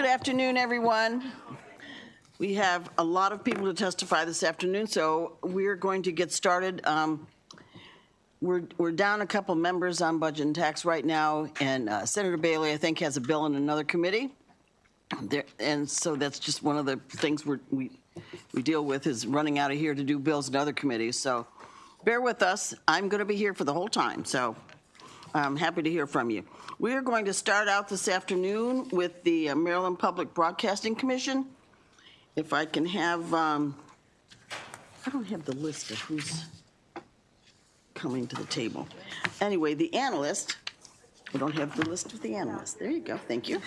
Good afternoon, everyone. We have a lot of people to testify this afternoon, so we're going to get started. We're down a couple members on budget and tax right now, and Senator Bailey, I think, has a bill in another committee. And so that's just one of the things we deal with, is running out of here to do bills in other committees. So bear with us. I'm going to be here for the whole time, so I'm happy to hear from you. We are going to start out this afternoon with the Maryland Public Broadcasting Commission. If I can have, I don't have the list of who's coming to the table. Anyway, the analyst, we don't have the list of the analyst. There you go, thank you.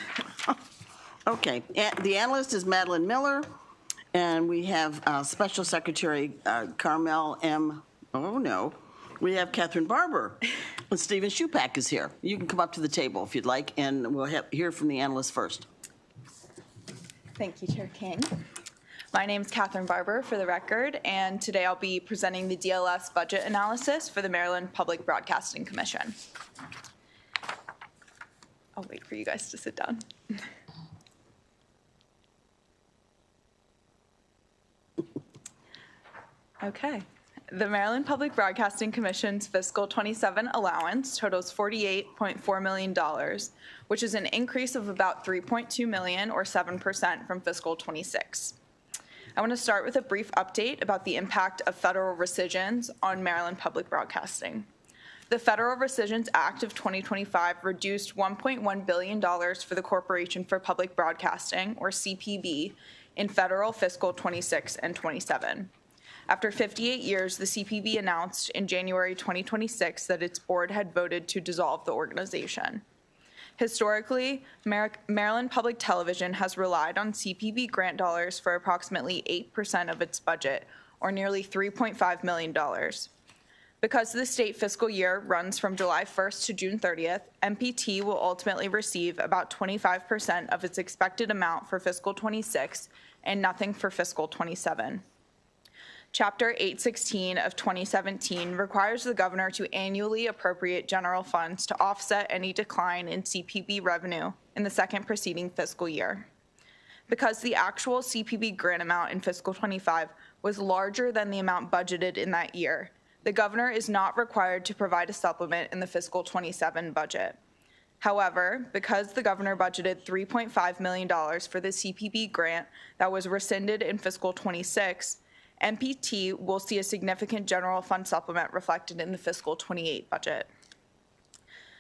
Okay, the analyst is Madeline Miller, and we have Special Secretary Carmel M. Oh no, we have Catherine Barber, and Stephen Shupak is here. You can come up to the table if you'd like, and we'll hear from the analyst first. Thank you, Chair King. My name is Catherine Barber, for the record, and today I'll be presenting the DLS budget analysis for the Maryland Public Broadcasting Commission. I'll wait for you guys to sit down. Okay. The Maryland Public Broadcasting Commission's fiscal 27 allowance totals $48.4 million, which is an increase of about $3.2 million or 7% from fiscal 26. I want to start with a brief update about the impact of federal rescissions on Maryland Public Broadcasting. The Federal Rescissions Act of 2025 reduced $1.1 billion for the Corporation for Public Broadcasting, or CPB, in federal fiscal 26 and 27. After 58 years, the CPB announced in January 2026 that its board had voted to dissolve the organization. Historically, Maryland Public Television has relied on CPB grant dollars for approximately 8% of its budget, or nearly $3.5 million. Because the state fiscal year runs from July 1st to June 30th, MPT will ultimately receive about 25% of its expected amount for fiscal 26 and nothing for fiscal 27. Chapter 816 of 2017 requires the governor to annually appropriate general funds to offset any decline in CPB revenue in the second preceding fiscal year. Because the actual CPB grant amount in fiscal 25 was larger than the amount budgeted in that year, the governor is not required to provide a supplement in the fiscal 27 budget. However, because the governor budgeted $3.5 million for the CPB grant that was rescinded in fiscal 26, MPT will see a significant general fund supplement reflected in the fiscal 28 budget.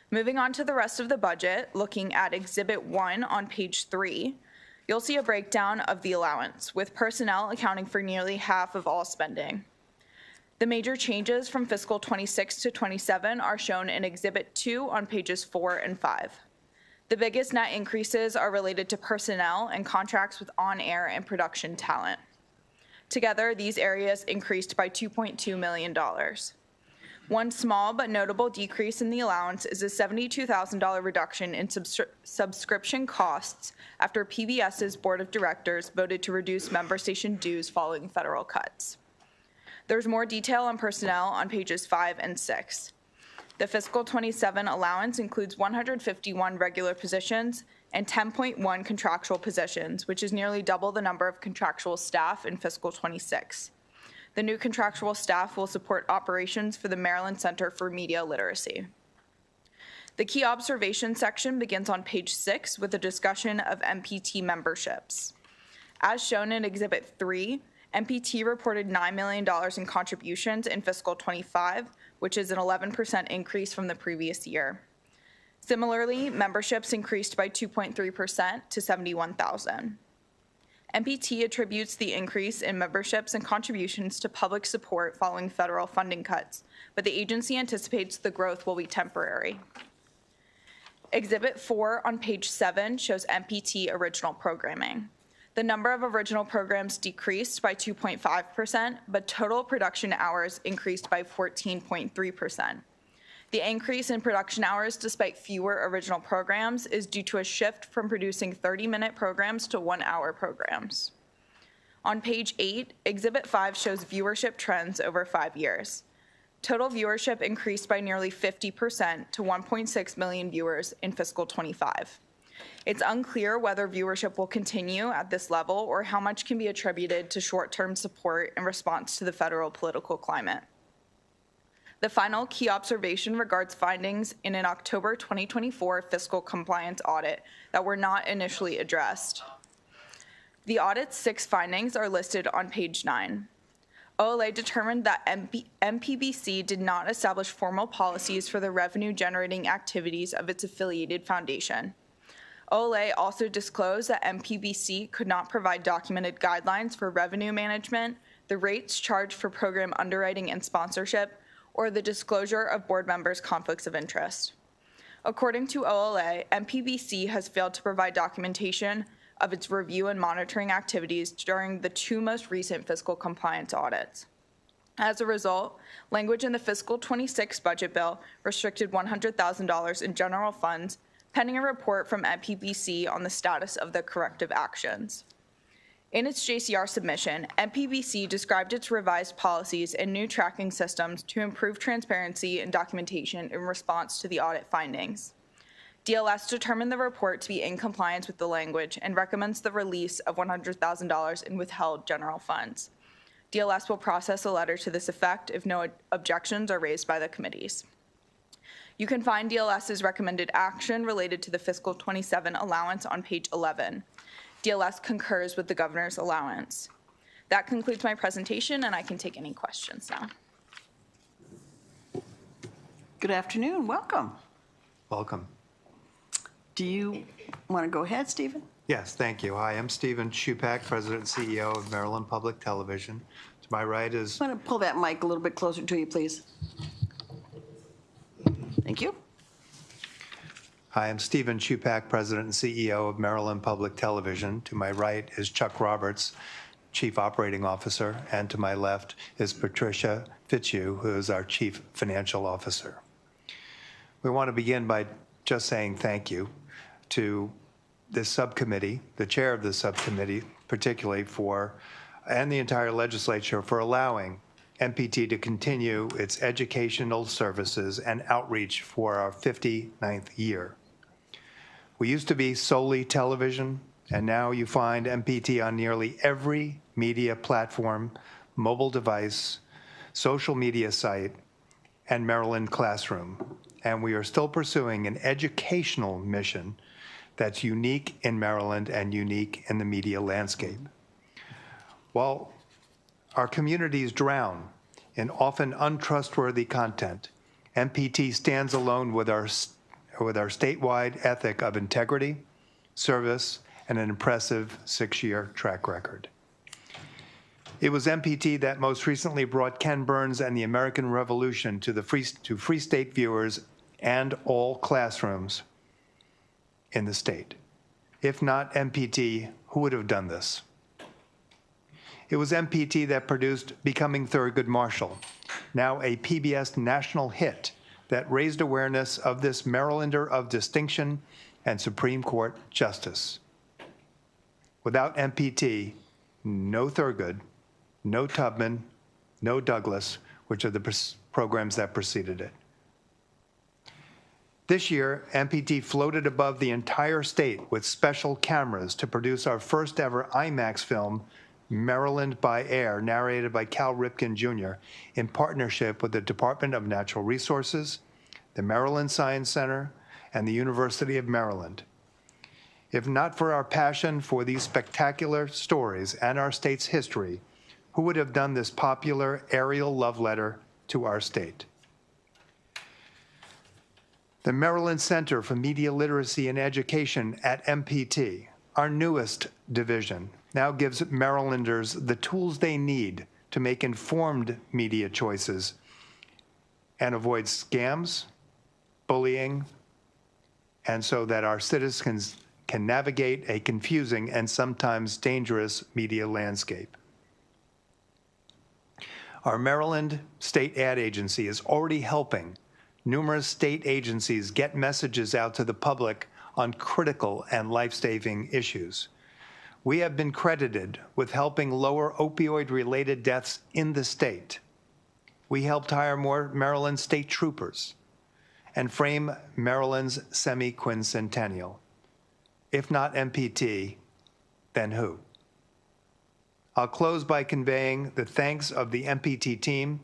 Moving on to the rest of the budget, looking at Exhibit 1 on page 3, you'll see a breakdown of the allowance, with personnel accounting for nearly half of all spending. The major changes from fiscal 26 to 27 are shown in Exhibit 2 on pages 4 and 5. The biggest net increases are related to personnel and contracts with on-air and production talent. Together, these areas increased by $2.2 million. One small but notable decrease in the allowance is a $72,000 reduction in subscription costs after PBS's Board of Directors voted to reduce member station dues following federal cuts. There's more detail on personnel on pages 5 and 6. The fiscal 27 allowance includes 151 regular positions and 10.1 contractual positions, which is nearly double the number of contractual staff in fiscal 26. The new contractual staff will support operations for the Maryland Center for Media Literacy. The key observation section begins on page 6 with a discussion of MPT memberships. As shown in Exhibit 3, MPT reported $9 million in contributions in fiscal 25, which is an 11% increase from the previous year. Similarly, memberships increased by 2.3% to 71,000. MPT attributes the increase in memberships and contributions to public support following federal funding cuts, but the agency anticipates the growth will be temporary. Exhibit 4 on page 7 shows MPT original programming. The number of original programs decreased by 2.5%, but total production hours increased by 14.3%. The increase in production hours, despite fewer original programs, is due to a shift from producing 30-minute programs to 1-hour programs. On page 8, Exhibit 5 shows viewership trends over 5 years. Total viewership increased by nearly 50% to 1.6 million viewers in fiscal 25. It's unclear whether viewership will continue at this level or how much can be attributed to short-term support in response to the federal political climate. The final key observation regards findings in an October 2024 fiscal compliance audit that were not initially addressed. The audit's 6 findings are listed on page 9. OLA determined that MPBC did not establish formal policies for the revenue-generating activities of its affiliated foundation. OLA also disclosed that MPBC could not provide documented guidelines for revenue management, the rates charged for program underwriting and sponsorship, or the disclosure of board members' conflicts of interest. According to OLA, MPBC has failed to provide documentation of its review and monitoring activities during the 2 most recent fiscal compliance audits. As a result, language in the fiscal 26 budget bill restricted $100,000 in general funds pending a report from MPBC on the status of the corrective actions. In its JCR submission, MPBC described its revised policies and new tracking systems to improve transparency and documentation in response to the audit findings. DLS determined the report to be in compliance with the language and recommends the release of $100,000 in withheld general funds. DLS will process a letter to this effect if no objections are raised by the committees. You can find DLS's recommended action related to the fiscal 27 allowance on page 11. DLS concurs with the governor's allowance. That concludes my presentation, and I can take any questions now. Good afternoon, welcome. Welcome. Do you want to go ahead, Stephen? Yes, thank you. Hi, I'm Stephen Shupak, President and CEO of Maryland Public Television. To my right is... I'm going to pull that mic a little bit closer to you, please. Thank you. Hi, I'm Stephen Shupak, President and CEO of Maryland Public Television. To my right is Chuck Roberts, Chief Operating Officer, and to my left is Patricia Fitzhugh, who is our Chief Financial Officer. We want to begin by just saying thank you to this subcommittee, the chair of this subcommittee, particularly and the entire legislature for allowing MPT to continue its educational services and outreach for our 59th year. We used to be solely television, and now you find MPT on nearly every media platform, mobile device, social media site, and Maryland Classroom. And we are still pursuing an educational mission that's unique in Maryland and unique in the media landscape. While our communities drown in often untrustworthy content, MPT stands alone with our statewide ethic of integrity, service, and an impressive 6-year track record. It was MPT that most recently brought Ken Burns and the American Revolution to Free State viewers and all classrooms in the state. If not MPT, who would have done this? It was MPT that produced Becoming Thurgood Marshall, now a PBS national hit that raised awareness of this Marylander of distinction and Supreme Court justice. Without MPT, no Thurgood, no Tubman, no Douglas, which are the programs that preceded it. This year, MPT floated above the entire state with special cameras to produce our first ever IMAX film, Maryland by Air, narrated by Cal Ripken Jr., in partnership with the Department of Natural Resources, the Maryland Science Center, and the University of Maryland. If not for our passion for these spectacular stories and our state's history, who would have done this popular aerial love letter to our state? The Maryland Center for Media Literacy and Education at MPT, our newest division, now gives Marylanders the tools they need to make informed media choices and avoid scams, bullying, and so that our citizens can navigate a confusing and sometimes dangerous media landscape. Our Maryland State Ad Agency is already helping numerous state agencies get messages out to the public on critical and life-saving issues. We have been credited with helping lower opioid-related deaths in the state. We helped hire more Maryland state troopers and frame Maryland's semi-quincentennial. If not MPT, then who? I'll close by conveying the thanks of the MPT team,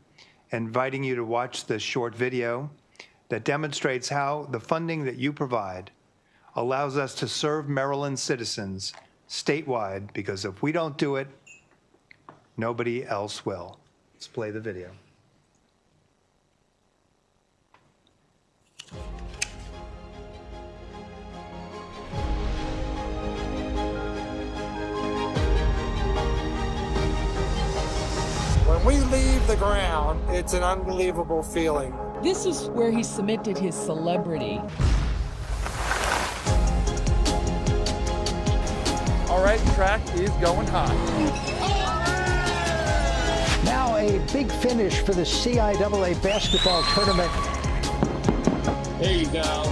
inviting you to watch this short video that demonstrates how the funding that you provide allows us to serve Maryland citizens statewide, because if we don't do it, nobody else will. Let's play the video. When we leave the ground, it's an unbelievable feeling. This is where he cemented his celebrity. All right, track is going high. Now a big finish for the CIAA basketball tournament. There you go.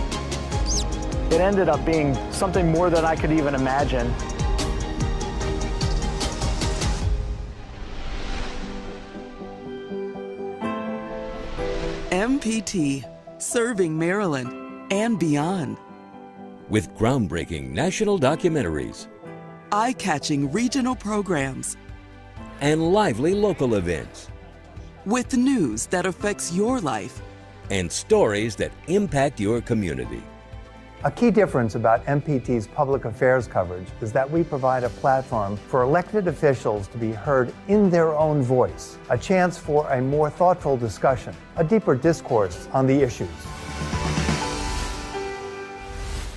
It ended up being something more than I could even imagine. MPT, serving Maryland and beyond. With groundbreaking national documentaries, Eye-catching regional programs, and lively local events, with news that affects your life, and stories that impact your community. A key difference about MPT's public affairs coverage is that we provide a platform for elected officials to be heard in their own voice, a chance for a more thoughtful discussion, a deeper discourse on the issues.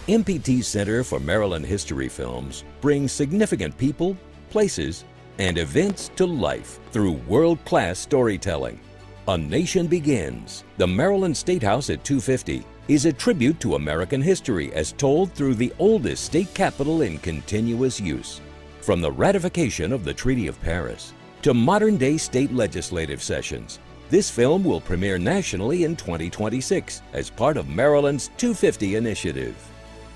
MPT Center for Maryland History Films brings significant people, places, and events to life through world-class storytelling. A Nation Begins, the Maryland State House at 250, is a tribute to American history as told through the oldest state capitol in continuous use. From the ratification of the Treaty of Paris to modern-day state legislative sessions, this film will premiere nationally in 2026 as part of Maryland's 250 initiative.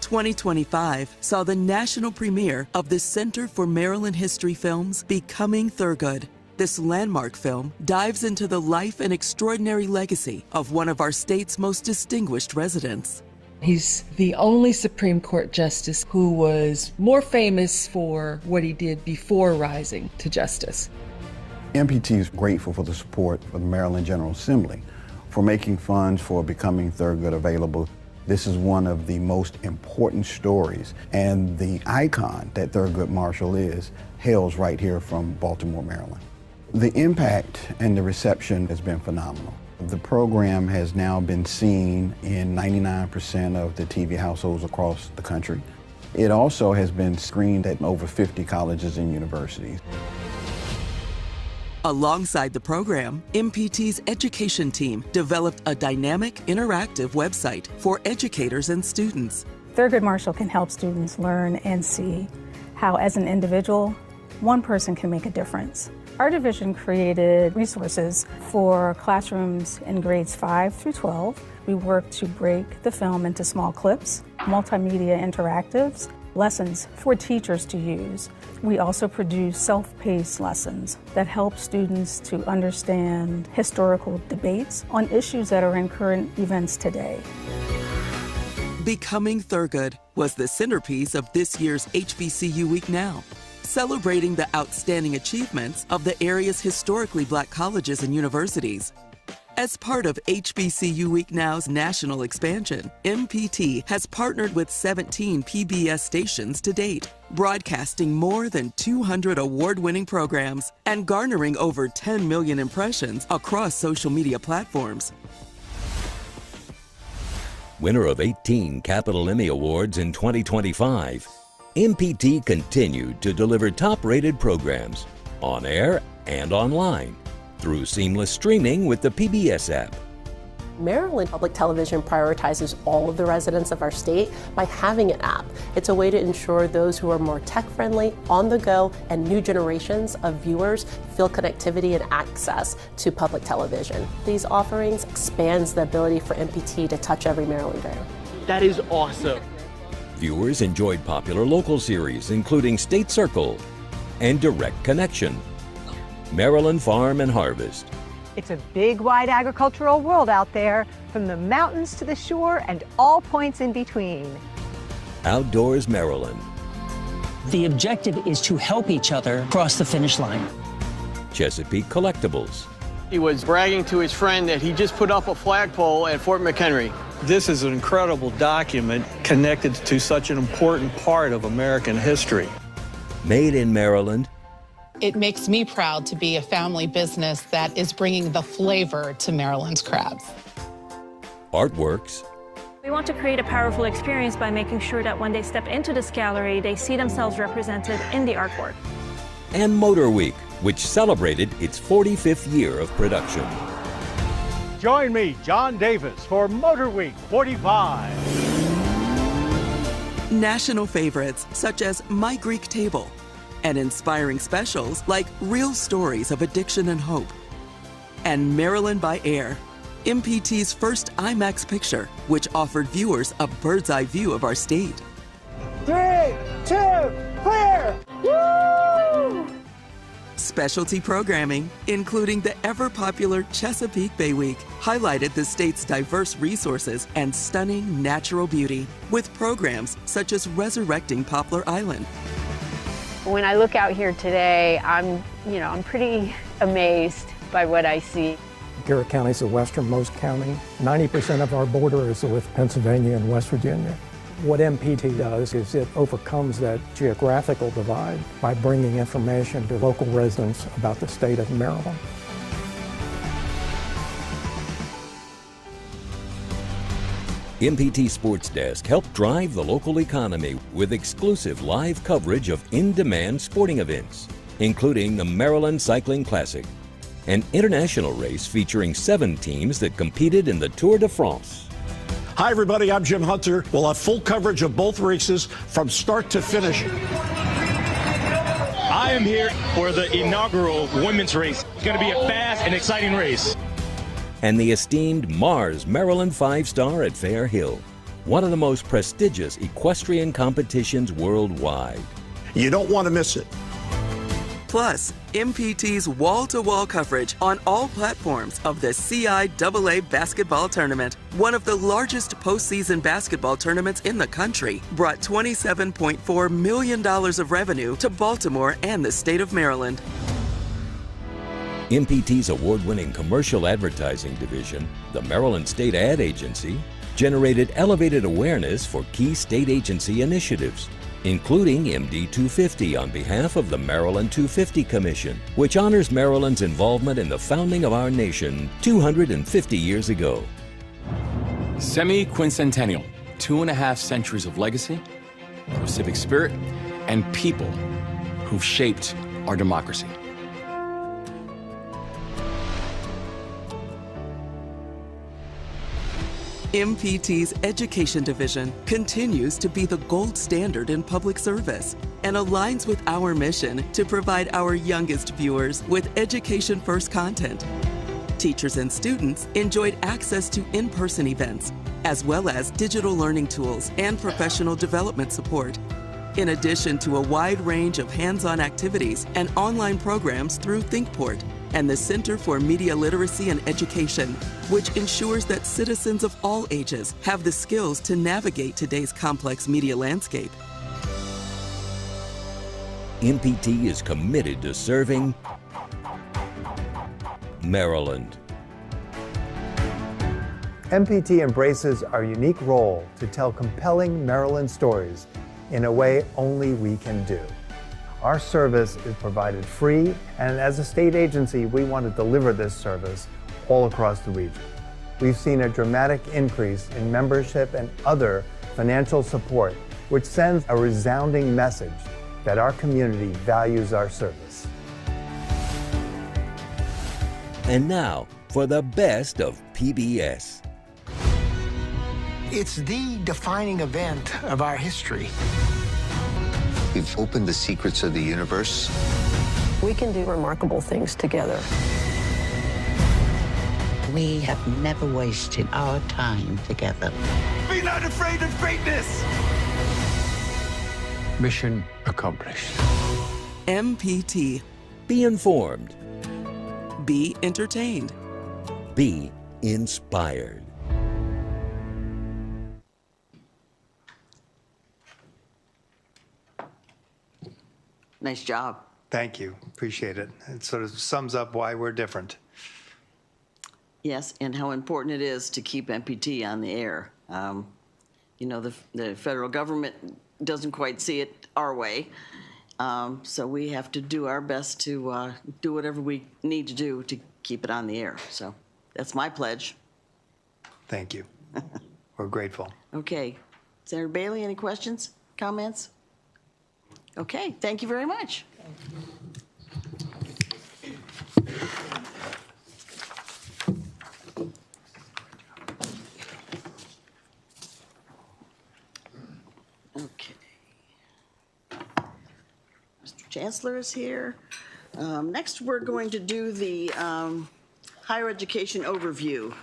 2025 saw the national premiere of the Center for Maryland History Films Becoming Thurgood. This landmark film dives into the life and extraordinary legacy of one of our state's most distinguished residents. He's the only Supreme Court justice who was more famous for what he did before rising to justice. MPT is grateful for the support of the Maryland General Assembly for making funds for Becoming Thurgood available. This is one of the most important stories, and the icon that Thurgood Marshall is hails right here from Baltimore, Maryland. The impact and the reception has been phenomenal. The program has now been seen in 99% of the TV households across the country. It also has been screened at over 50 colleges and universities. Alongside the program, MPT's education team developed a dynamic, interactive website for educators and students. Thurgood Marshall can help students learn and see how, as an individual, one person can make a difference. Our division created resources for classrooms in grades 5 through 12. We worked to break the film into small clips, multimedia interactives, lessons for teachers to use. We also produce self-paced lessons that help students to understand historical debates on issues that are in current events today. Becoming Thurgood was the centerpiece of this year's HBCU Week Now, celebrating the outstanding achievements of the area's historically Black colleges and universities. As part of HBCU Week Now's national expansion, MPT has partnered with 17 PBS stations to date, broadcasting more than 200 award-winning programs and garnering over 10 million impressions across social media platforms. Winner of 18 Capitol Emmy Awards in 2025, MPT continued to deliver top-rated programs on air and online through seamless streaming with the PBS app. Maryland Public Television prioritizes all of the residents of our state by having an app. It's a way to ensure those who are more tech-friendly, on the go, and new generations of viewers feel connectivity and access to public television. These offerings expands the ability for MPT to touch every Marylander. That is awesome. Viewers enjoyed popular local series including State Circle and Direct Connection, Maryland Farm and Harvest. It's a big, wide agricultural world out there, from the mountains to the shore and all points in between. Outdoors Maryland. The objective is to help each other cross the finish line. Chesapeake Collectibles. He was bragging to his friend that he just put up a flagpole at Fort McHenry. This is an incredible document connected to such an important part of American history. Made in Maryland. It makes me proud to be a family business that is bringing the flavor to Maryland's crabs. Artworks. We want to create a powerful experience by making sure that when they step into this gallery, they see themselves represented in the artwork. And Motor Week, which celebrated its 45th year of production. Join me, John Davis, for Motor Week 45. National favorites such as My Greek Table, and inspiring specials like Real Stories of Addiction and Hope, and Maryland by Air, MPT's first IMAX picture, which offered viewers a bird's eye view of our state. 3, 2, clear! Woo! Specialty programming, including the ever-popular Chesapeake Bay Week, highlighted the state's diverse resources and stunning natural beauty, with programs such as Resurrecting Poplar Island. When I look out here today, I'm pretty amazed by what I see. Garrett County is the westernmost county. 90% of our border is with Pennsylvania and West Virginia. What MPT does is it overcomes that geographical divide by bringing information to local residents about the state of Maryland. MPT Sports Desk helped drive the local economy with exclusive live coverage of in-demand sporting events, including the Maryland Cycling Classic, an international race featuring 7 teams that competed in the Tour de France. Hi, everybody. I'm Jim Hunter. We'll have full coverage of both races from start to finish. I am here for the inaugural women's race. It's going to be a fast and exciting race. And the esteemed Mars Maryland 5-Star at Fair Hill, one of the most prestigious equestrian competitions worldwide. You don't want to miss it. Plus, MPT's wall-to-wall coverage on all platforms of the CIAA basketball tournament, one of the largest postseason basketball tournaments in the country, brought $27.4 million of revenue to Baltimore and the state of Maryland. MPT's award-winning commercial advertising division, the Maryland State Ad Agency, generated elevated awareness for key state agency initiatives, including MD 250 on behalf of the Maryland 250 Commission, which honors Maryland's involvement in the founding of our nation 250 years ago. Semi-quincentennial, 2.5 centuries of legacy, of civic spirit, and people who've shaped our democracy. MPT's Education Division continues to be the gold standard in public service and aligns with our mission to provide our youngest viewers with education-first content. Teachers and students enjoyed access to in-person events, as well as digital learning tools and professional development support, in addition to a wide range of hands-on activities and online programs through ThinkPort and the Center for Media Literacy and Education, which ensures that citizens of all ages have the skills to navigate today's complex media landscape. MPT is committed to serving Maryland. MPT embraces our unique role to tell compelling Maryland stories in a way only we can do. Our service is provided free, and as a state agency, we want to deliver this service all across the region. We've seen a dramatic increase in membership and other financial support, which sends a resounding message that our community values our service. And now, for the best of PBS. It's the defining event of our history. We've opened the secrets of the universe. We can do remarkable things together. We have never wasted our time together. Be not afraid of greatness! Mission accomplished. MPT. Be informed. Be entertained. Be inspired. Nice job. Thank you. Appreciate it. It sort of sums up why we're different. Yes, and how important it is to keep MPT on the air. You know, the federal government doesn't quite see it our way, so we have to do our best to do whatever we need to do to keep it on the air. So that's my pledge. Thank you. We're grateful. Okay. Senator Bailey, any questions, comments? Okay, thank you very much. Okay. Mr. Chancellor is here. Next, we're going to do the higher education overview.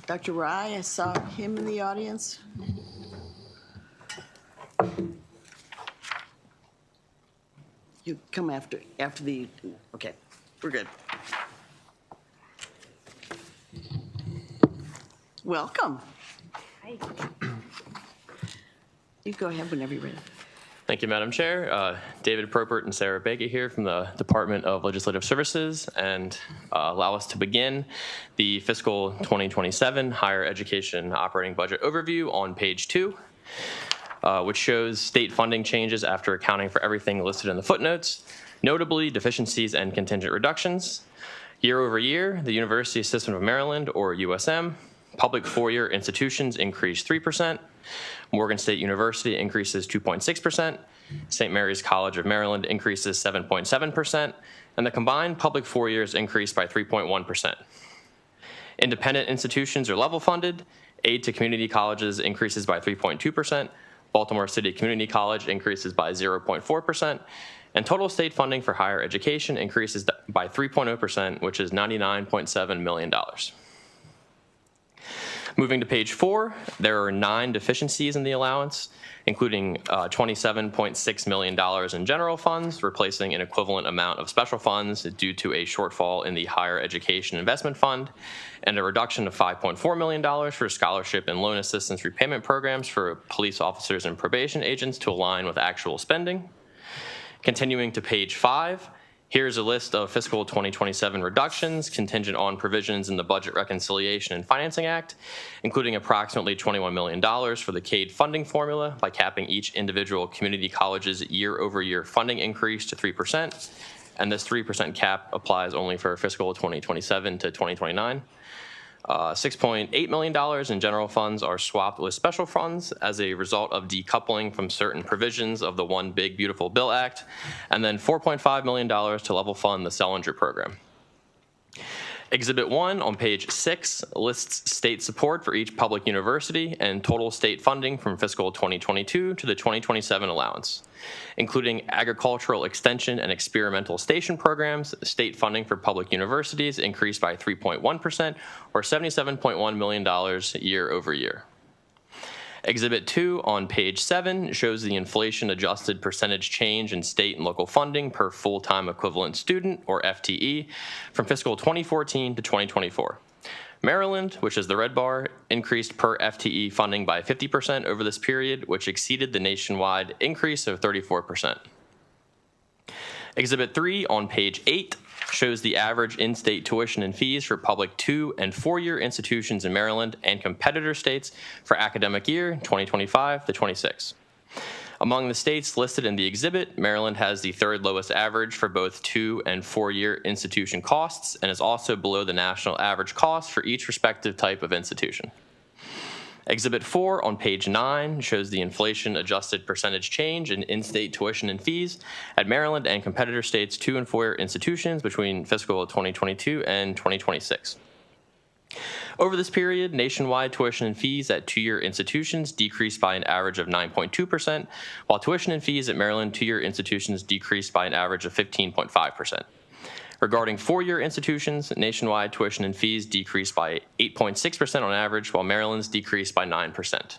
Dr. Rai, I saw him in the audience. You come after the, okay, we're good. Welcome. Hi. You go ahead whenever you're ready. Thank you, Madam Chair. David Propert and Sarah Baker here from the Department of Legislative Services, and allow us to begin the fiscal 2027 higher education operating budget overview on page 2, which shows state funding changes after accounting for everything listed in the footnotes, notably deficiencies and contingent reductions. Year over year, the University System of Maryland, or USM, public four-year institutions increased 3%, Morgan State University increases 2.6%, St. Mary's College of Maryland increases 7.7%, and the combined public 4 years increased by 3.1%. Independent institutions are level funded, aid to community colleges increases by 3.2%, Baltimore City Community College increases by 0.4%, and total state funding for higher education increases by 3.0%, which is $99.7 million. Moving to page 4, there are 9 deficiencies in the allowance, including $27.6 million in general funds, replacing an equivalent amount of special funds due to a shortfall in the Higher Education Investment Fund, and a reduction of $5.4 million for scholarship and loan assistance repayment programs for police officers and probation agents to align with actual spending. Continuing to page 5, here's a list of fiscal 2027 reductions contingent on provisions in the Budget Reconciliation and Financing Act, including approximately $21 million for the CADE funding formula by capping each individual community college's year-over-year funding increase to 3%, and this 3% cap applies only for fiscal 2027 to 2029. $6.8 million in general funds are swapped with special funds as a result of decoupling from certain provisions of the One Big Beautiful Bill Act, and then $4.5 million to level fund the Sellinger program. Exhibit 1 on page 6 lists state support for each public university and total state funding from fiscal 2022 to the 2027 allowance. Including agricultural extension and experimental station programs, state funding for public universities increased by 3.1%, or $77.1 million year over year. Exhibit 2 on page 7 shows the inflation-adjusted percentage change in state and local funding per full-time equivalent student, or FTE, from fiscal 2014 to 2024. Maryland, which is the red bar, increased per FTE funding by 50% over this period, which exceeded the nationwide increase of 34%. Exhibit 3 on page 8 shows the average in-state tuition and fees for public 2- and 4-year institutions in Maryland and competitor states for academic year 2025 to 26. Among the states listed in the exhibit, Maryland has the 3rd lowest average for both 2- and 4-year institution costs and is also below the national average cost for each respective type of institution. Exhibit 4 on page 9 shows the inflation-adjusted percentage change in in-state tuition and fees at Maryland and competitor states' 2- and 4-year institutions between fiscal 2022 and 2026. Over this period, nationwide tuition and fees at 2-year institutions decreased by an average of 9.2%, while tuition and fees at Maryland 2-year institutions decreased by an average of 15.5%. Regarding 4-year institutions, nationwide tuition and fees decreased by 8.6% on average, while Maryland's decreased by 9%.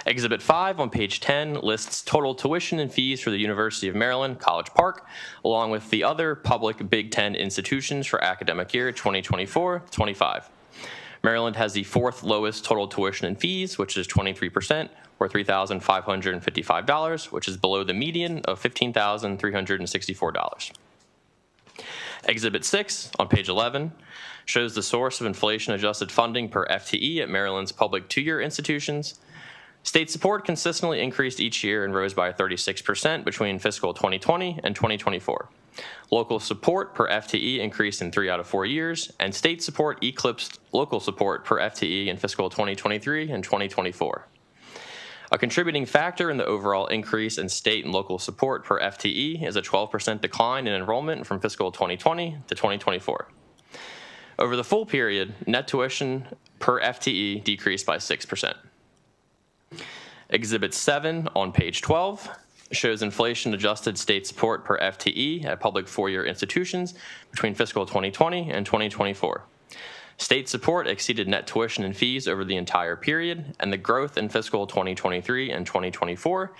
Exhibit 5 on page 10 lists total tuition and fees for the University of Maryland, College Park, along with the other public Big Ten institutions for academic year 2024-25. Maryland has the fourth lowest total tuition and fees, which is 23%, or $3,555, which is below the median of $15,364. Exhibit 6 on page 11 shows the source of inflation-adjusted funding per FTE at Maryland's public two-year institutions. State support consistently increased each year and rose by 36% between fiscal 2020 and 2024. Local support per FTE increased in 3 out of 4 years, and state support eclipsed local support per FTE in fiscal 2023 and 2024. A contributing factor in the overall increase in state and local support per FTE is a 12% decline in enrollment from fiscal 2020 to 2024. Over the full period, net tuition per FTE decreased by 6%. Exhibit 7 on page 12 shows inflation-adjusted state support per FTE at public four-year institutions between fiscal 2020 and 2024. State support exceeded net tuition and fees over the entire period, and the growth in fiscal 2023 and 2024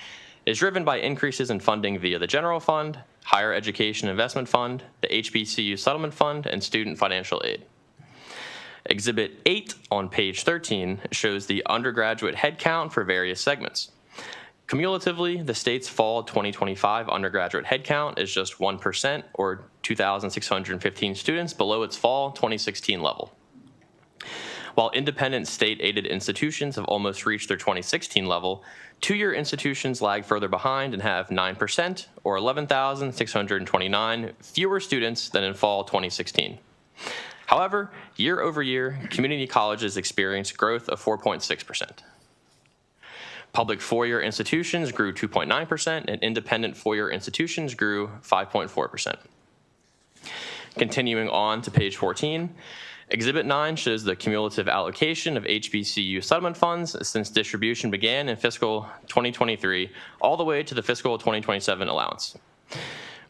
is driven by increases in funding via the General Fund, Higher Education Investment Fund, the HBCU Settlement Fund, and Student Financial Aid. Exhibit 8 on page 13 shows the undergraduate headcount for various segments. Cumulatively, the state's fall 2025 undergraduate headcount is just 1%, or 2,615 students, below its fall 2016 level. While independent state-aided institutions have almost reached their 2016 level, two-year institutions lag further behind and have 9%, or 11,629 fewer students than in fall 2016. However, year over year, community colleges experienced growth of 4.6%. Public four-year institutions grew 2.9%, and independent four-year institutions grew 5.4%. Continuing on to page 14, Exhibit 9 shows the cumulative allocation of HBCU settlement funds since distribution began in fiscal 2023 all the way to the fiscal 2027 allowance.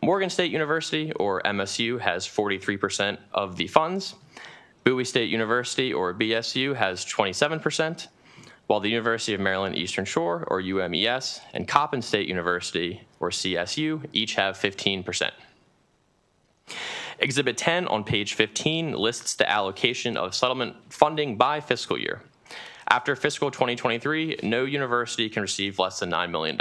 Morgan State University, or MSU, has 43% of the funds. Bowie State University, or BSU, has 27%, while the University of Maryland Eastern Shore, or UMES, and Coppin State University, or CSU, each have 15%. Exhibit 10 on page 15 lists the allocation of settlement funding by fiscal year. After fiscal 2023, no university can receive less than $9 million.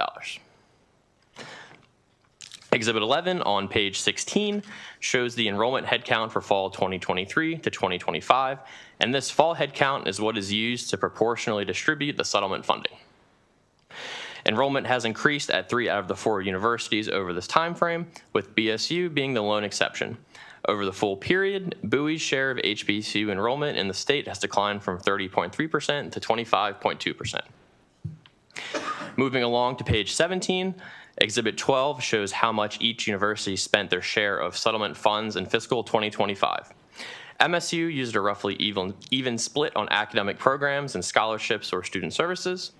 Exhibit 11 on page 16 shows the enrollment headcount for fall 2023 to 2025, and this fall headcount is what is used to proportionally distribute the settlement funding. Enrollment has increased at 3 out of the 4 universities over this time frame, with BSU being the lone exception. Over the full period, Bowie's share of HBCU enrollment in the state has declined from 30.3% to 25.2%. Moving along to page 17, Exhibit 12 shows how much each university spent their share of settlement funds in fiscal 2025. MSU used a roughly even split on academic programs and scholarships or student services.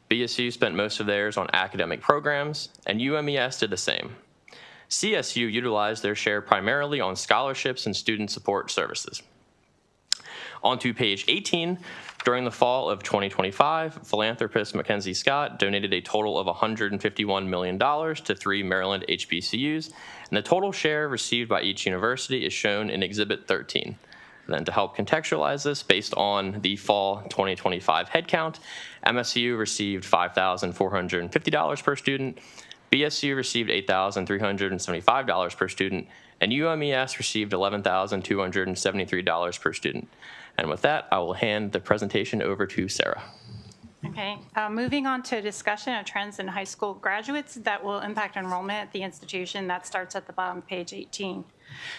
BSU spent most of theirs on academic programs, and UMES did the same. CSU utilized their share primarily on scholarships and student support services. On to page 18, during the fall of 2025, philanthropist Mackenzie Scott donated a total of $151 million to 3 Maryland HBCUs, and the total share received by each university is shown in Exhibit 13. And then to help contextualize this, based on the fall 2025 headcount, MSU received $5,450 per student, BSU received $8,375 per student, and UMES received $11,273 per student. And with that, I will hand the presentation over to Sarah. Okay, moving on to a discussion of trends in high school graduates that will impact enrollment at the institution. That starts at the bottom of page 18.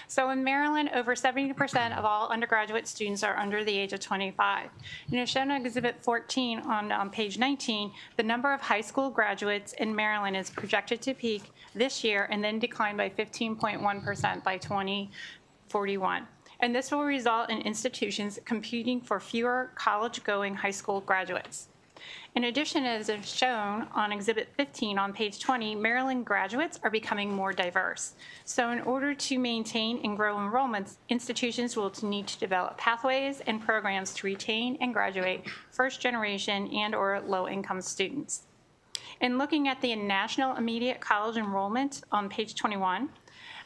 So in Maryland, over 70% of all undergraduate students are under the age of 25. And as shown in Exhibit 14 on page 19, the number of high school graduates in Maryland is projected to peak this year and then decline by 15.1% by 2041. And this will result in institutions competing for fewer college-going high school graduates. In addition, as is shown on Exhibit 15 on page 20, Maryland graduates are becoming more diverse. So in order to maintain and grow enrollments, institutions will need to develop pathways and programs to retain and graduate first-generation and/or low-income students. In looking at the national immediate college enrollment on page 21,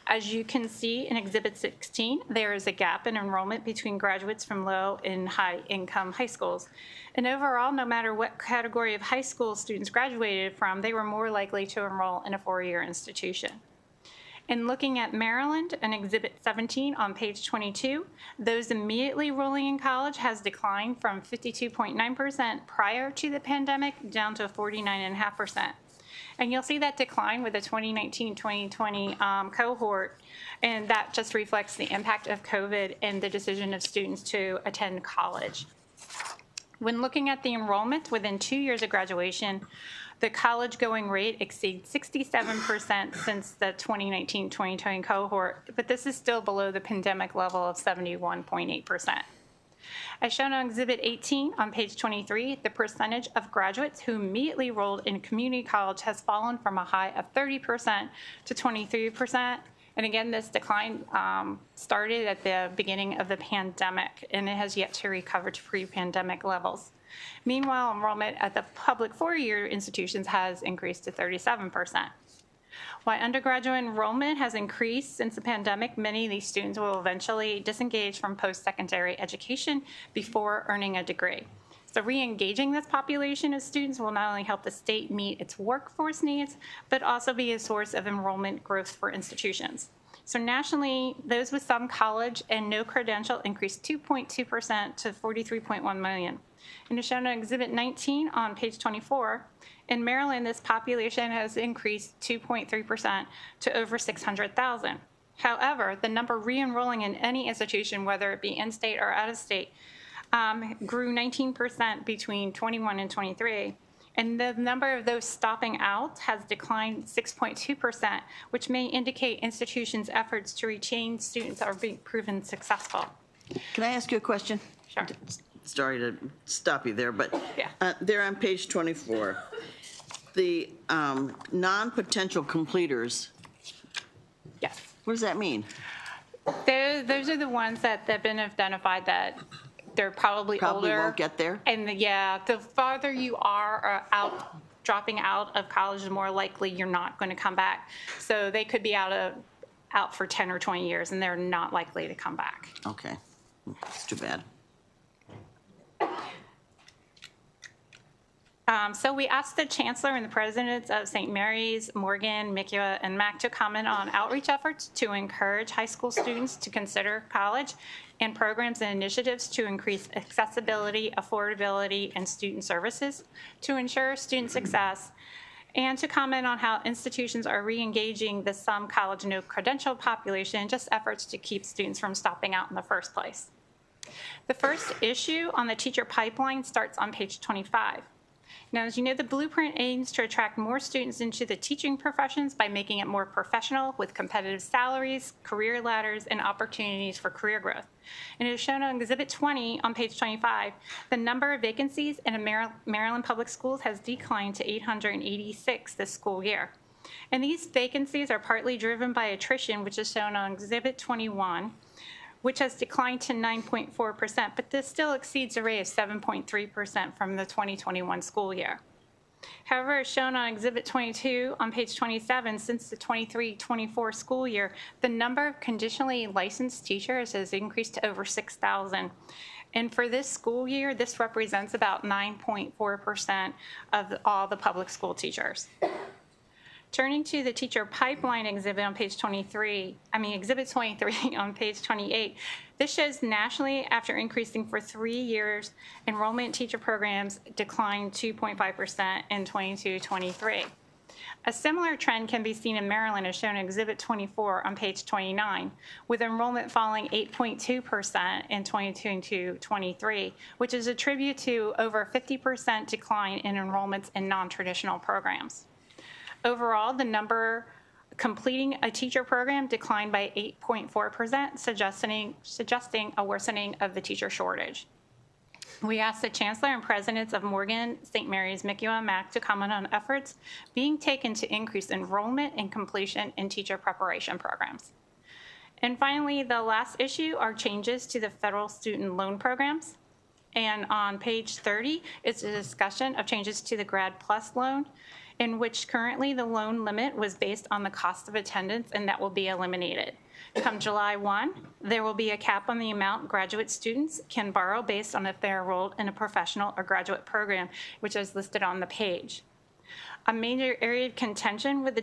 As you can see in Exhibit 16, there is a gap in enrollment between graduates from low and high income high schools. And overall, no matter what category of high school students graduated from, they were more likely to enroll in a four-year institution. In looking at Maryland and Exhibit 17 on page 22, those immediately rolling in college has declined from 52.9% prior to the pandemic down to 49.5%. And you'll see that decline with the 2019-2020 cohort, and that just reflects the impact of COVID and the decision of students to attend college. When looking at the enrollment within 2 years of graduation, the college-going rate exceeds 67% since the 2019-2020 cohort, but this is still below the pandemic level of 71.8%. As shown on Exhibit 18 on page 23, the percentage of graduates who immediately enrolled in community college has fallen from a high of 30% to 23%. And again, this decline started at the beginning of the pandemic, and it has yet to recover to pre-pandemic levels. Meanwhile, enrollment at the public four-year institutions has increased to 37%. While undergraduate enrollment has increased since the pandemic, many of these students will eventually disengage from post-secondary education before earning a degree. So re-engaging this population of students will not only help the state meet its workforce needs, but also be a source of enrollment growth for institutions. So nationally, those with some college and no credential increased 2.2% to 43.1 million. And as shown on Exhibit 19 on page 24, in Maryland, this population has increased 2.3% to over 600,000. However, the number re-enrolling in any institution, whether it be in-state or out-of-state, grew 19% between 21 and 23. And the number of those stopping out has declined 6.2%, which may indicate institutions' efforts to retain students are being proven successful. Can I ask you a question? Sure. Sorry to stop you there, but yeah. There on page 24, the non-potential completers. Yes. What does that mean? Those are the ones that have been identified that they're probably older. Won't get there. And the farther you are dropping out of college, the more likely you're not going to come back. So they could be out for 10 or 20 years, and they're not likely to come back. Okay, it's too bad. So we asked the Chancellor and the Presidents of St. Mary's, Morgan, MICUA, and MAC to comment on outreach efforts to encourage high school students to consider college and programs and initiatives to increase accessibility, affordability, and student services to ensure student success, and to comment on how institutions are re-engaging the some college no credential population in just efforts to keep students from stopping out in the first place. The first issue on the teacher pipeline starts on page 25. Now, as you know, the blueprint aims to attract more students into the teaching professions by making it more professional with competitive salaries, career ladders, and opportunities for career growth. And as shown on Exhibit 20 on page 25, the number of vacancies in Maryland public schools has declined to 886 this school year. And these vacancies are partly driven by attrition, which is shown on Exhibit 21, which has declined to 9.4%, but this still exceeds a rate of 7.3% from the 2021 school year. However, as shown on Exhibit 22 on page 27, since the 23-24 school year, the number of conditionally licensed teachers has increased to over 6,000. And for this school year, this represents about 9.4% of all the public school teachers. Turning to the teacher pipeline exhibit on page Exhibit 23 on page 28, this shows nationally, after increasing for 3 years, enrollment in teacher programs declined 2.5% in 22-23. A similar trend can be seen in Maryland, as shown in Exhibit 24 on page 29, with enrollment falling 8.2% in 22-23, which is attributed to over 50% decline in enrollments in non-traditional programs. Overall, the number completing a teacher program declined by 8.4%, suggesting a worsening of the teacher shortage. We asked the Chancellor and Presidents of Morgan, St. Mary's, MICUA, and MAC to comment on efforts being taken to increase enrollment and completion in teacher preparation programs. And finally, the last issue are changes to the federal student loan programs. And on page 30, it's a discussion of changes to the Grad Plus loan. in which currently the loan limit was based on the cost of attendance, and that will be eliminated. Come July 1, there will be a cap on the amount graduate students can borrow based on if they're enrolled in a professional or graduate program, which is listed on the page. A major area of contention was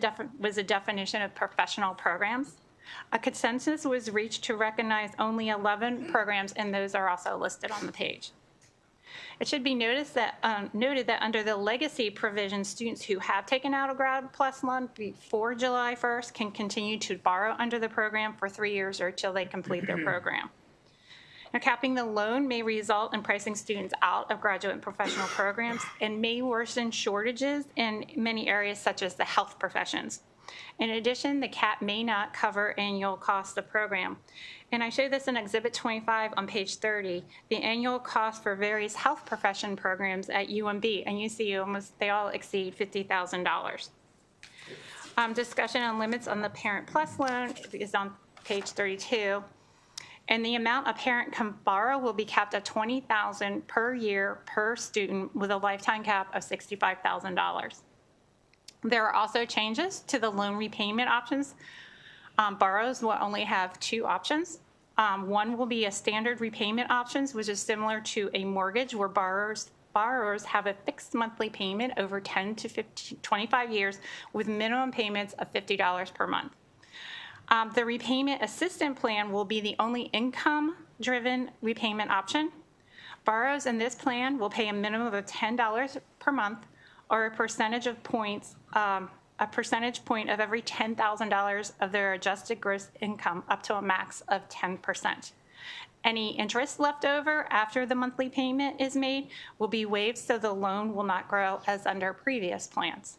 the definition of professional programs. A consensus was reached to recognize only 11 programs, and those are also listed on the page. It should be noted that under the legacy provision, students who have taken out a Grad Plus loan before July 1st can continue to borrow under the program for 3 years or till they complete their program. Now, capping the loan may result in pricing students out of graduate and professional programs and may worsen shortages in many areas such as the health professions. In addition, the cap may not cover annual cost of program. And I show this in Exhibit 25 on page 30, the annual cost for various health profession programs at UMB, and you see they all exceed $50,000. Discussion on limits on the Parent Plus loan is on page 32. And the amount a parent can borrow will be capped at $20,000 per year per student with a lifetime cap of $65,000. There are also changes to the loan repayment options. Borrowers will only have 2 options. One will be a standard repayment options, which is similar to a mortgage where borrowers have a fixed monthly payment over 10 to 25 years with minimum payments of $50 per month. The repayment assistance plan will be the only income-driven repayment option. Borrowers in this plan will pay a minimum of $10 per month or a percentage point of every $10,000 of their adjusted gross income up to a max of 10%. Any interest left over after the monthly payment is made will be waived so the loan will not grow as under previous plans.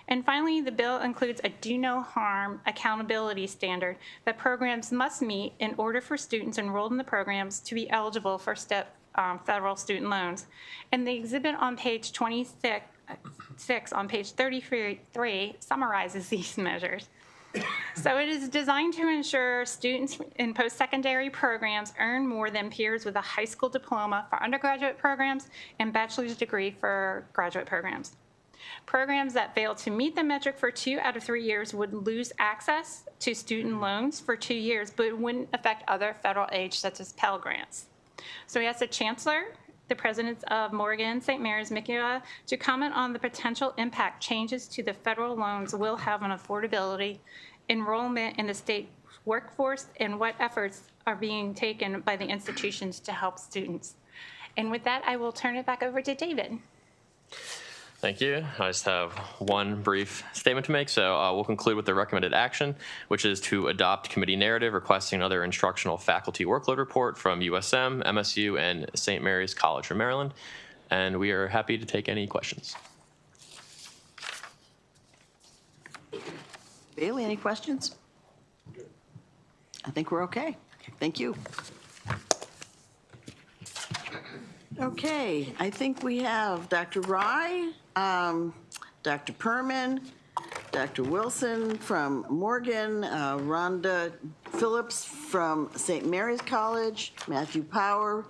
And finally, the bill includes a do no harm accountability standard that programs must meet in order for students enrolled in the programs to be eligible for federal student loans. And the exhibit on page 26 on page 33 summarizes these measures. So it is designed to ensure students in post-secondary programs earn more than peers with a high school diploma for undergraduate programs and bachelor's degree for graduate programs. Programs that fail to meet the metric for 2 out of 3 years would lose access to student loans for 2 years, but it wouldn't affect other federal aid such as Pell Grants. So we asked the Chancellor, the presidents of Morgan, St. Mary's, MICUA, to comment on the potential impact changes to the federal loans will have on affordability, enrollment in the state workforce, and what efforts are being taken by the institutions to help students. And with that, I will turn it back over to David. Thank you. I just have one brief statement to make. So we'll conclude with the recommended action, which is to adopt committee narrative requesting another instructional faculty workload report from USM, MSU, and St. Mary's College of Maryland. And we are happy to take any questions. Bailey, any questions? I think we're okay. Thank you. Okay, I think we have Dr. Rye, Dr. Perman, Dr. Wilson from Morgan, Rhonda Phillips from St. Mary's College, Matthew Power,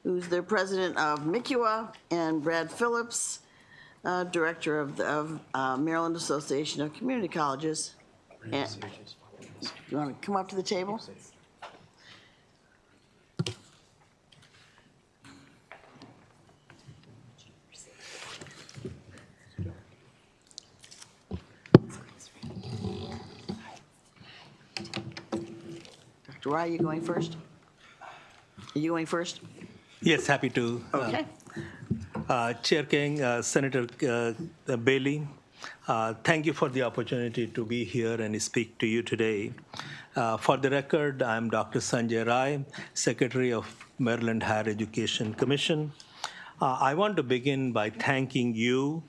who's the president of MICUA, and Brad Phillips, director of the Maryland Association of Community Colleges. And, you want to come up to the table? Dr. Rye, you going first? Are you going first? Yes, happy to. Okay. Chair King, Senator Bailey, thank you for the opportunity to be here and speak to you today. For the record, I'm Dr. Sanjay Rai, Secretary of Maryland Higher Education Commission. I want to begin by thanking you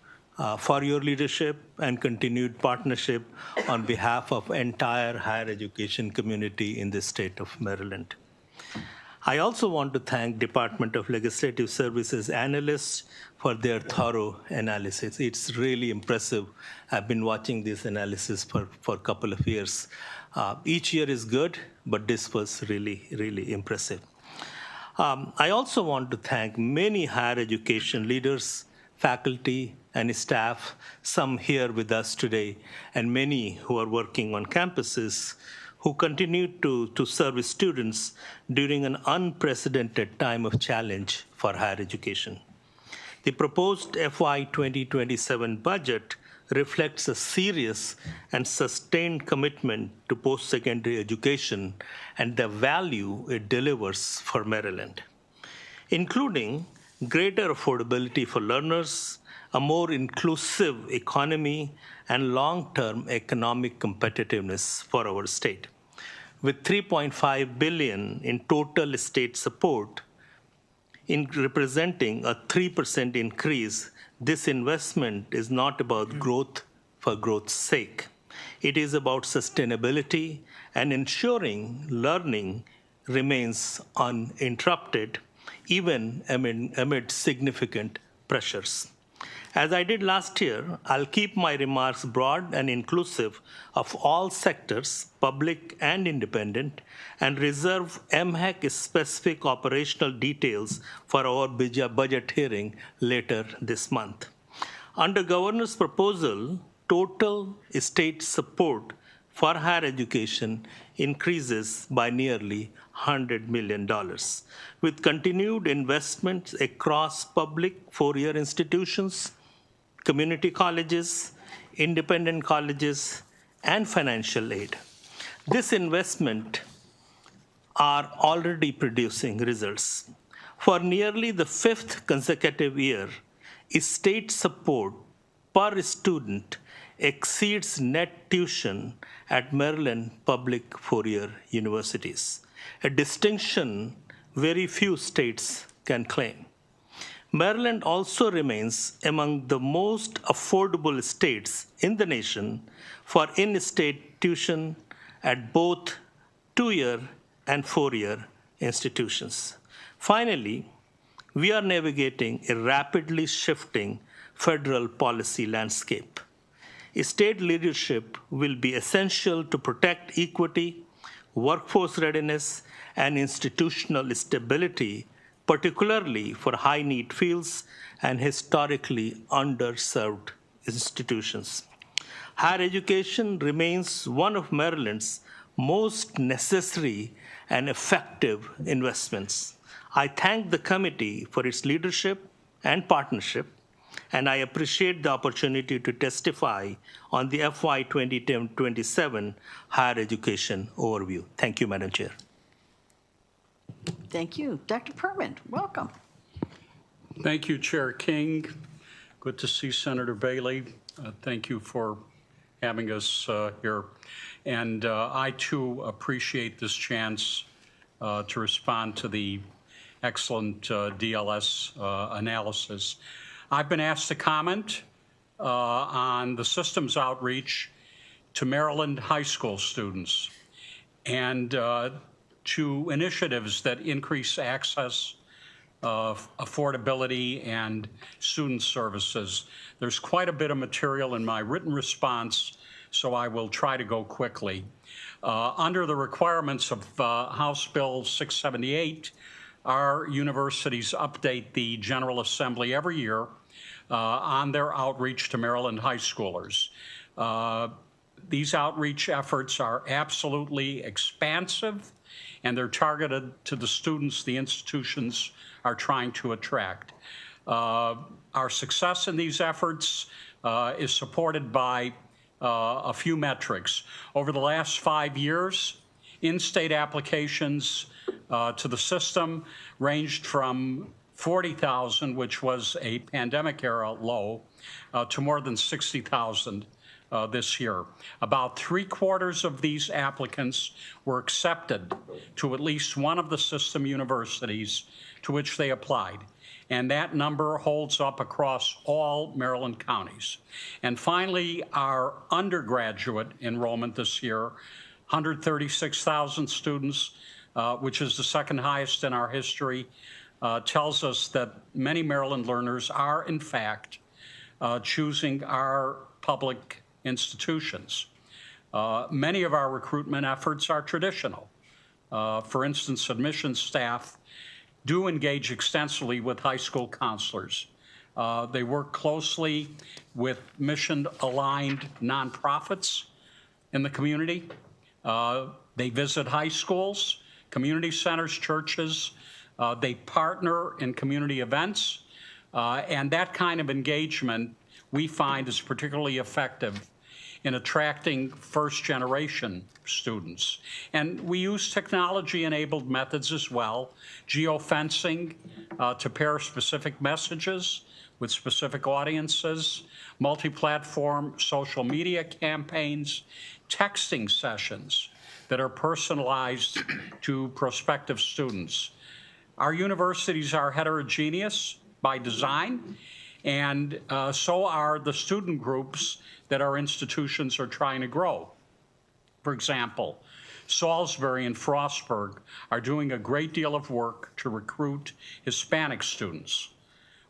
for your leadership and continued partnership on behalf of entire higher education community in the state of Maryland. I also want to thank Department of Legislative Services analysts for their thorough analysis. It's really impressive. I've been watching this analysis for a couple of years. Each year is good, but this was really, really impressive. I also want to thank many higher education leaders, faculty, and staff, some here with us today, and many who are working on campuses, who continue to serve students during an unprecedented time of challenge for higher education. The proposed FY 2027 budget reflects a serious and sustained commitment to post-secondary education and the value it delivers for Maryland, including greater affordability for learners, a more inclusive economy, and long-term economic competitiveness for our state. With $3.5 billion in total state support, in representing a 3% increase, this investment is not about growth for growth's sake. It is about sustainability and ensuring learning remains uninterrupted, even amid significant pressures. As I did last year, I'll keep my remarks broad and inclusive of all sectors, public and independent, and reserve MHEC-specific operational details for our budget hearing later this month. Under Governor's proposal, total state support for higher education increases by nearly $100 million, with continued investments across public four-year institutions, community colleges, independent colleges, and financial aid. This investment are already producing results. For nearly the fifth consecutive year, state support per student exceeds net tuition at Maryland public four-year universities, a distinction very few states can claim. Maryland also remains among the most affordable states in the nation for in-state tuition at both two-year and four-year institutions. Finally, we are navigating a rapidly shifting federal policy landscape. State leadership will be essential to protect equity, workforce readiness, and institutional stability, particularly for high-need fields and historically underserved institutions. Higher education remains one of Maryland's most necessary and effective investments. I thank the committee for its leadership and partnership, and I appreciate the opportunity to testify on the FY 2027 higher education overview. Thank you, Madam Chair. Thank you. Dr. Perman, welcome. Thank you, Chair King. Good to see Senator Bailey. Thank you for having us here. And I, too, appreciate this chance to respond to the excellent DLS analysis. I've been asked to comment on the systems outreach to Maryland high school students and to initiatives that increase access, affordability, and student services. There's quite a bit of material in my written response, so I will try to go quickly. Under the requirements of House Bill 678, our universities update the General Assembly every year on their outreach to Maryland high schoolers. These outreach efforts are absolutely expansive, and they're targeted to the students the institutions are trying to attract. Our success in these efforts is supported by a few metrics. Over the last 5 years, in-state applications to the system ranged from 40,000, which was a pandemic-era low, to more than 60,000 this year. About 3/4 of these applicants were accepted to at least one of the system universities to which they applied. And that number holds up across all Maryland counties. And finally, our undergraduate enrollment this year, 136,000 students, which is the second highest in our history, tells us that many Maryland learners are, in fact, choosing our public institutions. Many of our recruitment efforts are traditional. For instance, admissions staff do engage extensively with high school counselors They work closely with mission-aligned nonprofits in the community. They visit high schools, community centers, churches. They partner in community events. And that kind of engagement we find is particularly effective in attracting first-generation students. And we use technology-enabled methods as well, geofencing to pair specific messages with specific audiences, multi-platform social media campaigns, texting sessions that are personalized to prospective students. Our universities are heterogeneous by design, and so are the student groups that our institutions are trying to grow. For example, Salisbury and Frostburg are doing a great deal of work to recruit Hispanic students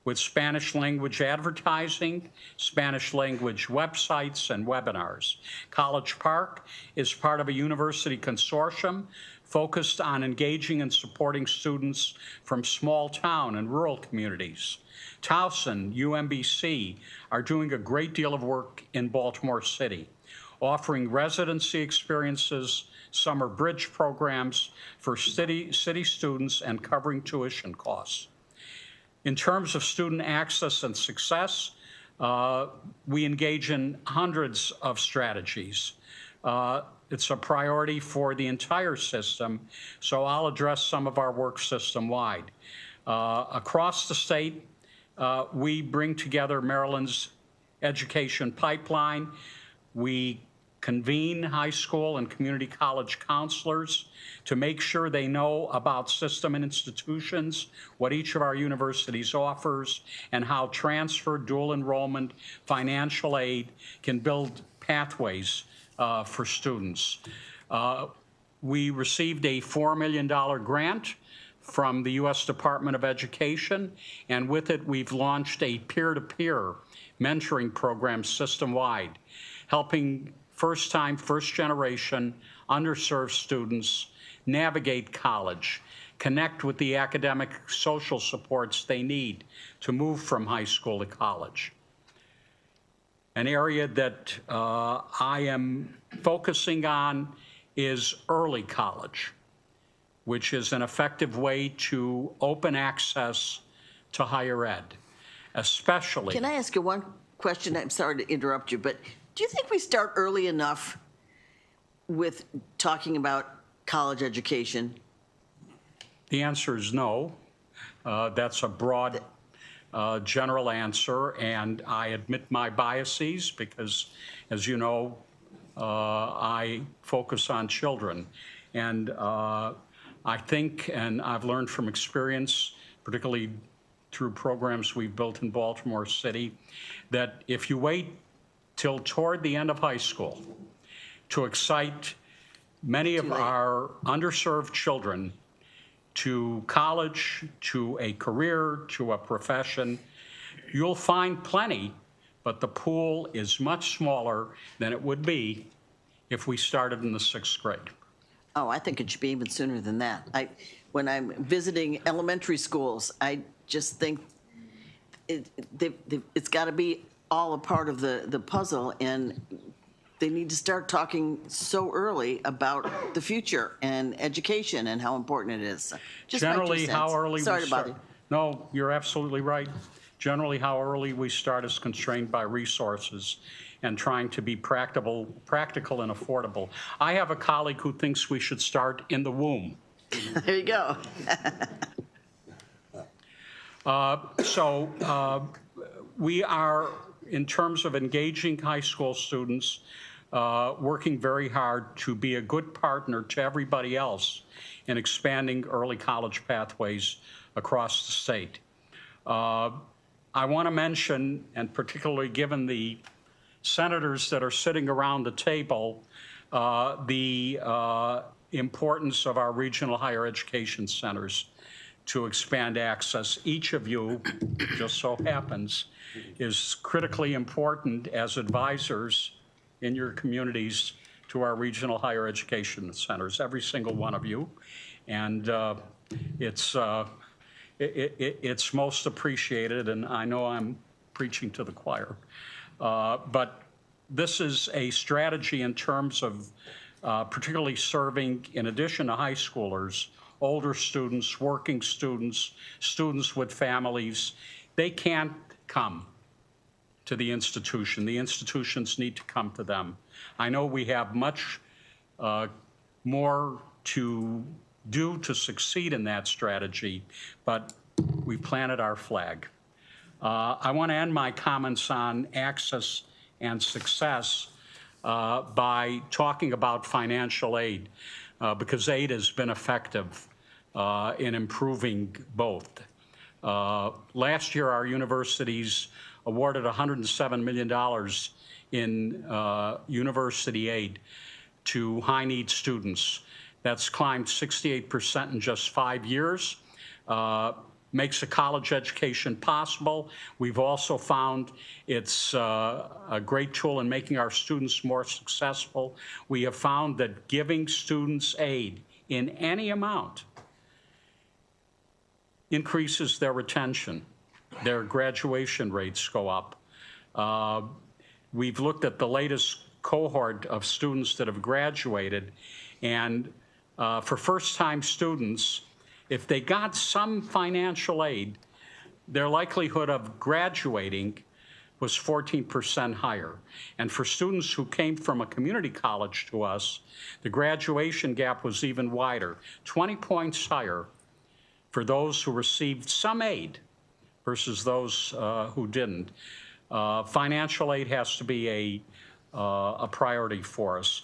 with Spanish language advertising, Spanish language websites, and webinars. College Park is part of a university consortium focused on engaging and supporting students from small town and rural communities. Towson, UMBC are doing a great deal of work in Baltimore City, offering residency experiences, summer bridge programs for city students, and covering tuition costs. In terms of student access and success, we engage in hundreds of strategies. It's a priority for the entire system, so I'll address some of our work system-wide. Across the state, we bring together Maryland's education pipeline. We convene high school and community college counselors to make sure they know about system and institutions, what each of our universities offers, and how transfer, dual enrollment, financial aid can build pathways for students. We received a $4 million grant from the U.S. Department of Education, and with it, we've launched a peer-to-peer mentoring program system-wide, helping first-time, first-generation, underserved students navigate college, connect with the academic social supports they need to move from high school to college. An area that I am focusing on is early college, which is an effective way to open access to higher ed, especially. Can I ask you one question? I'm sorry to interrupt you, but do you think we start early enough with talking about college education? The answer is no. That's a broad, general answer, and I admit my biases because, as you know, I focus on children. And I think, and I've learned from experience, particularly through programs we've built in Baltimore City, that if you wait till toward the end of high school to excite many of our underserved children to college, to a career, to a profession, you'll find plenty, but the pool is much smaller than it would be if we started in the 6th grade. Oh, I think it should be even sooner than that. When I'm visiting elementary schools, I just think it's got to be all a part of the puzzle, and they need to start talking so early about the future and education and how important it is. Just generally, how early Sorry we to start. bother you. No, you're absolutely right. Generally, how early we start is constrained by resources and trying to be practical and affordable. I have a colleague who thinks we should start in the womb. There you go. We are, in terms of engaging high school students, working very hard to be a good partner to everybody else in expanding early college pathways across the state. I want to mention, and particularly given the senators that are sitting around the table, the importance of our regional higher education centers to expand access. Each of you, just so happens, is critically important as advisors in your communities to our regional higher education centers, every single one of you. And it's it's most appreciated, and I know I'm preaching to the choir. But this is a strategy in terms of particularly serving, in addition to high schoolers, older students, working students, students with families. They can't come to the institution. The institutions need to come to them. I know we have much more to do to succeed in that strategy, but we planted our flag. I want to end my comments on access and success by talking about financial aid, because aid has been effective in improving both. Last year, our universities awarded $107 million in university aid to high-need students. That's climbed 68% in just 5 years. Makes a college education possible. We've also found it's a great tool in making our students more successful. We have found that giving students aid in any amount increases their retention. Their graduation rates go up. We've looked at the latest cohort of students that have graduated, and for first-time students, if they got some financial aid, their likelihood of graduating was 14% higher. And for students who came from a community college to us, the graduation gap was even wider, 20 points higher for those who received some aid versus those who didn't. Financial aid has to be a priority for us.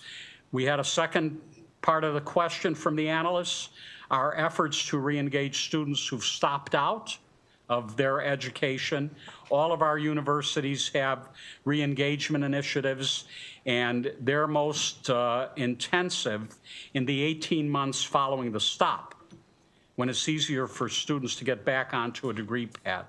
We had a second part of the question from the analysts. Our efforts to re-engage students who've stopped out of their education. All of our universities have re-engagement initiatives, and they're most intensive in the 18 months following the stop, when it's easier for students to get back onto a degree path.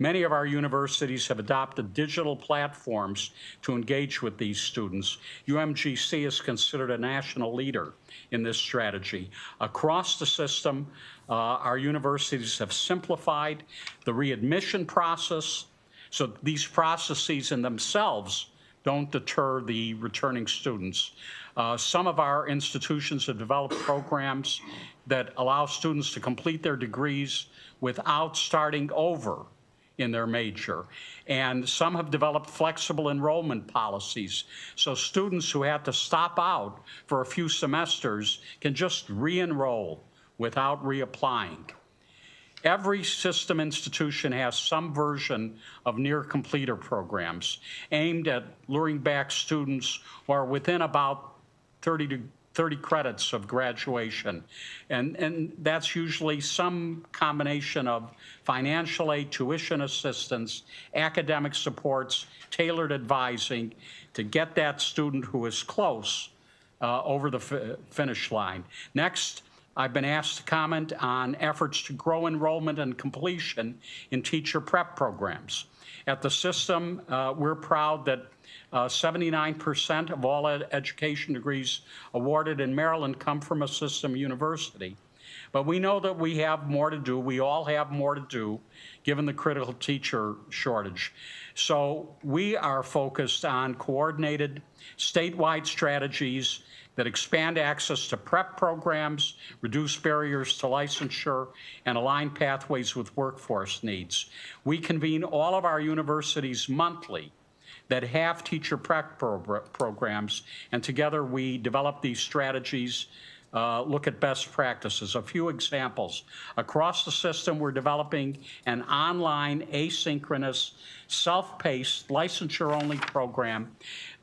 Many of our universities have adopted digital platforms to engage with these students. UMGC is considered a national leader in this strategy. Across the system, our universities have simplified the readmission process, so these processes in themselves don't deter the returning students. Some of our institutions have developed programs that allow students to complete their degrees without starting over in their major. And some have developed flexible enrollment policies. So students who had to stop out for a few semesters can just re-enroll without reapplying. Every system institution has some version of near-completer programs aimed at luring back students who are within about 30 credits of graduation. And that's usually some combination of financial aid, tuition assistance, academic supports, tailored advising to get that student who is close over the finish line. Next, I've been asked to comment on efforts to grow enrollment and completion in teacher prep programs. At the system, we're proud that 79% of all education degrees awarded in Maryland come from a system university. But we know that we have more to do. We all have more to do, given the critical teacher shortage. So we are focused on coordinated statewide strategies that expand access to prep programs, reduce barriers to licensure, and align pathways with workforce needs. We convene all of our universities monthly that have teacher prep programs, and together we develop these strategies, look at best practices. A few examples. Across the system, we're developing an online, asynchronous, self-paced, licensure-only program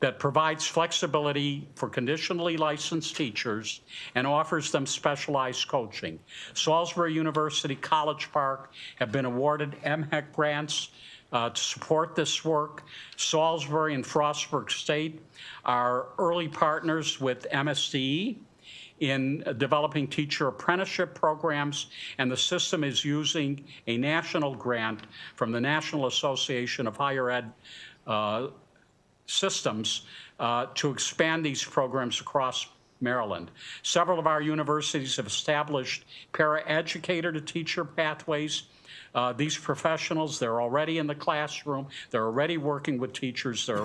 that provides flexibility for conditionally licensed teachers and offers them specialized coaching. Salisbury University, College Park have been awarded MHEC grants to support this work. Salisbury and Frostburg State are early partners with MSDE in developing teacher apprenticeship programs, and the system is using a national grant from the National Association of Higher Ed Systems to expand these programs across Maryland. Several of our universities have established para-educator to teacher pathways These professionals, they're already in the classroom, they're already working with teachers, they're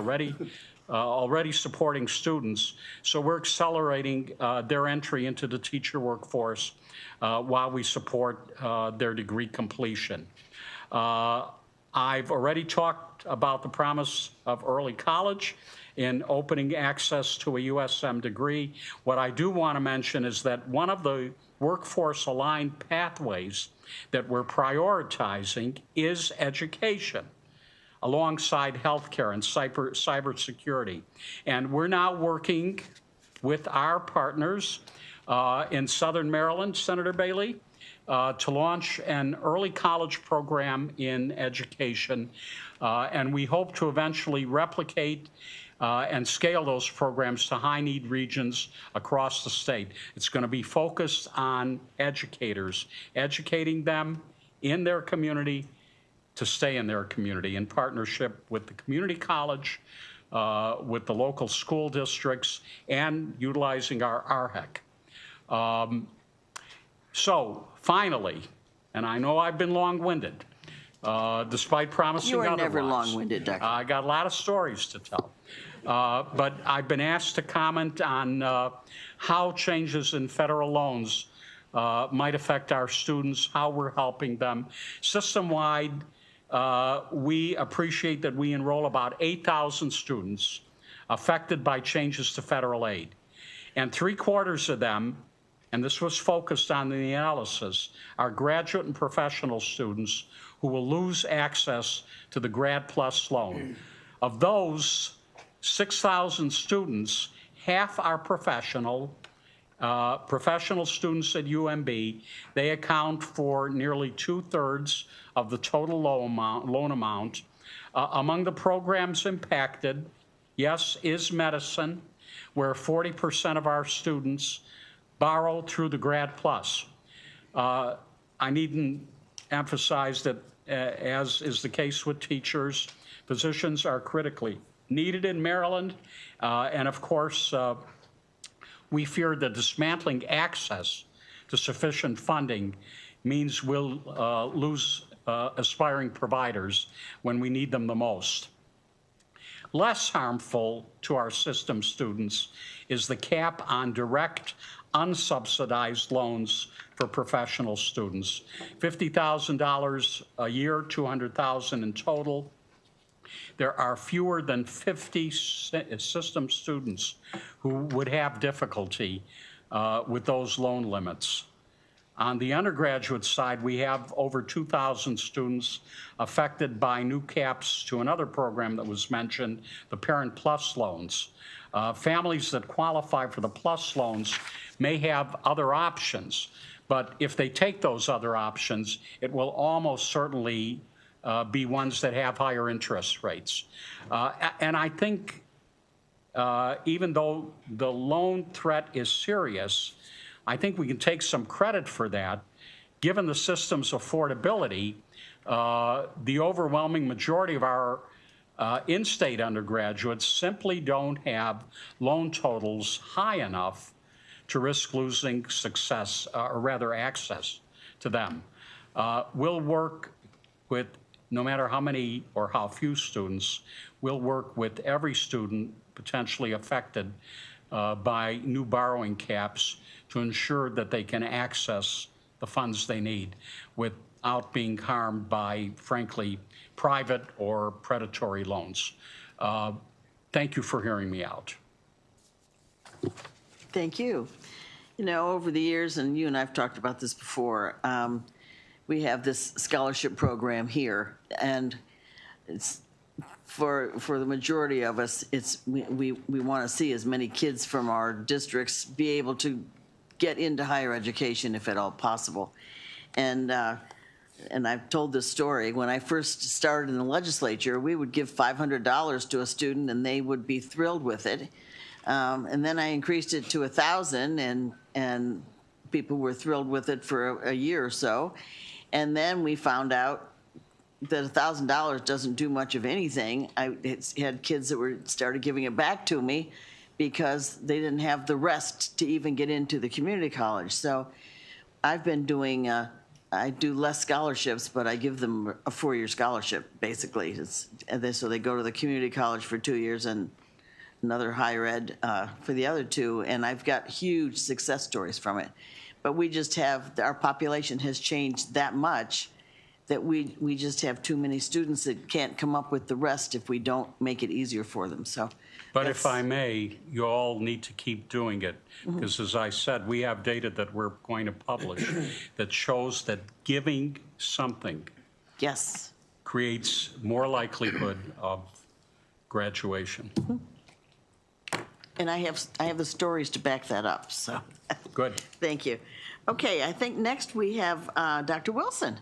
already supporting students. So we're accelerating their entry into the teacher workforce while we support their degree completion. I've already talked about the promise of early college in opening access to a USM degree. What I do want to mention is that one of the workforce-aligned pathways that we're prioritizing is education, alongside healthcare and cybersecurity. And we're now working with our partners in Southern Maryland, Senator Bailey, to launch an early college program in education. And we hope to eventually replicate and scale those programs to high-need regions across the state. It's going to be focused on educators, educating them in their community to stay in their community in partnership with the community college, with the local school districts, and utilizing our RHEC. So finally, and I know I've been long-winded, despite promising You are otherwise. never long-winded, Doctor. I got a lot of stories to tell. But I've been asked to comment on how changes in federal loans might affect our students, how we're helping them. System-wide, we appreciate that we enroll about 8,000 students affected by changes to federal aid. And 3/4 of them, and this was focused on the analysis, are graduate and professional students who will lose access to the Grad Plus loan. Of those 6,000 students, half are professional students at UMB. They account for nearly 2/3 of the total loan amount. Among the programs impacted, yes, is medicine, where 40% of our students borrow through the Grad Plus. I needn't emphasize that, as is the case with teachers, physicians are critically needed in Maryland. And of course, we fear that dismantling access to sufficient funding means we'll lose aspiring providers when we need them the most. Less harmful to our system students is the cap on direct unsubsidized loans for professional students. $50,000 a year, $200,000 in total. There are fewer than 50 system students who would have difficulty with those loan limits. On the undergraduate side, we have over 2,000 students affected by new caps to another program that was mentioned, the Parent Plus loans. Families that qualify for the Plus loans may have other options, but if they take those other options, it will almost certainly be ones that have higher interest rates. And I think even though the loan threat is serious, I think we can take some credit for that. Given the system's affordability, the overwhelming majority of our in-state undergraduates simply don't have loan totals high enough to risk losing success, or rather access to them. We'll work with, no matter how many or how few students, we'll work with every student potentially affected by new borrowing caps to ensure that they can access the funds they need without being harmed by, frankly, private or predatory loans. Thank you for hearing me out. Thank you. You know, over the years, and you and I've talked about this before, we have this scholarship program here, and it's for the majority of us, we want to see as many kids from our districts be able to get into higher education if at all possible. And I've told this story. When I first started in the legislature, we would give $500 to a student and they would be thrilled with it. And then I increased it to $1,000 and people were thrilled with it for a year or so. And then we found out that $1,000 doesn't do much of anything. I had kids that started giving it back to me because they didn't have the rest to even get into the community college. So I've been doing I do less scholarships, but I give them a 4-year scholarship, basically. So they go to the community college for 2 years and another higher ed for the other 2, and I've got huge success stories from it. But we just have, our population has changed that much that we just have too many students that can't come up with the rest if we don't make it easier for them. So, but if I may, you all need to keep doing it, because as I said, we have data that we're going to publish that shows that giving something creates more likelihood of graduation. And I have the stories to back that up. So good. Thank you. Okay, I think next we have Dr. Wilson.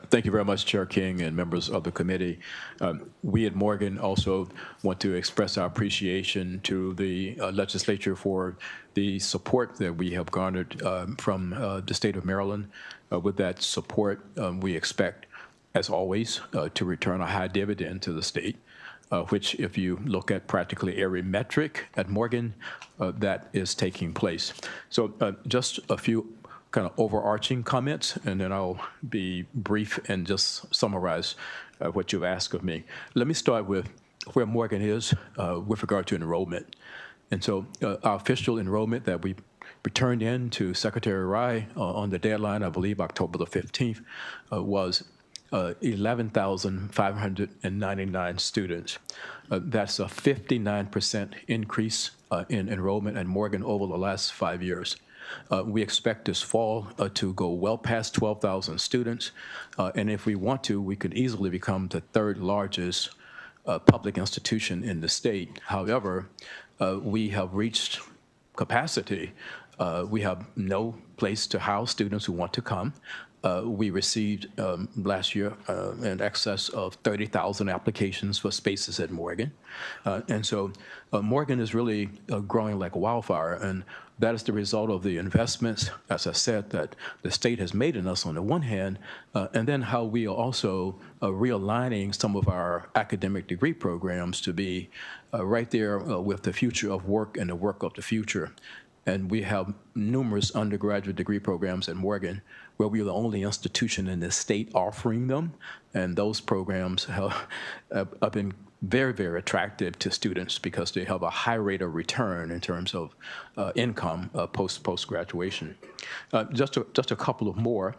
Thank you very much, Chair King and members of the committee. We at Morgan also want to express our appreciation to the legislature for the support that we have garnered from the state of Maryland. With that support, we expect, as always, to return a high dividend to the state, which, if you look at practically every metric at Morgan, that is taking place. So just a few kind of overarching comments, and then I'll be brief and just summarize what you've asked of me. Let me start with where Morgan is with regard to enrollment. And so our official enrollment that we returned in to Secretary Rye on the deadline, I believe October the 15th, was 11,599 students. That's a 59% increase in enrollment at Morgan over the last 5 years. We expect this fall to go well past 12,000 students, and if we want to, we could easily become the 3rd largest public institution in the state. However, we have reached capacity. We have no place to house students who want to come. We received last year in excess of 30,000 applications for spaces at Morgan. And so Morgan is really growing like a wildfire, and that is the result of the investments, as I said, that the state has made in us on the one hand, and then how we are also realigning some of our academic degree programs to be right there with the future of work and the work of the future. And we have numerous undergraduate degree programs at Morgan where we are the only institution in the state offering them. And those programs have been very, very attractive to students because they have a high rate of return in terms of income post-graduation. Just a couple of more.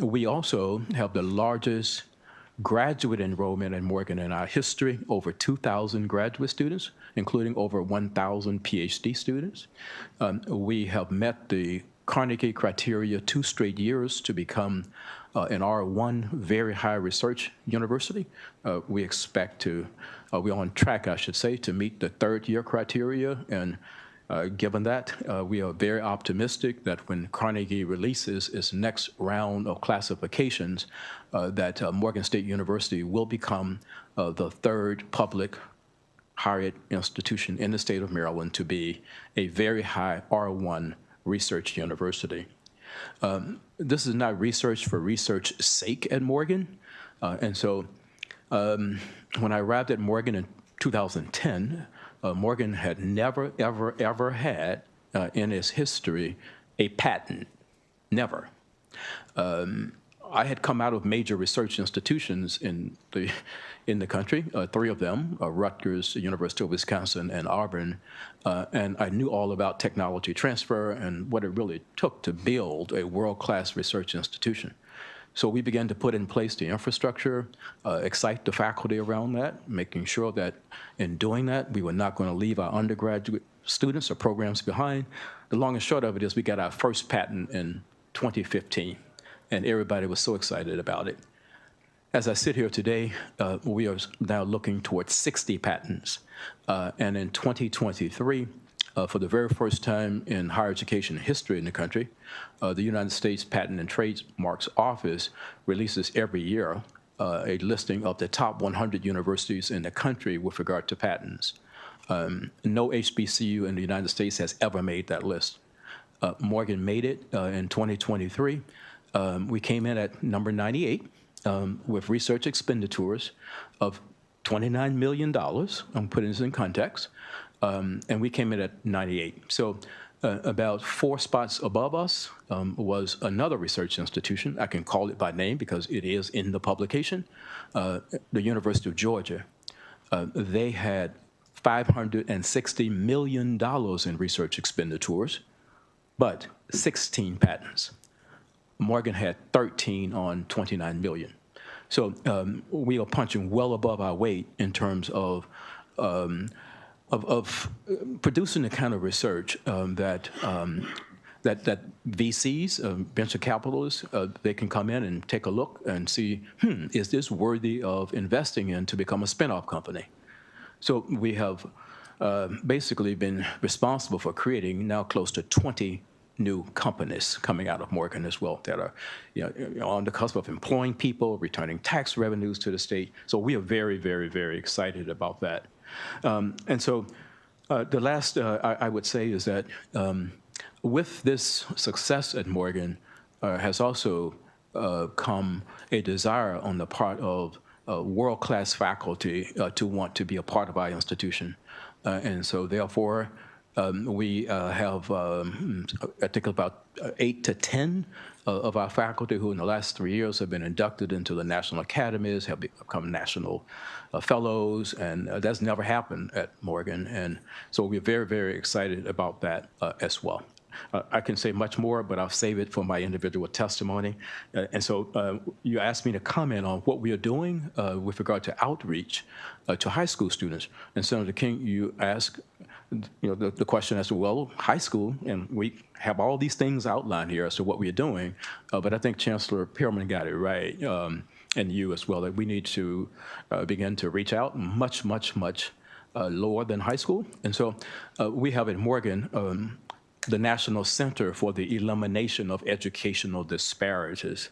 We also have the largest graduate enrollment in Morgan in our history, over 2,000 graduate students, including over 1,000 PhD students. We have met the Carnegie criteria 2 straight years to become an R1 very high research university. We expect to, we're on track, I should say, to meet the 3rd year criteria. And given that, we are very optimistic that when Carnegie releases its next round of classifications, that Morgan State University will become the 3rd public higher ed institution in the state of Maryland to be a very high R1 research university. This is not research for research's sake at Morgan. And so when I arrived at Morgan in 2010, Morgan had never, ever, ever had in its history a patent. Never. I had come out of major research institutions in the country, 3 of them, Rutgers, University of Wisconsin, and Auburn, and I knew all about technology transfer and what it really took to build a world-class research institution. So we began to put in place the infrastructure, excite the faculty around that, making sure that in doing that, we were not going to leave our undergraduate students or programs behind. The long and short of it is we got our first patent in 2015, and everybody was so excited about it. As I sit here today, we are now looking towards 60 patents. And in 2023, for the very first time in higher education history in the country, the United States Patent and Trademarks Office releases every year a listing of the top 100 universities in the country with regard to patents. No HBCU in the United States has ever made that list. Morgan made it in 2023. We came in at number 98 with research expenditures of $29 million. I'm putting this in context. And we came in at 98. So About 4 spots above us was another research institution. I can call it by name because it is in the publication, the University of Georgia. They had $560 million in research expenditures, but 16 patents. Morgan had 13 on 29 million. So we are punching well above our weight in terms of producing the kind of research that VCs, venture capitalists, they can come in and take a look and see, is this worthy of investing in to become a spinoff company? So we have basically been responsible for creating now close to 20 new companies coming out of Morgan as well that are on the cusp of employing people, returning tax revenues to the state. So we are very, very, very excited about that. And so the last I would say is that with this success at Morgan has also come a desire on the part of world-class faculty to want to be a part of our institution. And so therefore, we have, I think, about 8 to 10 of our faculty who in the last 3 years have been inducted into the national academies, have become national fellows, and that's never happened at Morgan. And so we're very, very excited about that as well. I can say much more, but I'll save it for my individual testimony. And so you asked me to comment on what we are doing with regard to outreach to high school students. And Senator King, you asked the question as to, well, high school, and we have all these things outlined here as to what we are doing, but I think Chancellor Pearman got it right, and you as well, that we need to begin to reach out much, much, much lower than high school. And so we have at Morgan the National Center for the Elimination of Educational Disparities.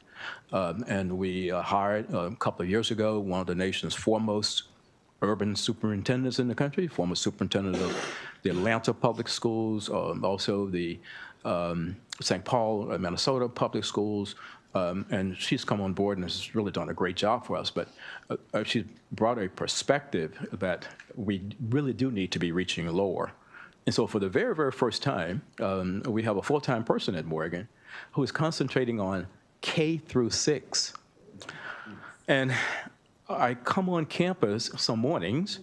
And we hired a couple of years ago one of the nation's foremost urban superintendents in the country, former superintendent of the Atlanta Public Schools, also the St. Paul, Minnesota Public Schools. And she's come on board and has really done a great job for us. But she's brought a perspective that we really do need to be reaching lower. And so for the very, very first time, we have a full-time person at Morgan who is concentrating on K through 6. And I come on campus some mornings,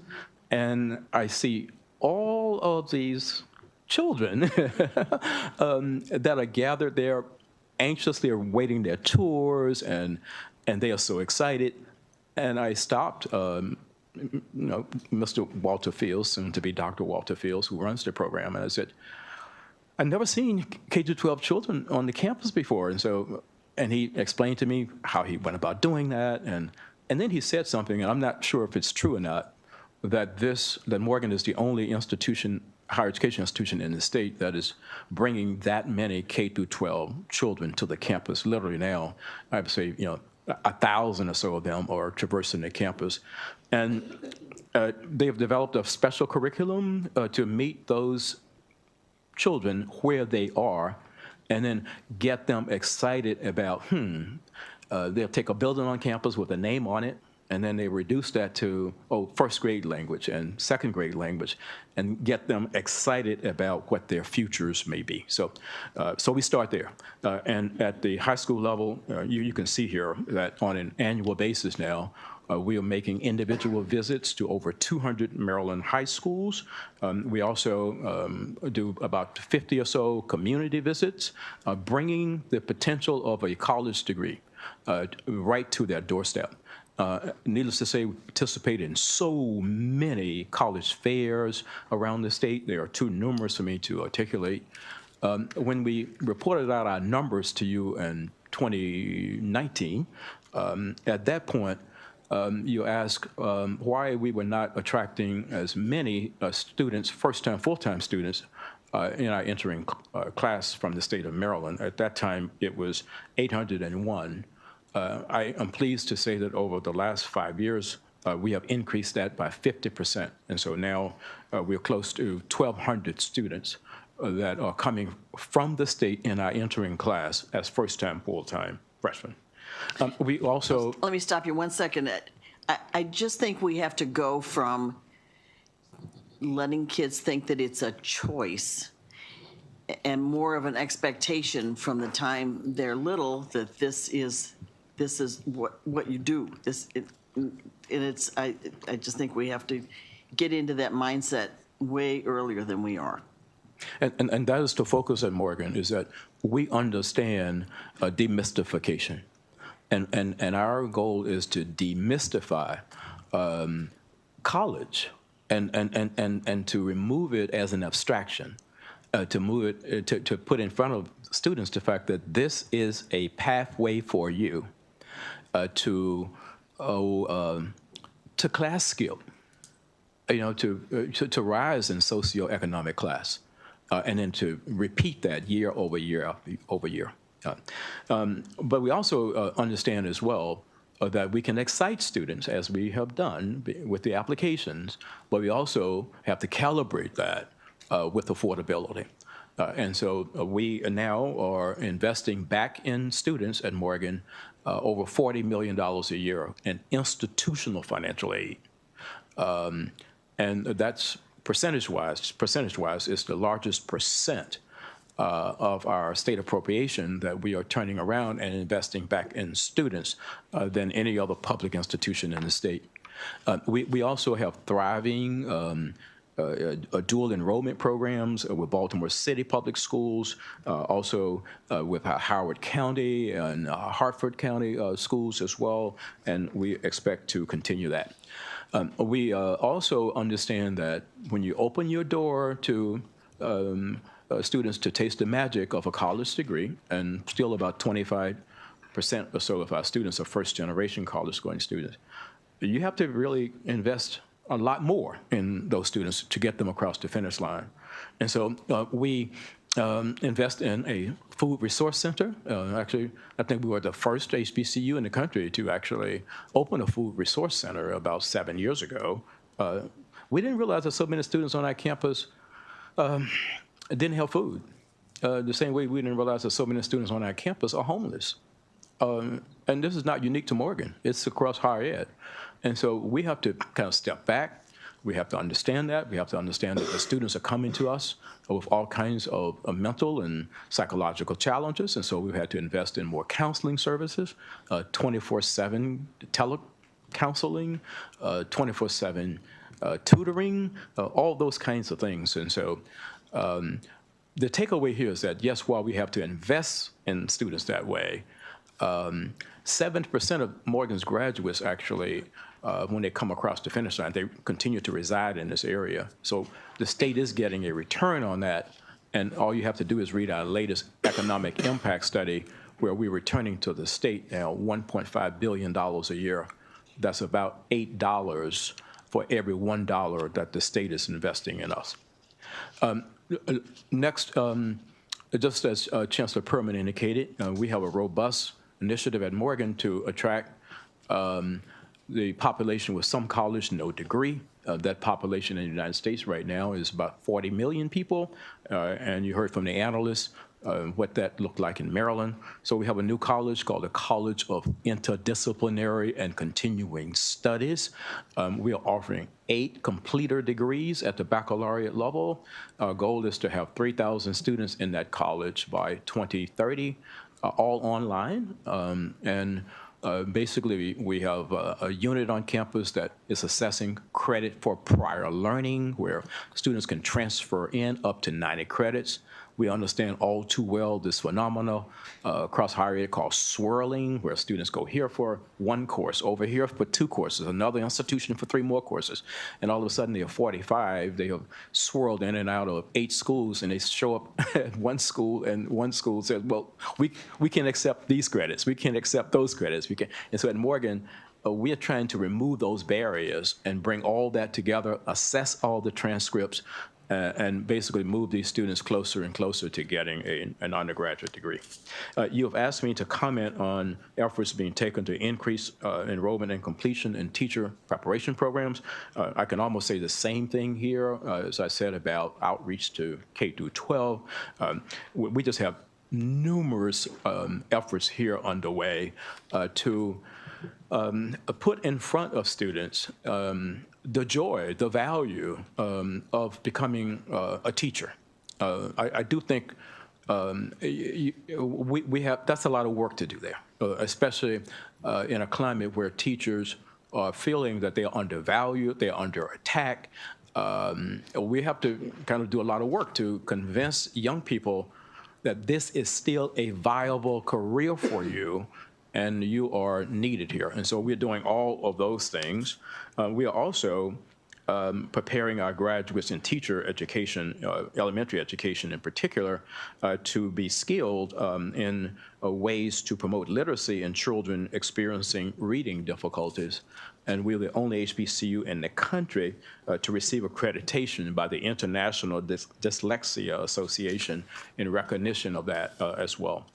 and I see all of these children that are gathered there, anxiously awaiting their tours, and they are so excited. And I stopped Mr. Walter Fields, soon to be Dr. Walter Fields, who runs the program, and I said, I've never seen K-12 children on the campus before. And he explained to me how he went about doing that, and then he said something, and I'm not sure if it's true or not, that Morgan is the only institution, higher education institution in the state that is bringing that many K-12 children to the campus. Literally now, I would say, 1,000 or so of them are traversing the campus. And they have developed a special curriculum to meet those children where they are and then get them excited about, they'll take a building on campus with a name on it, and then they reduce that to, first grade language and second grade language, and get them excited about what their futures may be. So we start there. And at the high school level, you can see here that on an annual basis now, we are making individual visits to over 200 Maryland high schools. We also do about 50 or so community visits, bringing the potential of a college degree right to their doorstep. Needless to say, we participate in so many college fairs around the state. They are too numerous for me to articulate. When we reported out our numbers to you in 2019, at that point, you ask why we were not attracting as many students, first-time, full-time students, in our entering class from the state of Maryland. At that time, it was 801. I am pleased to say that over the last 5 years, we have increased that by 50%. And so now we're close to 1,200 students that are coming from the state in our entering class as first-time, full-time freshmen. We also... Let me stop you 1 second. I just think we have to go from letting kids think that it's a choice and more of an expectation from the time they're little that this is what you do. I just think we have to get into that mindset way earlier than we are. And that is the focus at Morgan, is that we understand demystification. And our goal is to demystify college and to remove it as an abstraction, to put in front of students the fact that this is a pathway for you to class skill, to rise in socioeconomic class, and then to repeat that year over year over year. But we also understand as well that we can excite students, as we have done with the applications, but we also have to calibrate that with affordability. And so we now are investing back in students at Morgan over $40 million a year in institutional financial aid. And that's percentage-wise is the largest percent of our state appropriation that we are turning around and investing back in students than any other public institution in the state. We also have thriving dual enrollment programs with Baltimore City Public Schools, also with Howard County and Hartford County schools as well, and we expect to continue that. We also understand that when you open your door to students to taste the magic of a college degree, and still about 25% or so of our students are first-generation college-going students, you have to really invest a lot more in those students to get them across the finish line. And so we invest in a food resource center. Actually, I think we were the first HBCU in the country to actually open a food resource center about 7 years ago. We didn't realize that so many students on our campus didn't have food. The same way we didn't realize that so many students on our campus are homeless. And this is not unique to Morgan. It's across higher ed. And so we have to kind of step back. We have to understand that. We have to understand that the students are coming to us with all kinds of mental and psychological challenges. And so we've had to invest in more counseling services, 24/7 telecounseling, 24/7 tutoring, all those kinds of things. And so the takeaway here is that, yes, while we have to invest in students that way, 70% of Morgan's graduates actually, when they come across the finish line, they continue to reside in this area. So the state is getting a return on that, and all you have to do is read our latest economic impact study, where we're returning to the state now $1.5 billion a year. That's about $8 for every $1 that the state is investing in us. Next, just as Chancellor Perman indicated, we have a robust initiative at Morgan to attract the population with some college, no degree. That population in the United States right now is about 40 million people, and you heard from the analysts what that looked like in Maryland. So we have a new college called the College of Interdisciplinary and Continuing Studies. We are offering 8 completer degrees at the baccalaureate level. Our goal is to have 3,000 students in that college by 2030, all online. Basically, we have a unit on campus that is assessing credit for prior learning, where students can transfer in up to 90 credits. We understand all too well this phenomenon across higher ed called swirling, where students go here for 1 course, over here for 2 courses, another institution for 3 more courses. And all of a sudden, they are 45. They have swirled in and out of 8 schools, and they show up at one school, and one school says, well, we can accept these credits. We can accept those credits. We can. And so at Morgan, we are trying to remove those barriers and bring all that together, assess all the transcripts, and basically move these students closer and closer to getting an undergraduate degree. You have asked me to comment on efforts being taken to increase enrollment and completion in teacher preparation programs. I can almost say the same thing here as I said about outreach to K through 12. We just have numerous efforts here underway to put in front of students the joy, the value of becoming a teacher. I do think we have, that's a lot of work to do there, especially in a climate where teachers are feeling that they are undervalued, they are under attack. We have to kind of do a lot of work to convince young people that this is still a viable career for you and you are needed here. And so we're doing all of those things. We are also preparing our graduates in teacher education, elementary education in particular, to be skilled in ways to promote literacy in children experiencing reading difficulties. And we're the only HBCU in the country to receive accreditation by the International Dyslexia Association in recognition of that as well.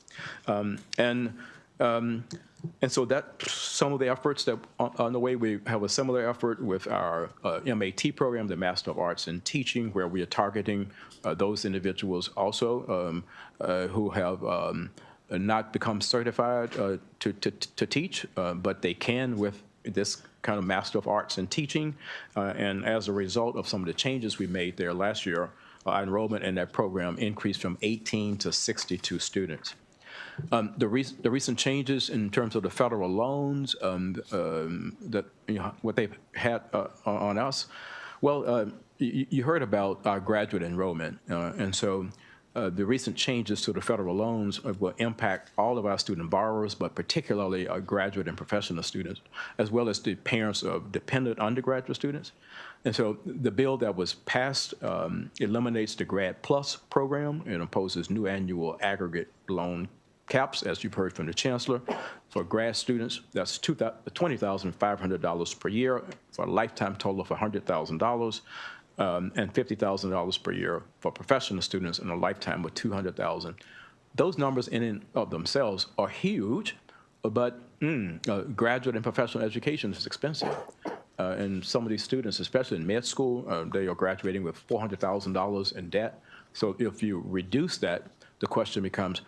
And so that's some of the efforts that on the way. We have a similar effort with our MAT program, the Master of Arts in Teaching, where we are targeting those individuals also who have not become certified to teach, but they can with this kind of Master of Arts in Teaching. And as a result of some of the changes we made there last year, our enrollment in that program increased from 18 to 62 students. The recent changes in terms of the federal loans that what they've had on us. Well, you heard about our graduate enrollment, and so the recent changes to the federal loans will impact all of our student borrowers, but particularly our graduate and professional students, as well as the parents of dependent undergraduate students. And so the bill that was passed eliminates the Grad Plus program and imposes new annual aggregate loan caps, as you've heard from the Chancellor. For grad students, that's $20,500 per year for a lifetime total of $100,000, and $50,000 per year for professional students in a lifetime of $200,000. Those numbers in and of themselves are huge, but graduate and professional education is expensive. And some of these students, especially in med school, they are graduating with $400,000 in debt. So if you reduce that, the question becomes,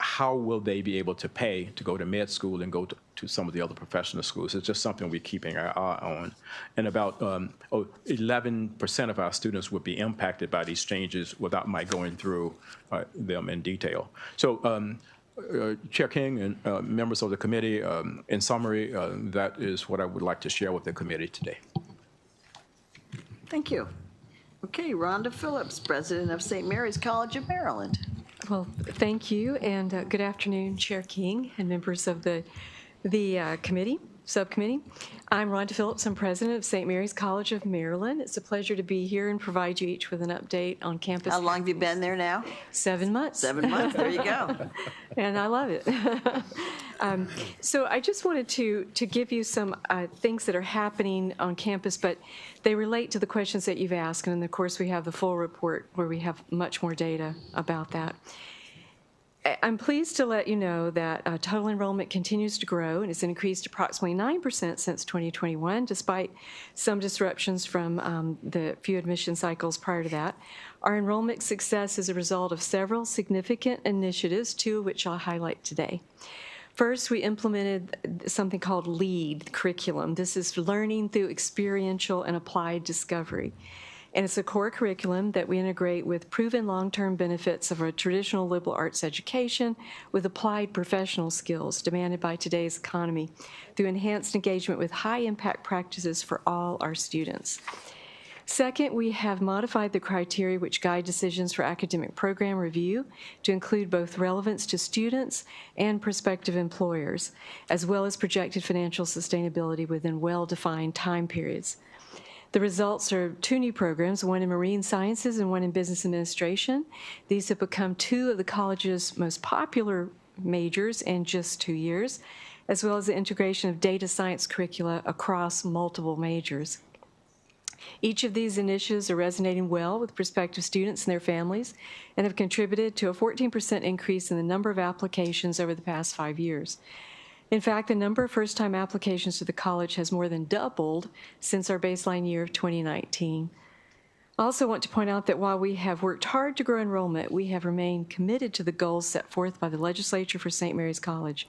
how will they be able to pay to go to med school and go to some of the other professional schools? It's just something we're keeping our eye on. And about 11% of our students would be impacted by these changes without my going through them in detail. So Chair King and members of the committee, in summary, that is what I would like to share with the committee today. Thank you. Okay, Rhonda Phillips, President of St. Mary's College of Maryland. Well, thank you, and good afternoon, Chair King and members of the subcommittee. I'm Rhonda Phillips. I'm president of St. Mary's College of Maryland. It's a pleasure to be here and provide you each with an update on campus. How long have you been there now? 7 months. 7 months. There you go. And I love it. So I just wanted to give you some things that are happening on campus, but they relate to the questions that you've asked. And of course, we have the full report where we have much more data about that. I'm pleased to let you know that total enrollment continues to grow and has increased approximately 9% since 2021, despite some disruptions from the few admission cycles prior to that. Our enrollment success is a result of several significant initiatives, two of which I'll highlight today. First, we implemented something called LEAD curriculum. This is learning through experiential and applied discovery. And it's a core curriculum that we integrate with proven long-term benefits of a traditional liberal arts education with applied professional skills demanded by today's economy through enhanced engagement with high-impact practices for all our students. Second, we have modified the criteria which guide decisions for academic program review to include both relevance to students and prospective employers, as well as projected financial sustainability within well-defined time periods. The results are 2 new programs, one in marine sciences and one in business administration. These have become 2 of the college's most popular majors in just 2 years, as well as the integration of data science curricula across multiple majors. Each of these initiatives are resonating well with prospective students and their families and have contributed to a 14% increase in the number of applications over the past 5 years. In fact, the number of first-time applications to the college has more than doubled since our baseline year of 2019. I also want to point out that while we have worked hard to grow enrollment, we have remained committed to the goals set forth by the legislature for St. Mary's College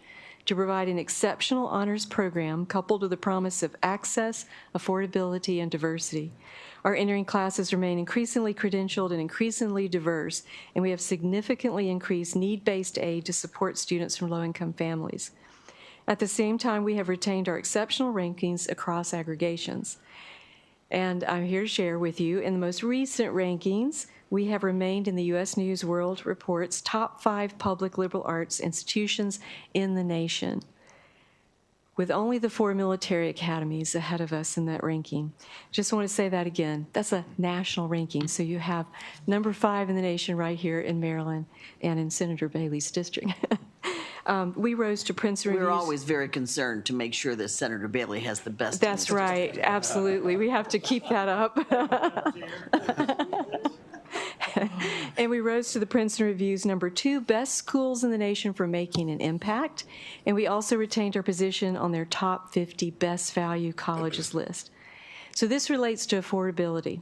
to provide an exceptional honors program coupled with the promise of access, affordability, and diversity. Our entering classes remain increasingly credentialed and increasingly diverse, and we have significantly increased need-based aid to support students from low-income families. At the same time, we have retained our exceptional rankings across aggregations. And I'm here to share with you, in the most recent rankings, we have remained in the U.S. News World Report's top 5 public liberal arts institutions in the nation, with only the 4 military academies ahead of us in that ranking. Just want to say that again. That's a national ranking, so you have number 5 in the nation right here in Maryland and in Senator Bailey's district. We rose to Princeton Reviews. We're always very concerned to make sure that Senator Bailey has the best. That's right, absolutely. We have to keep that up. And we rose to the Princeton Review's number 2 best schools in the nation for making an impact. And we also retained our position on their top 50 best value colleges list. So this relates to affordability.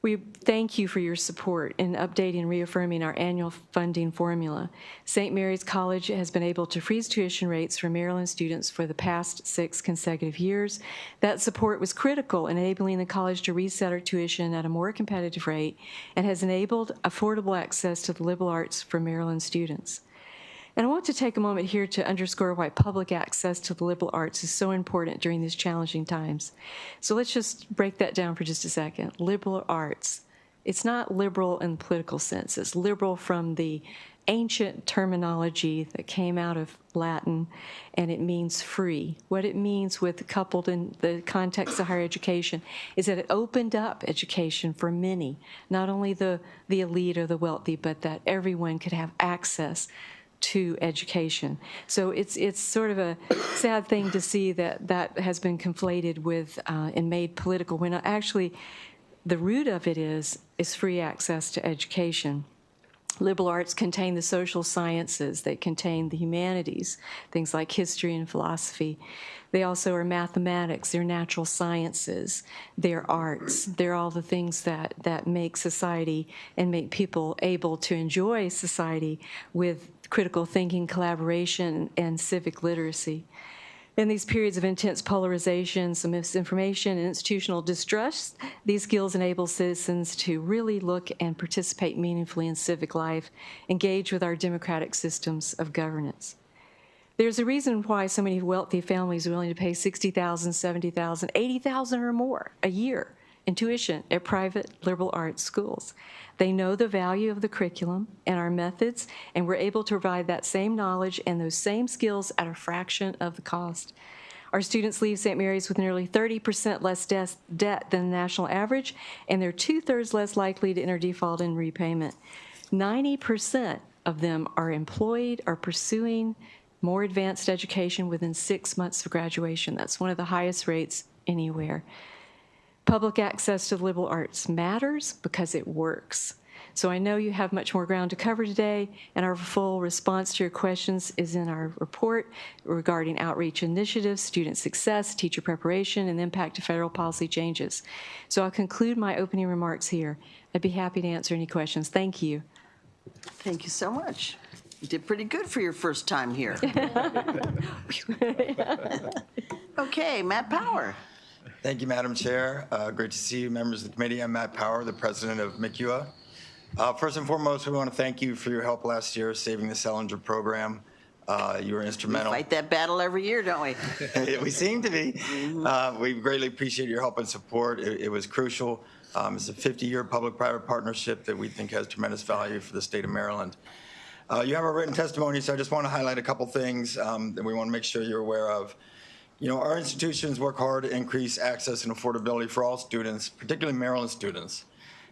We thank you for your support in updating and reaffirming our annual funding formula. St. Mary's College has been able to freeze tuition rates for Maryland students for the past 6 consecutive years. That support was critical in enabling the college to reset our tuition at a more competitive rate and has enabled affordable access to the liberal arts for Maryland students. And I want to take a moment here to underscore why public access to the liberal arts is so important during these challenging times. So let's just break that down for just a second. Liberal arts. It's not liberal in the political sense. It's liberal from the ancient terminology that came out of Latin, and it means free. What it means, coupled in the context of higher education, is that it opened up education for many, not only the elite or the wealthy, but that everyone could have access to education. So it's sort of a sad thing to see that has been conflated with and made political, when actually the root of it is free access to education. Liberal arts contain the social sciences, they contain the humanities, things like history and philosophy. They also are mathematics, they're natural sciences, they're arts, they're all the things that make society and make people able to enjoy society with critical thinking, collaboration, and civic literacy. In these periods of intense polarization, some misinformation, and institutional distrust, these skills enable citizens to really look and participate meaningfully in civic life, engage with our democratic systems of governance. There's a reason why so many wealthy families are willing to pay $60,000, $70,000, $80,000 or more a year in tuition at private liberal arts schools. They know the value of the curriculum and our methods, and we're able to provide that same knowledge and those same skills at a fraction of the cost. Our students leave St. Mary's with nearly 30% less debt than the national average, and they're 2/3 less likely to enter default in repayment. 90% of them are employed or pursuing more advanced education within 6 months of graduation. That's one of the highest rates anywhere. Public access to the liberal arts matters because it works. So I know you have much more ground to cover today, and our full response to your questions is in our report regarding outreach initiatives, student success, teacher preparation, and the impact of federal policy changes. So I'll conclude my opening remarks here. I'd be happy to answer any questions. Thank you. Thank you so much. You did pretty good for your first time here. Okay, Matt Power. Thank you, Madam Chair. Great to see you, members of the committee. I'm Matt Power, the president of MCUA. First and foremost, we want to thank you for your help last year saving the Selinger program. You were instrumental. We fight that battle every year, don't we? We seem to be. We greatly appreciate your help and support. It was crucial. It's a 50-year public-private partnership that we think has tremendous value for the state of Maryland. You have a written testimony, so I just want to highlight a couple things that we want to make sure you're aware of. You know, our institutions work hard to increase access and affordability for all students, particularly Maryland students.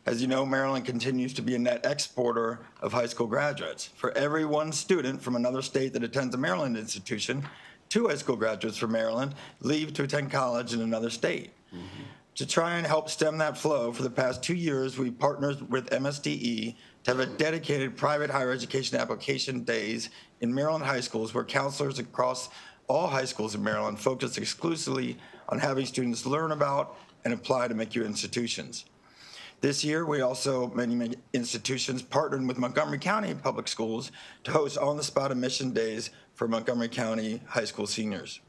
As you know, Maryland continues to be a net exporter of high school graduates. For every one student from another state that attends a Maryland institution, 2 high school graduates from Maryland leave to attend college in another state. To try and help stem that flow, for the past 2 years, we've partnered with MSDE to have a dedicated private higher education application days in Maryland high schools where counselors across all high schools in Maryland focus exclusively on having students learn about and apply to MCUA institutions. This year, many institutions partnered with Montgomery County Public Schools to host on-the-spot admission days for Montgomery County high school seniors.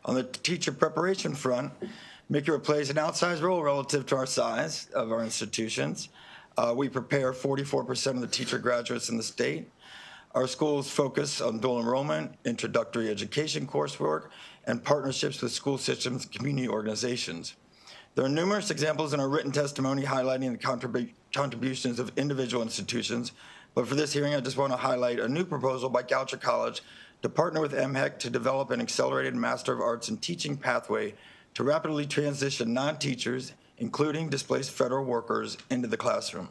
On the teacher preparation front, MCRA plays an outsized role relative to our size of our institutions. We prepare 44% of the teacher graduates in the state. Our schools focus on dual enrollment, introductory education coursework, and partnerships with school systems and community organizations. There are numerous examples in our written testimony highlighting the contributions of individual institutions, but for this hearing, I just want to highlight a new proposal by Goucher College to partner with MHEC to develop an accelerated Master of Arts in Teaching pathway to rapidly transition non-teachers, including displaced federal workers, into the classroom.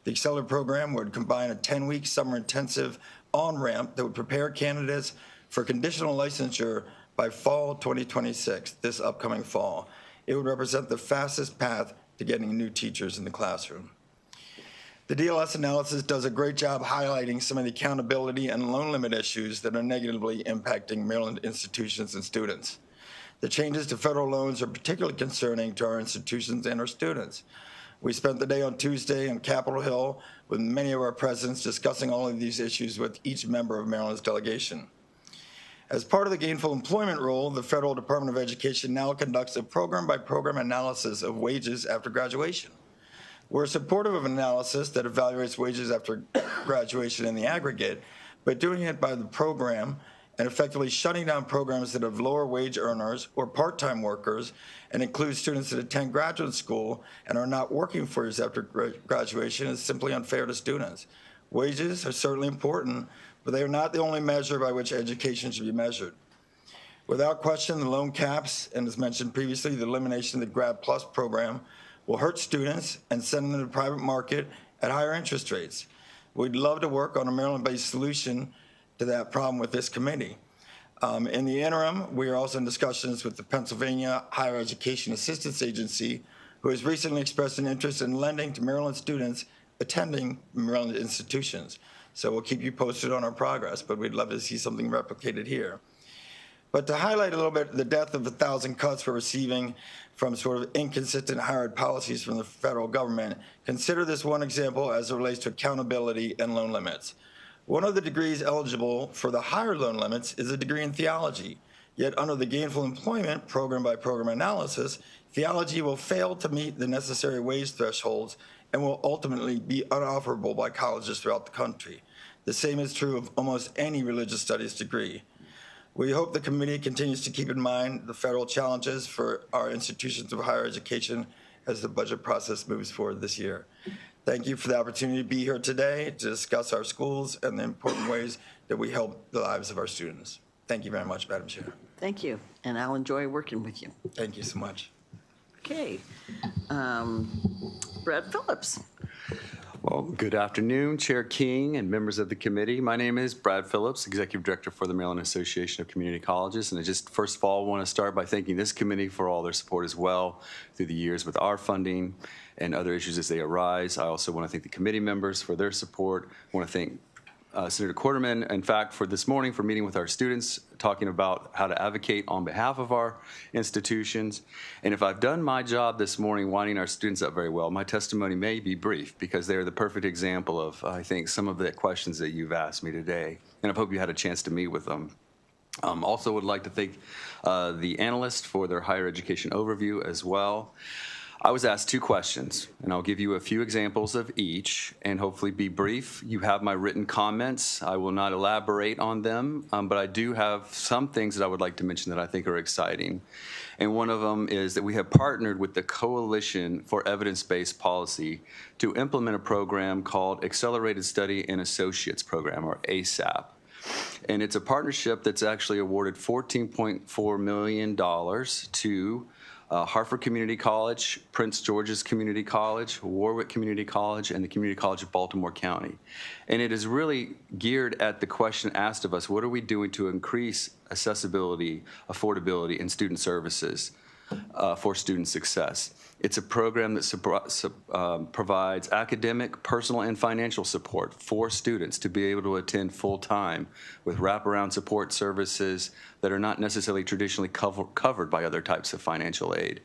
The Accelerated program would combine a 10-week summer intensive on-ramp that would prepare candidates for conditional licensure by fall 2026, this upcoming fall. It would represent the fastest path to getting new teachers in the classroom. The DLS analysis does a great job highlighting some of the accountability and loan limit issues that are negatively impacting Maryland institutions and students. The changes to federal loans are particularly concerning to our institutions and our students. We spent the day on Tuesday on Capitol Hill with many of our presidents discussing all of these issues with each member of Maryland's delegation. As part of the gainful employment rule, the Federal Department of Education now conducts a program-by-program analysis of wages after graduation. We're supportive of an analysis that evaluates wages after graduation in the aggregate, but doing it by the program and effectively shutting down programs that have lower wage earners or part-time workers and include students that attend graduate school and are not working 4 years after graduation is simply unfair to students. Wages are certainly important, but they are not the only measure by which education should be measured. Without question, the loan caps, and as mentioned previously, the elimination of the Grad Plus program will hurt students and send them to the private market at higher interest rates. We'd love to work on a Maryland-based solution to that problem with this committee. In the interim, we are also in discussions with the Pennsylvania Higher Education Assistance Agency, who has recently expressed an interest in lending to Maryland students attending Maryland institutions. So we'll keep you posted on our progress, but we'd love to see something replicated here. But to highlight a little bit the death of 1,000 cuts we're receiving from sort of inconsistent higher ed policies from the federal government, consider this one example as it relates to accountability and loan limits. One of the degrees eligible for the higher loan limits is a degree in theology. Yet under the gainful employment program-by-program analysis, theology will fail to meet the necessary wage thresholds and will ultimately be unofferable by colleges throughout the country. The same is true of almost any religious studies degree. We hope the committee continues to keep in mind the federal challenges for our institutions of higher education as the budget process moves forward this year. Thank you for the opportunity to be here today to discuss our schools and the important ways that we help the lives of our students. Thank you very much, Madam Chair. Thank you, and I'll enjoy working with you. Thank you so much. Okay, Brad Phillips. Well, good afternoon, Chair King and members of the committee. My name is Brad Phillips, Executive Director for the Maryland Association of Community Colleges. And I just, first of all, want to start by thanking this committee for all their support as well through the years with our funding and other issues as they arise. I also want to thank the committee members for their support. I want to thank Senator Quarterman, in fact, for this morning for meeting with our students, talking about how to advocate on behalf of our institutions. And if I've done my job this morning winding our students up very well, my testimony may be brief because they're the perfect example of, I think, some of the questions that you've asked me today. And I hope you had a chance to meet with them. Also would like to thank the analysts for their higher education overview as well. I was asked 2 questions, and I'll give you a few examples of each and hopefully be brief. You have my written comments. I will not elaborate on them, but I do have some things that I would like to mention that I think are exciting. And one of them is that we have partnered with the Coalition for Evidence-Based Policy to implement a program called Accelerated Study and Associates Program, or ASAP. And it's a partnership that's actually awarded $14.4 million to Hartford Community College, Prince George's Community College, Warwick Community College, and the Community College of Baltimore County. And it is really geared at the question asked of us, what are we doing to increase accessibility, affordability, and student services? for student success. It's a program that provides academic, personal, and financial support for students to be able to attend full-time with wraparound support services that are not necessarily traditionally covered by other types of financial aid.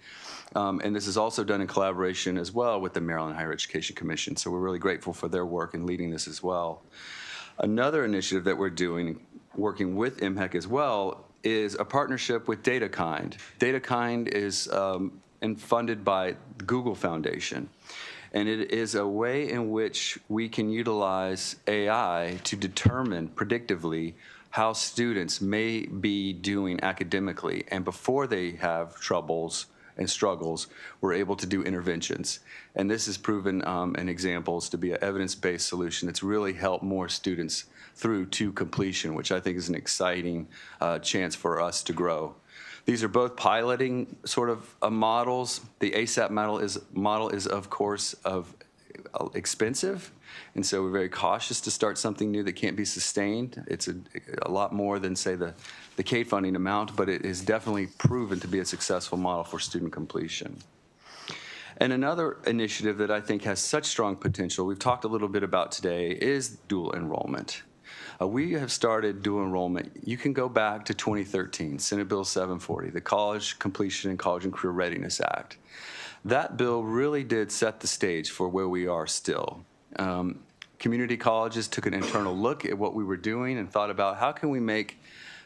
And this is also done in collaboration as well with the Maryland Higher Education Commission, so we're really grateful for their work in leading this as well. Another initiative that we're doing, working with MHEC as well, is a partnership with DataKind. DataKind is and funded by the Google Foundation. And it is a way in which we can utilize AI to determine predictively how students may be doing academically. And before they have troubles and struggles, we're able to do interventions. And this is proven in examples to be an evidence-based solution that's really helped more students through to completion, which I think is an exciting chance for us to grow. These are both piloting sort of models. The ASAP model is of course expensive, and so we're very cautious to start something new that can't be sustained. It's a lot more than, say, the CADE funding amount, but it is definitely proven to be a successful model for student completion. And another initiative that I think has such strong potential, we've talked a little bit about today, is dual enrollment. We have started dual enrollment. You can go back to 2013, Senate Bill 740, the College Completion and College and Career Readiness Act. That bill really did set the stage for where we are still. Community colleges took an internal look at what we were doing and thought about how can we make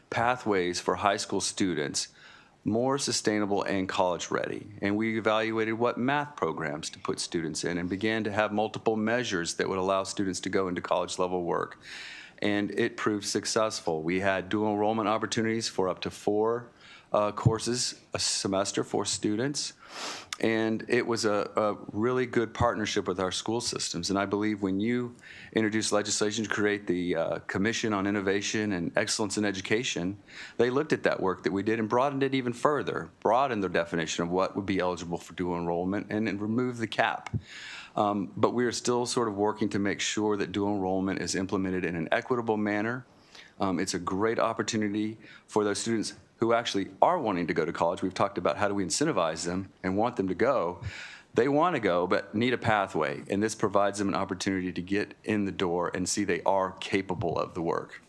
pathways for high school students more sustainable and college ready. And we evaluated what math programs to put students in and began to have multiple measures that would allow students to go into college level work. And it proved successful. We had dual enrollment opportunities for up to 4 courses a semester for students. And it was a really good partnership with our school systems. And I believe when you introduced legislation to create the Commission on Innovation and Excellence in Education, they looked at that work that we did and broadened it even further, broadened the definition of what would be eligible for dual enrollment and removed the cap. But we are still sort of working to make sure that dual enrollment is implemented in an equitable manner. It's a great opportunity for those students who actually are wanting to go to college. We've talked about how do we incentivize them and want them to go. They want to go, but need a pathway, and this provides them an opportunity to get in the door and see they are capable of the work.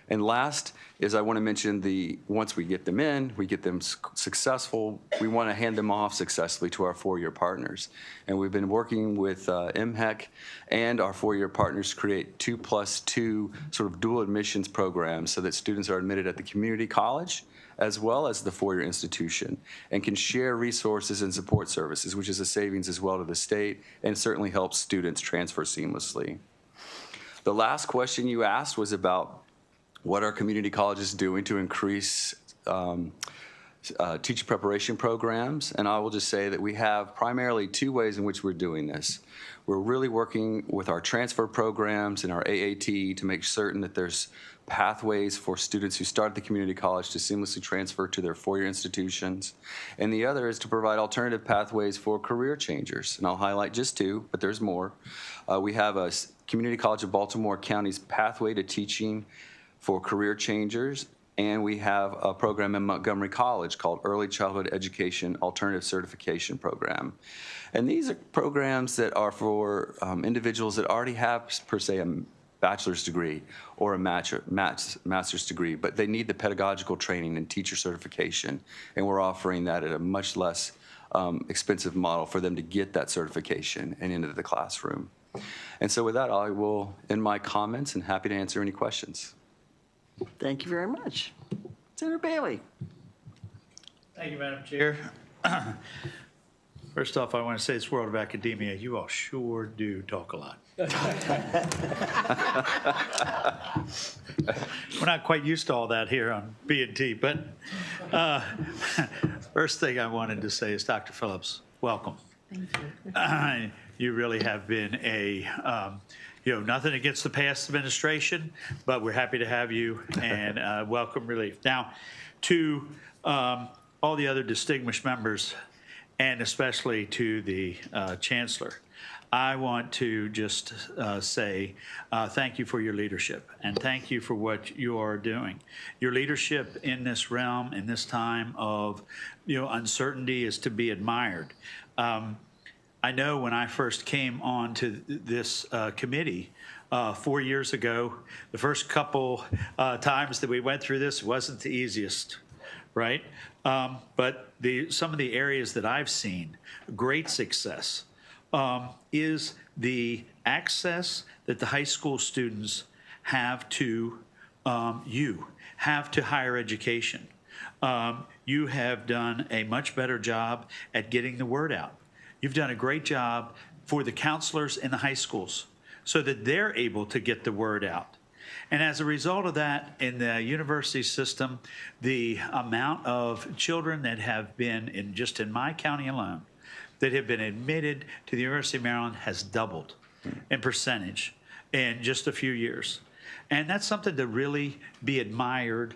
And last is I want to mention once we get them in, we get them successful, we want to hand them off successfully to our 4-year partners. And we've been working with MHEC and our 4-year partners to create 2+2 sort of dual admissions programs so that students are admitted at the community college as well as the 4-year institution and can share resources and support services, which is a savings as well to the state and certainly helps students transfer seamlessly. The last question you asked was about what are community colleges doing to increase teacher preparation programs, and I will just say that we have primarily 2 ways in which we're doing this. We're really working with our transfer programs and our AAT to make certain that there's pathways for students who start at the community college to seamlessly transfer to their 4-year institutions. And the other is to provide alternative pathways for career changers. And I'll highlight just 2, but there's more. We have a Community College of Baltimore County's Pathway to Teaching for Career Changers, and we have a program in Montgomery College called Early Childhood Education Alternative Certification Program. And these are programs that are for individuals that already have, per se, a bachelor's degree or a master's degree, but they need the pedagogical training and teacher certification, and we're offering that at a much less expensive model for them to get that certification and into the classroom. And so with that, I will end my comments and happy to answer any questions. Thank you very much. Senator Bailey. Thank you, Madam Chair. First off, I want to say this world of academia, you all sure do talk a lot. We're not quite used to all that here on B&T, but first thing I wanted to say is, Dr. Phillips, welcome. Thank you. You really have been nothing against the past administration, but we're happy to have you and welcome relief. Now, to all the other distinguished members, and especially to the Chancellor. I want to just say thank you for your leadership and thank you for what you are doing. Your leadership in this realm, in this time of uncertainty, is to be admired. I know when I first came on to this committee 4 years ago, the first couple times that we went through this wasn't the easiest, right? But some of the areas that I've seen great success is the access that the high school students have to higher education. You have done a much better job at getting the word out. You've done a great job for the counselors in the high schools so that they're able to get the word out. And as a result of that, in the university system, the amount of children that have been just in my county alone that have been admitted to the University of Maryland has doubled in percentage in just a few years. And that's something to really be admired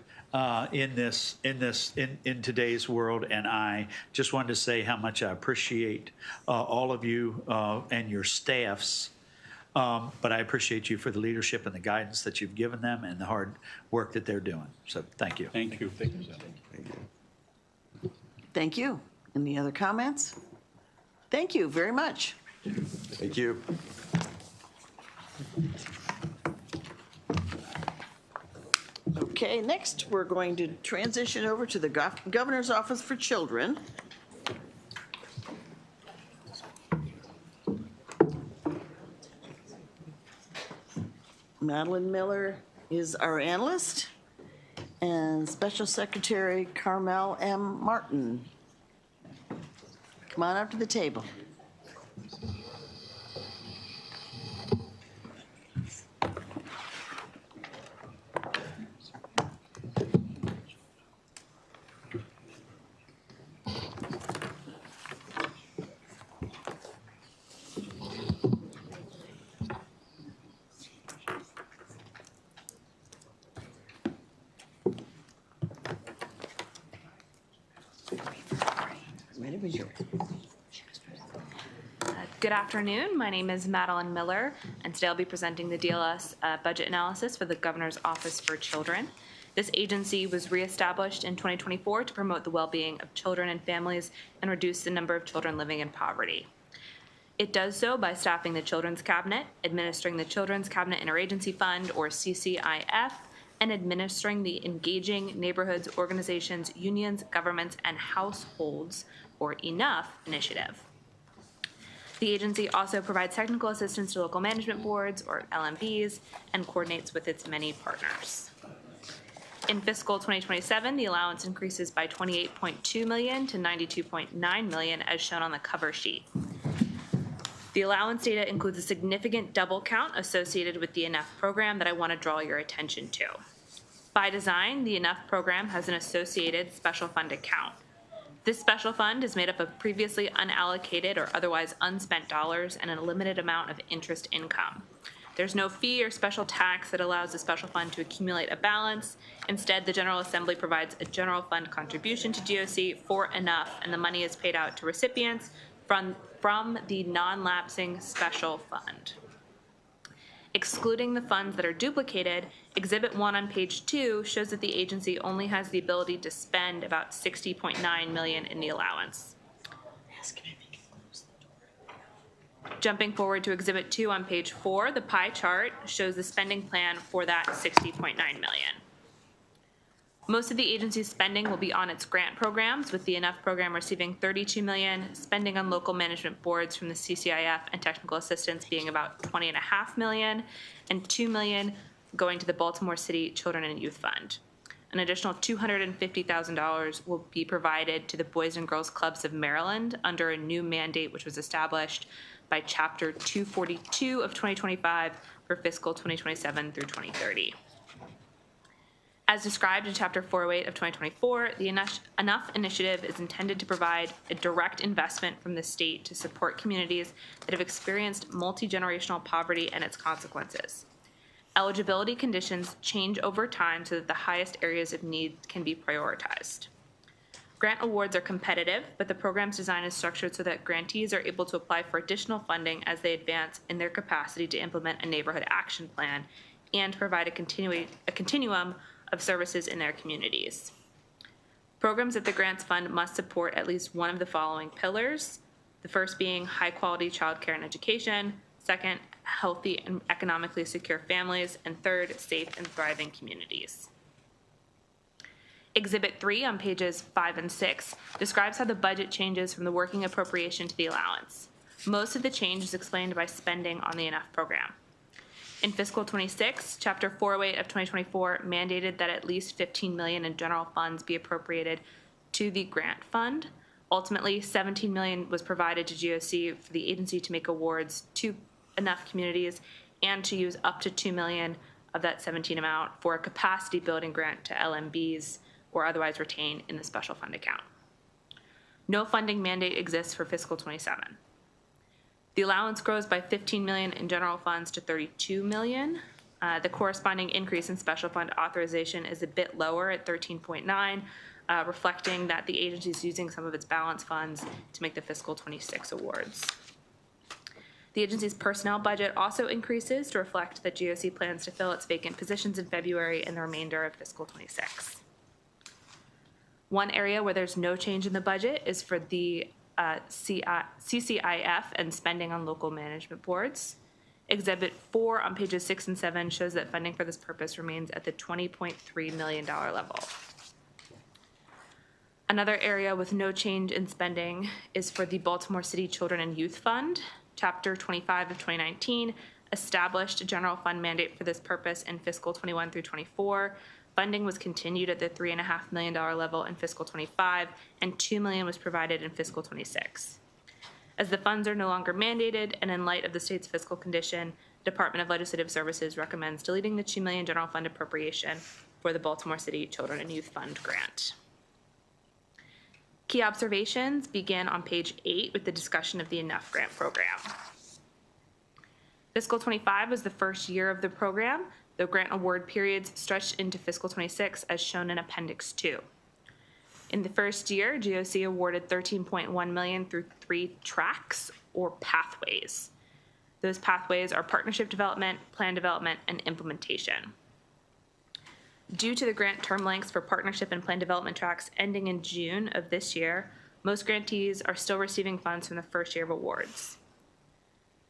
in today's world. And I just wanted to say how much I appreciate all of you and your staffs. But I appreciate you for the leadership and the guidance that you've given them and the hard work that they're doing. So thank you. Thank you. Thank you. Thank you. Any other comments? Thank you very much. Thank you. Okay, next we're going to transition over to the Governor's Office for Children. Madeline Miller is our analyst, and Special Secretary Carmel M. Martin. Come on up to the table. Good afternoon. My name is Madeline Miller, and today I'll be presenting the DLS budget analysis for the Governor's Office for Children. This agency was reestablished in 2024 to promote the well-being of children and families and reduce the number of children living in poverty. It does so by staffing the Children's Cabinet, administering the Children's Cabinet Interagency Fund, or CCIF, and administering the Engaging Neighborhoods, Organizations, Unions, Governments, and Households, or ENOUGH initiative. The agency also provides technical assistance to local management boards, or LMBs, and coordinates with its many partners. In fiscal 2027, the allowance increases by $28.2 million to $92.9 million, as shown on the cover sheet. The allowance data includes a significant double count associated with the ENOUGH program that I want to draw your attention to. By design, the ENOUGH program has an associated special fund account. This special fund is made up of previously unallocated or otherwise unspent dollars and a limited amount of interest income. There's no fee or special tax that allows the special fund to accumulate a balance. Instead, the General Assembly provides a general fund contribution to GOC for ENOUGH, and the money is paid out to recipients from the non-lapsing special fund. Excluding the funds that are duplicated, Exhibit 1 on page 2 shows that the agency only has the ability to spend about $60.9 million in the allowance. Jumping forward to Exhibit 2 on page 4, the pie chart shows the spending plan for that $60.9 million. Most of the agency's spending will be on its grant programs, with the ENOUGH program receiving $32 million, spending on local management boards from the CCIF and technical assistance being about $20.5 million, and $2 million going to the Baltimore City Children and Youth Fund. An additional $250,000 will be provided to the Boys and Girls Clubs of Maryland under a new mandate which was established by Chapter 242 of 2025 for fiscal 2027 through 2030. As described in Chapter 408 of 2024, the ENOUGH initiative is intended to provide a direct investment from the state to support communities that have experienced multi-generational poverty and its consequences. Eligibility conditions change over time so that the highest areas of need can be prioritized. Grant awards are competitive, but the program's design is structured so that grantees are able to apply for additional funding as they advance in their capacity to implement a neighborhood action plan and provide a continuum of services in their communities. Programs that the grants fund must support at least one of the following pillars. The first being high-quality childcare and education, second, healthy and economically secure families, and third, safe and thriving communities. Exhibit 3 on pages 5 and 6 describes how the budget changes from the working appropriation to the allowance. Most of the change is explained by spending on the ENOUGH program. In fiscal 26, Chapter 408 of 2024 mandated that at least $15 million in general funds be appropriated to the grant fund. Ultimately, $17 million was provided to GOC for the agency to make awards to ENOUGH communities and to use up to $2 million of that 17 amount for a capacity building grant to LMBs or otherwise retained in the special fund account. No funding mandate exists for fiscal 27. The allowance grows by $15 million in general funds to $32 million. The corresponding increase in special fund authorization is a bit lower at 13.9, reflecting that the agency is using some of its balance funds to make the fiscal 26 awards. The agency's personnel budget also increases to reflect that GOC plans to fill its vacant positions in February and the remainder of fiscal 26. One area where there's no change in the budget is for the CCIF and spending on local management boards. Exhibit 4 on pages 6 and 7 shows that funding for this purpose remains at the $20.3 million level. Another area with no change in spending is for the Baltimore City Children and Youth Fund. Chapter 25 of 2019 established a general fund mandate for this purpose in fiscal 21 through 24. Funding was continued at the $3.5 million level in fiscal 25, and $2 million was provided in fiscal 26. As the funds are no longer mandated, and in light of the state's fiscal condition, Department of Legislative Services recommends deleting the $2 million general fund appropriation for the Baltimore City Children and Youth Fund grant. Key observations begin on page 8 with the discussion of the ENOUGH grant program. Fiscal 25 was the first year of the program. The grant award periods stretched into fiscal 26 as shown in Appendix 2. In the first year, GOC awarded $13.1 million through 3 tracks or pathways. Those pathways are partnership development, plan development, and implementation. Due to the grant term lengths for partnership and plan development tracks ending in June of this year, most grantees are still receiving funds from the first year of awards.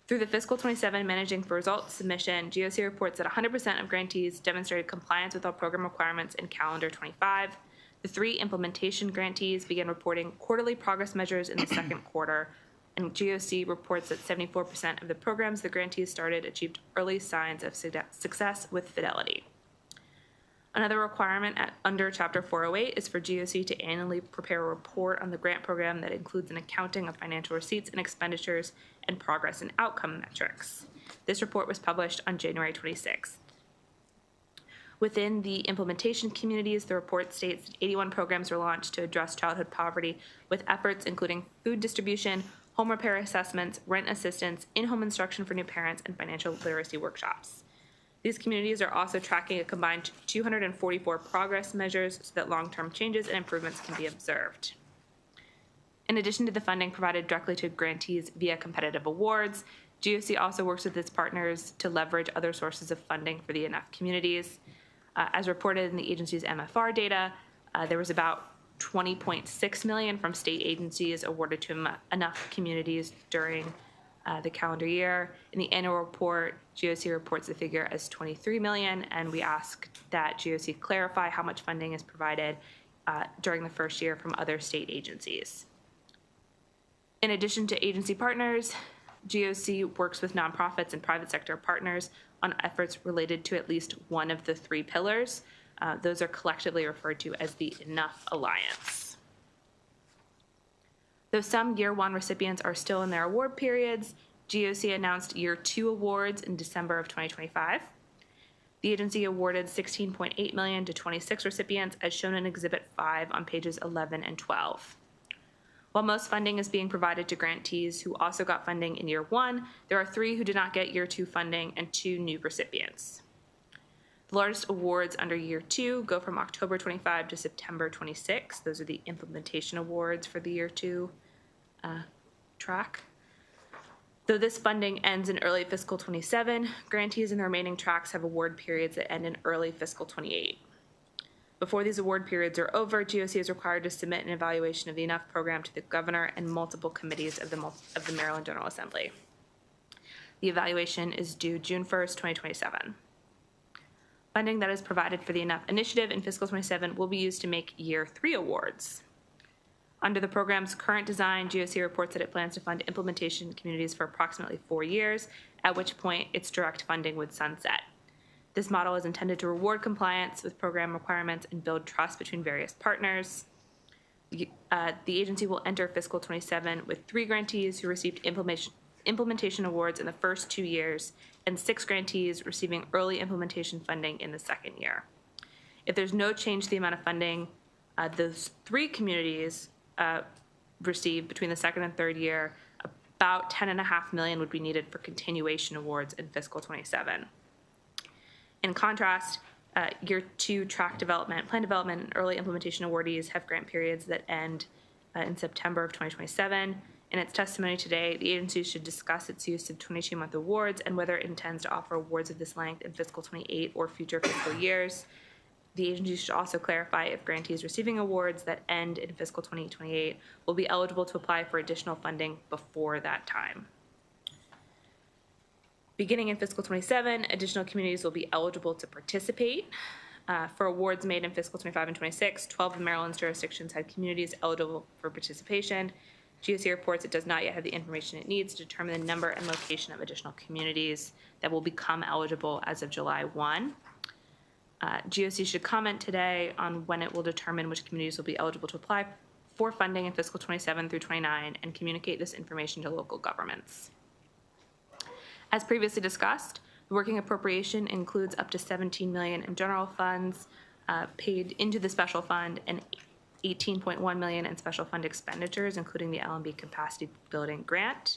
Through the fiscal 27 Managing for Results submission, GOC reports that 100% of grantees demonstrated compliance with all program requirements in calendar 25. The 3 implementation grantees began reporting quarterly progress measures in the second quarter, and GOC reports that 74% of the programs the grantees started achieved early signs of success with fidelity. Another requirement under Chapter 408 is for GOC to annually prepare a report on the grant program that includes an accounting of financial receipts and expenditures and progress and outcome metrics. This report was published on January 26th. Within the implementation communities, the report states that 81 programs were launched to address childhood poverty, with efforts including food distribution, home repair assessments, rent assistance, in-home instruction for new parents, and financial literacy workshops. These communities are also tracking a combined 244 progress measures so that long-term changes and improvements can be observed. In addition to the funding provided directly to grantees via competitive awards, GOC also works with its partners to leverage other sources of funding for the ENOUGH communities. As reported in the agency's MFR data, there was about $20.6 million from state agencies awarded to ENOUGH communities during the calendar year. In the annual report, GOC reports the figure as $23 million, and we ask that GOC clarify how much funding is provided during the first year from other state agencies. In addition to agency partners, GOC works with nonprofits and private sector partners on efforts related to at least one of the 3 pillars. Those are collectively referred to as the ENOUGH Alliance. Though some Year 1 recipients are still in their award periods, GOC announced Year 2 awards in December of 2025. The agency awarded $16.8 million to 26 recipients, as shown in Exhibit 5 on pages 11 and 12. While most funding is being provided to grantees who also got funding in Year 1, there are 3 who did not get Year 2 funding and 2 new recipients. The The largest awards under year 2 go from October 25 to September 26. Those are the implementation awards for the year 2 track. Though this funding ends in early fiscal 27, grantees in the remaining tracks have award periods that end in early fiscal 28. Before these award periods are over, GOC is required to submit an evaluation of the ENOUGH program to the governor and multiple committees of the Maryland General Assembly. The evaluation is due June 1st, 2027. Funding that is provided for the ENOUGH initiative in fiscal 27 will be used to make year 3 awards. Under the program's current design, GOC reports that it plans to fund implementation communities for approximately 4 years, at which point its direct funding would sunset. This model is intended to reward compliance with program requirements and build trust between various partners. The agency will enter fiscal 27 with 3 grantees who received implementation awards in the first 2 years and 6 grantees receiving early implementation funding in the second year. If there's no change to the amount of funding those 3 communities receive between the second and third year, about $10.5 million would be needed for continuation awards in fiscal 27. In contrast, year 2 track development, plan development, and early implementation awardees have grant periods that end in September of 2027. In its testimony today, the agency should discuss its use of 22-month awards and whether it intends to offer awards of this length in fiscal 28 or future fiscal years. The agency should also clarify if grantees receiving awards that end in fiscal 2028 will be eligible to apply for additional funding before that time. Beginning in fiscal 27, additional communities will be eligible to participate. For awards made in fiscal 25 and 26, 12 of Maryland's jurisdictions had communities eligible for participation. GOC reports it does not yet have the information it needs to determine the number and location of additional communities that will become eligible as of July 1. GOC should comment today on when it will determine which communities will be eligible to apply for funding in fiscal 27 through 29 and communicate this information to local governments. As previously discussed, the working appropriation includes up to $17 million in general funds paid into the special fund and $18.1 million in special fund expenditures, including the LMB capacity building grant.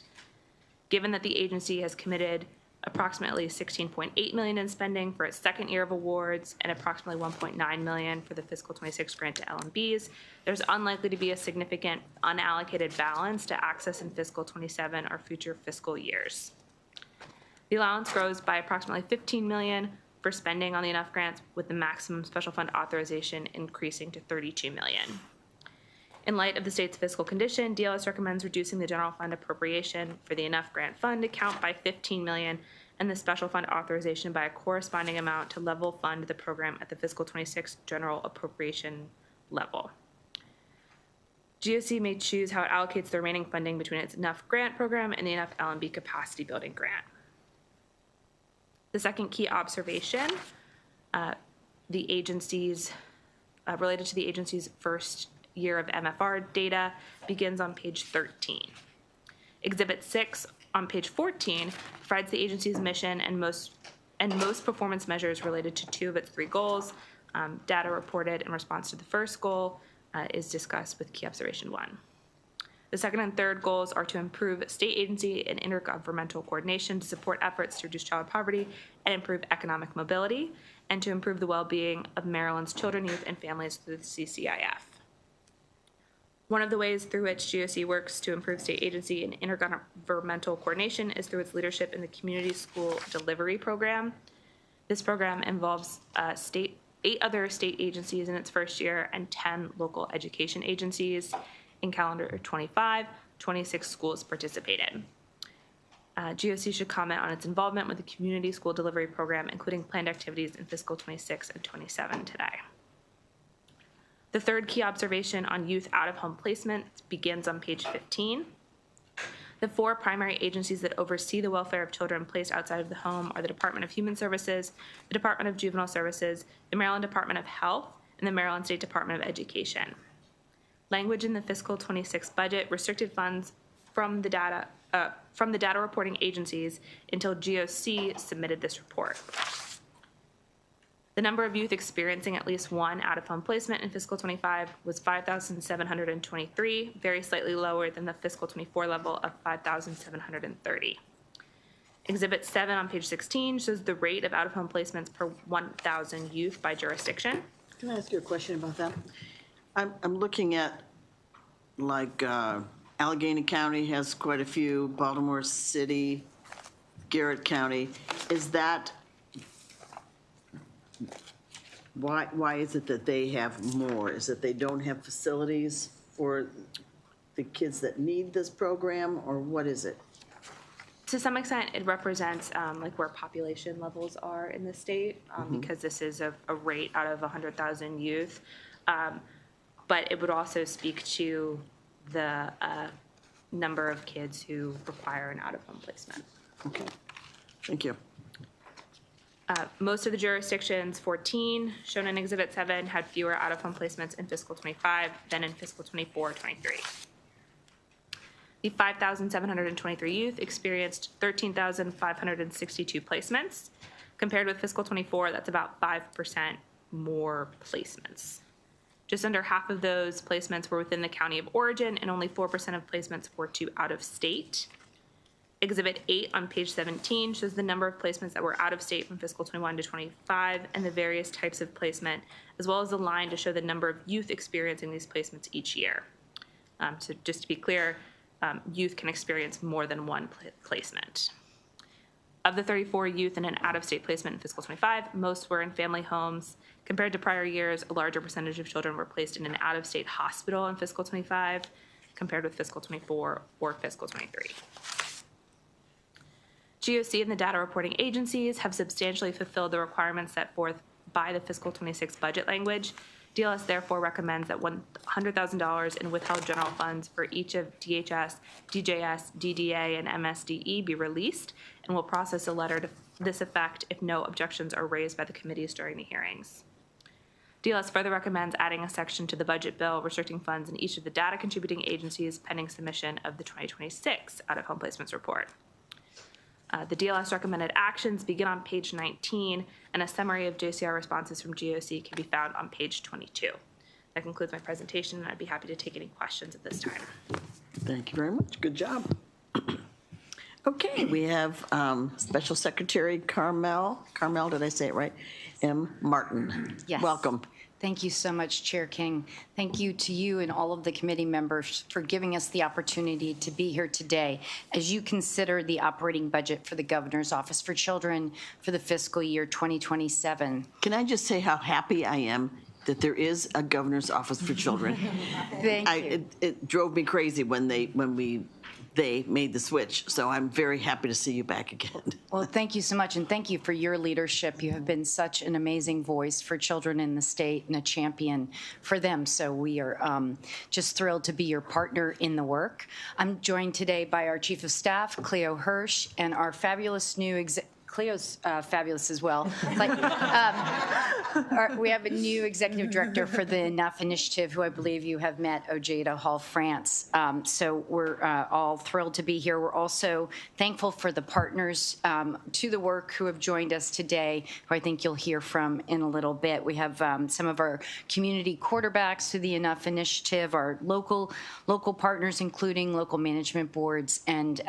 Given that the agency has committed approximately $16.8 million in spending for its second year of awards and approximately $1.9 million for the fiscal 26 grant to LMBs, there's unlikely to be a significant unallocated balance to access in fiscal 27 or future fiscal years. The allowance grows by approximately $15 million for spending on the ENOUGH grants, with the maximum special fund authorization increasing to $32 million. In light of the state's fiscal condition, DLS recommends reducing the general fund appropriation for the ENOUGH grant fund account by $15 million and the special fund authorization by a corresponding amount to level fund the program at the fiscal 26 general appropriation level. GOC may choose how it allocates the remaining funding between its ENOUGH grant program and the ENOUGH LMB capacity building grant. The second key observation, the agency's related to the agency's first year of MFR data, begins on page 13. Exhibit 6 on page 14 provides the agency's mission and most performance measures related to 2 of its 3 goals. Data reported in response to the first goal is discussed with key observation 1. The second and third goals are to improve state agency and intergovernmental coordination to support efforts to reduce child poverty and improve economic mobility, and to improve the well-being of Maryland's children, youth, and families through the CCIF. One of the ways through which GOC works to improve state agency and intergovernmental coordination is through its leadership in the Community School Delivery Program. This program involves 8 other state agencies in its first year and 10 local education agencies. In calendar 25, 26 schools participated. GOC should comment on its involvement with the Community School Delivery Program, including planned activities in fiscal 26 and 27 today. The third key observation on youth out-of-home placement begins on page 15. The 4 primary agencies that oversee the welfare of children placed outside of the home are the Department of Human Services, the Department of Juvenile Services, the Maryland Department of Health, and the Maryland State Department of Education. Language in the fiscal 26 budget restricted funds from the data reporting agencies until GOC submitted this report. The number of youth experiencing at least 1 out-of-home placement in fiscal 25 was 5,723, very slightly lower than the fiscal 24 level of 5,730. Exhibit 7 on page 16 shows the rate of out-of-home placements per 1,000 youth by jurisdiction. Can I ask you a question about that? I'm looking at, like, Allegheny County has quite a few, Baltimore City, Garrett County. Is that, why is it that they have more? Is it they don't have facilities for the kids that need this program, or what is it? To some extent, it represents like where population levels are in the state, because this is a rate out of 100,000 youth. But it would also speak to the number of kids who require an out-of-home placement. Okay, thank you. Most of the jurisdictions, 14, shown in Exhibit 7, had fewer out-of-home placements in fiscal 25 than in fiscal 24-23. The 5,723 youth experienced 13,562 placements. Compared with fiscal 24, that's about 5% more placements. Just under half of those placements were within the county of origin, and only 4% of placements were to out of state. Exhibit 8 on page 17 shows the number of placements that were out of state from fiscal 21 to 25 and the various types of placement, as well as the line to show the number of youth experiencing these placements each year. So just to be clear, youth can experience more than one placement. Of the 34 youth in an out-of-state placement in fiscal 25, most were in family homes. Compared to prior years, a larger percentage of children were placed in an out-of-state hospital in fiscal 25, compared with fiscal 24 or fiscal 23. GOC and the data reporting agencies have substantially fulfilled the requirements set forth by the fiscal 26 budget language. DLS therefore recommends that $100,000 in withheld general funds for each of DHS, DJS, DDA, and MSDE be released, and will process a letter to this effect if no objections are raised by the committees during the hearings. DLS further recommends adding a section to the budget bill restricting funds in each of the data contributing agencies pending submission of the 2026 out-of-home placements report. The DLS recommended actions begin on page 19, and a summary of JCR responses from GOC can be found on page 22. That concludes my presentation, and I'd be happy to take any questions at this time. Thank you very much. Good job. Okay, we have Special Secretary Carmel, did I say it right? M. Martin. Yes. Welcome. Thank you so much, Chair King. Thank you to you and all of the committee members for giving us the opportunity to be here today as you consider the operating budget for the Governor's Office for Children for the fiscal year 2027. Can I just say how happy I am that there is a Governor's Office for Children? Thank you. It drove me crazy when they made the switch, so I'm very happy to see you back again. Well, thank you so much, and thank you for your leadership. You have been such an amazing voice for children in the state and a champion for them, so we are just thrilled to be your partner in the work. I'm joined today by our Chief of Staff, Cleo Hirsch, and our fabulous new Cleo's fabulous as well. We have a new executive director for the Enough Initiative, who I believe you have met, Ojeda Hall-France. So we're all thrilled to be here. We're also thankful for the partners to the work who have joined us today, who I think you'll hear from in a little bit. We have some of our community quarterbacks through the Enough Initiative, our local partners, including local management boards, and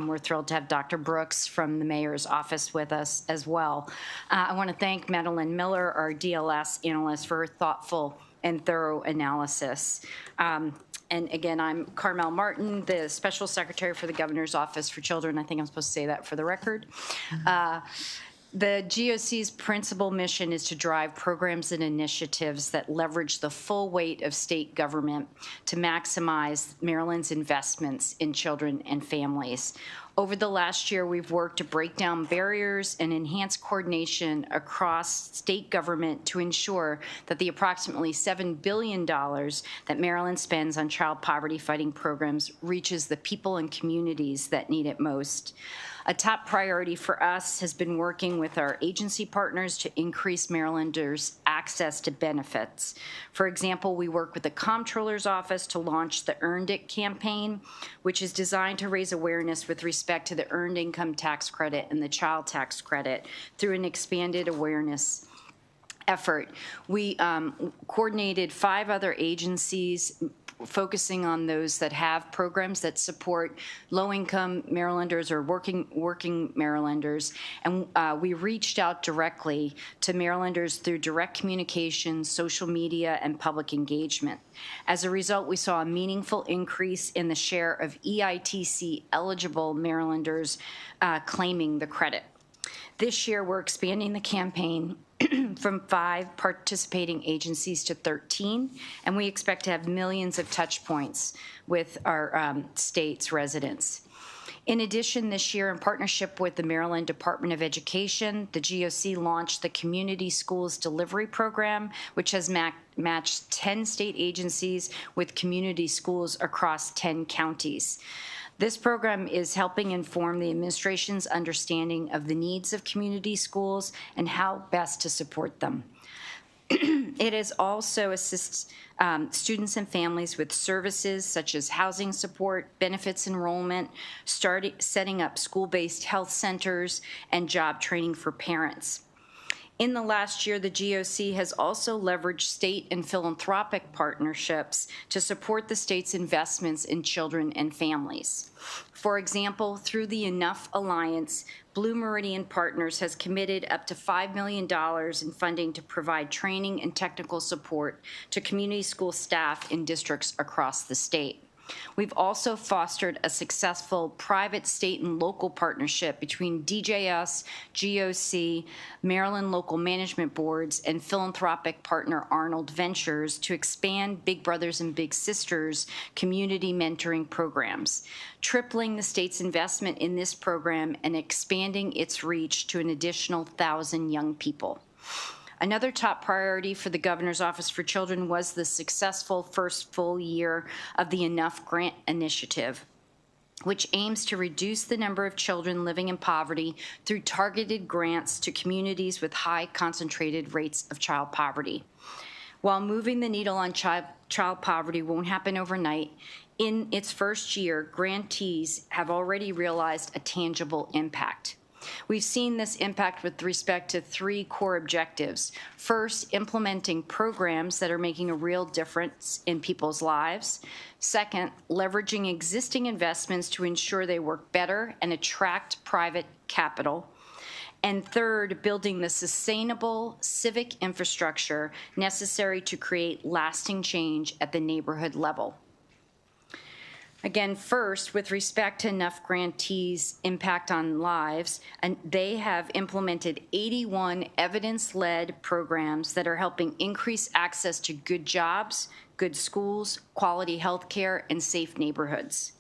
we're thrilled to have Dr. Brooks from the mayor's office with us as well. I want to thank Madeline Miller, our DLS analyst, for her thoughtful and thorough analysis. And again, I'm Carmel Martin, the Special Secretary for the Governor's Office for Children. I think I'm supposed to say that for the record. The GOC's principal mission is to drive programs and initiatives that leverage the full weight of state government to maximize Maryland's investments in children and families. Over the last year, we've worked to break down barriers and enhance coordination across state government to ensure that the approximately $7 billion that Maryland spends on child poverty fighting programs reaches the people and communities that need it most. A top priority for us has been working with our agency partners to increase Marylanders' access to benefits. For example, we work with the Comptroller's Office to launch the Earned It campaign, which is designed to raise awareness with respect to the Earned Income Tax Credit and the Child Tax Credit through an expanded awareness effort. We coordinated 5 other agencies focusing on those that have programs that support low-income Marylanders or working Marylanders. And we reached out directly to Marylanders through direct communication, social media, and public engagement. As a result, we saw a meaningful increase in the share of EITC-eligible Marylanders claiming the credit. This year, we're expanding the campaign from 5 participating agencies to 13, and we expect to have millions of touch points with our state's residents. In addition, this year, in partnership with the Maryland Department of Education, the GOC launched the Community Schools Delivery Program, which has matched 10 state agencies with community schools across 10 counties. This program is helping inform the administration's understanding of the needs of community schools and how best to support them. It is also assists students and families with services such as housing support, benefits enrollment, setting up school-based health centers, and job training for parents. In the last year, the GOC has also leveraged state and philanthropic partnerships to support the state's investments in children and families. For example, through the Enough Alliance, Blue Meridian Partners has committed up to $5 million in funding to provide training and technical support to community school staff in districts across the state. We've also fostered a successful private, state, and local partnership between DJS, GOC, Maryland Local Management Boards, and philanthropic partner Arnold Ventures to expand Big Brothers and Big Sisters community mentoring programs, tripling the state's investment in this program and expanding its reach to an additional 1,000 young people. Another top priority for the Governor's Office for Children was the successful first full year of the Enough Grant Initiative, which aims to reduce the number of children living in poverty through targeted grants to communities with high concentrated rates of child poverty. While moving the needle on child poverty won't happen overnight, in its first year, grantees have already realized a tangible impact. We've seen this impact with respect to 3 core objectives. First, implementing programs that are making a real difference in people's lives. Second, leveraging existing investments to ensure they work better and attract private capital. And third, building the sustainable civic infrastructure necessary to create lasting change at the neighborhood level. Again, first, with respect to Enough grantees' impact on lives, and they have implemented 81 evidence-led programs that are helping increase access to good jobs, good schools, quality health care, and safe neighborhoods.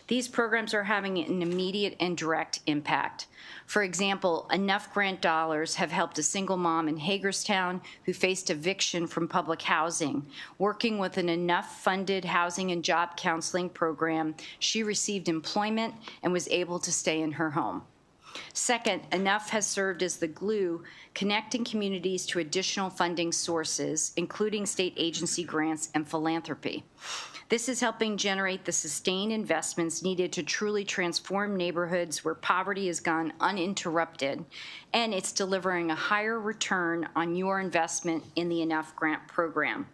These programs are having an immediate and direct impact. For example, Enough grant dollars have helped a single mom in Hagerstown who faced eviction from public housing. Working with an Enough funded housing and job counseling program, she received employment and was able to stay in her home. Second, Enough has served as the glue connecting communities to additional funding sources, including state agency grants and philanthropy. This is helping generate the sustained investments needed to truly transform neighborhoods where poverty has gone uninterrupted, and it's delivering a higher return on your investment in the Enough grant program.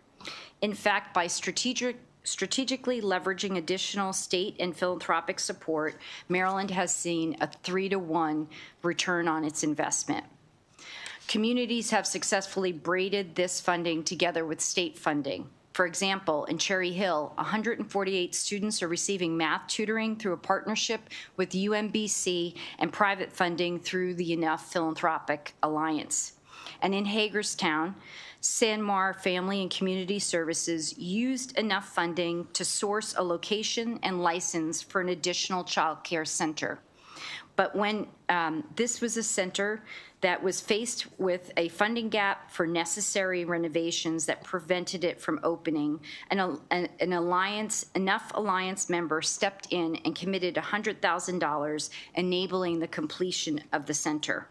In fact, by strategically leveraging additional state and philanthropic support, Maryland has seen a 3-to-1 return on its investment. Communities have successfully braided this funding together with state funding. For example, in Cherry Hill, 148 students are receiving math tutoring through a partnership with UMBC and private funding through the Enough Philanthropic Alliance. And in Hagerstown, Sanmar Family and Community Services used Enough funding to source a location and license for an additional child care center. But when this was a center that was faced with a funding gap for necessary renovations that prevented it from opening, Enough Alliance member stepped in and committed $100,000, enabling the completion of the center.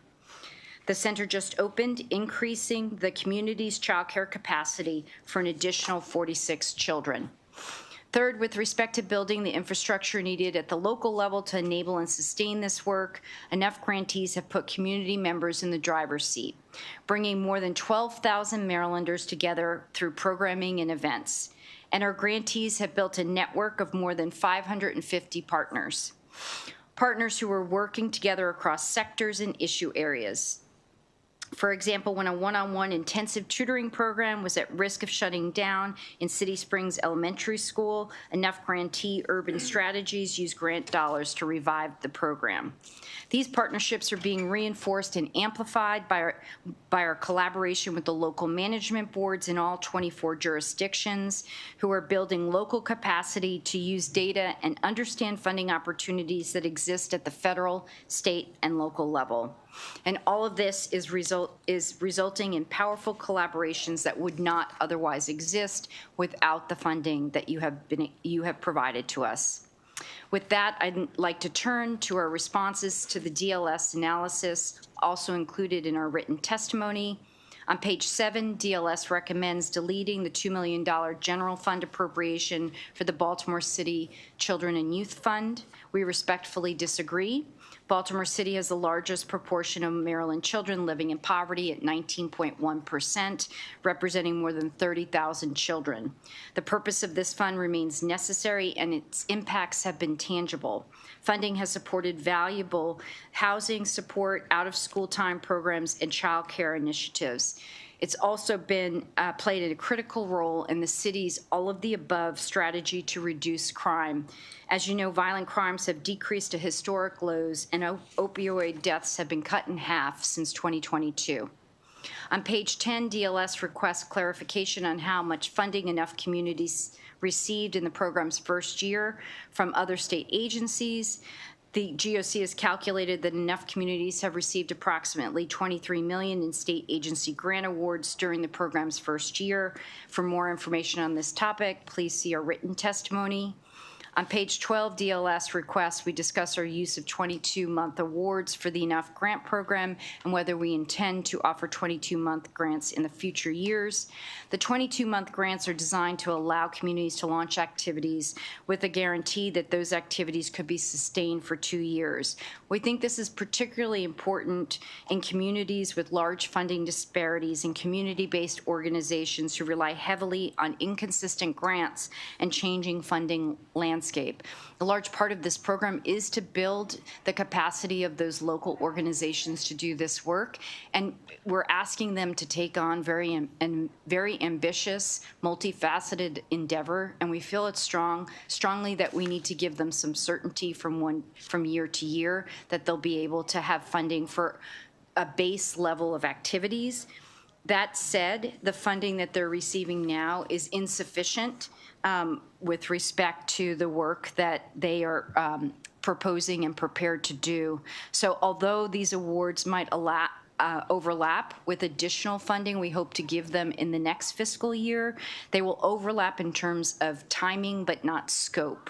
The center just opened, increasing the community's child care capacity for an additional 46 children. Third, with respect to building the infrastructure needed at the local level to enable and sustain this work, enough grantees have put community members in the driver's seat, bringing more than 12,000 Marylanders together through programming and events. And our grantees have built a network of more than 550 partners. Partners who are working together across sectors and issue areas. For example, when a one-on-one intensive tutoring program was at risk of shutting down in City Springs Elementary School, enough grantee urban strategies used grant dollars to revive the program. These partnerships are being reinforced and amplified by our collaboration with the local management boards in all 24 jurisdictions, who are building local capacity to use data and understand funding opportunities that exist at the federal, state, and local level. And all of this is resulting in powerful collaborations that would not otherwise exist without the funding that you have provided to us. With that, I'd like to turn to our responses to the DLS analysis, also included in our written testimony. On page 7, DLS recommends deleting the $2 million general fund appropriation for the Baltimore City Children and Youth Fund. We respectfully disagree. Baltimore City has the largest proportion of Maryland children living in poverty at 19.1%, representing more than 30,000 children. The purpose of this fund remains necessary, and its impacts have been tangible. Funding has supported valuable housing support, out-of-school time programs, and child care initiatives. It's also been played a critical role in the city's all-of-the-above strategy to reduce crime. As you know, violent crimes have decreased to historic lows, and opioid deaths have been cut in half since 2022. On page 10, DLS requests clarification on how much funding enough communities received in the program's first year from other state agencies. The GOC has calculated that enough communities have received approximately $23 million in state agency grant awards during the program's first year. For more information on this topic, please see our written testimony. On page 12, DLS requests we discuss our use of 22-month awards for the Enough Grant Program and whether we intend to offer 22-month grants in the future years. The 22-month grants are designed to allow communities to launch activities with a guarantee that those activities could be sustained for 2 years. We think this is particularly important in communities with large funding disparities and community-based organizations who rely heavily on inconsistent grants and changing funding landscapes. A large part of this program is to build the capacity of those local organizations to do this work, and we're asking them to take on very ambitious, multifaceted endeavor, and we feel it's strongly that we need to give them some certainty from year to year that they'll be able to have funding for a base level of activities. That said, the funding that they're receiving now is insufficient with respect to the work that they are proposing and prepared to do. So although these awards might overlap with additional funding we hope to give them in the next fiscal year, they will overlap in terms of timing but not scope.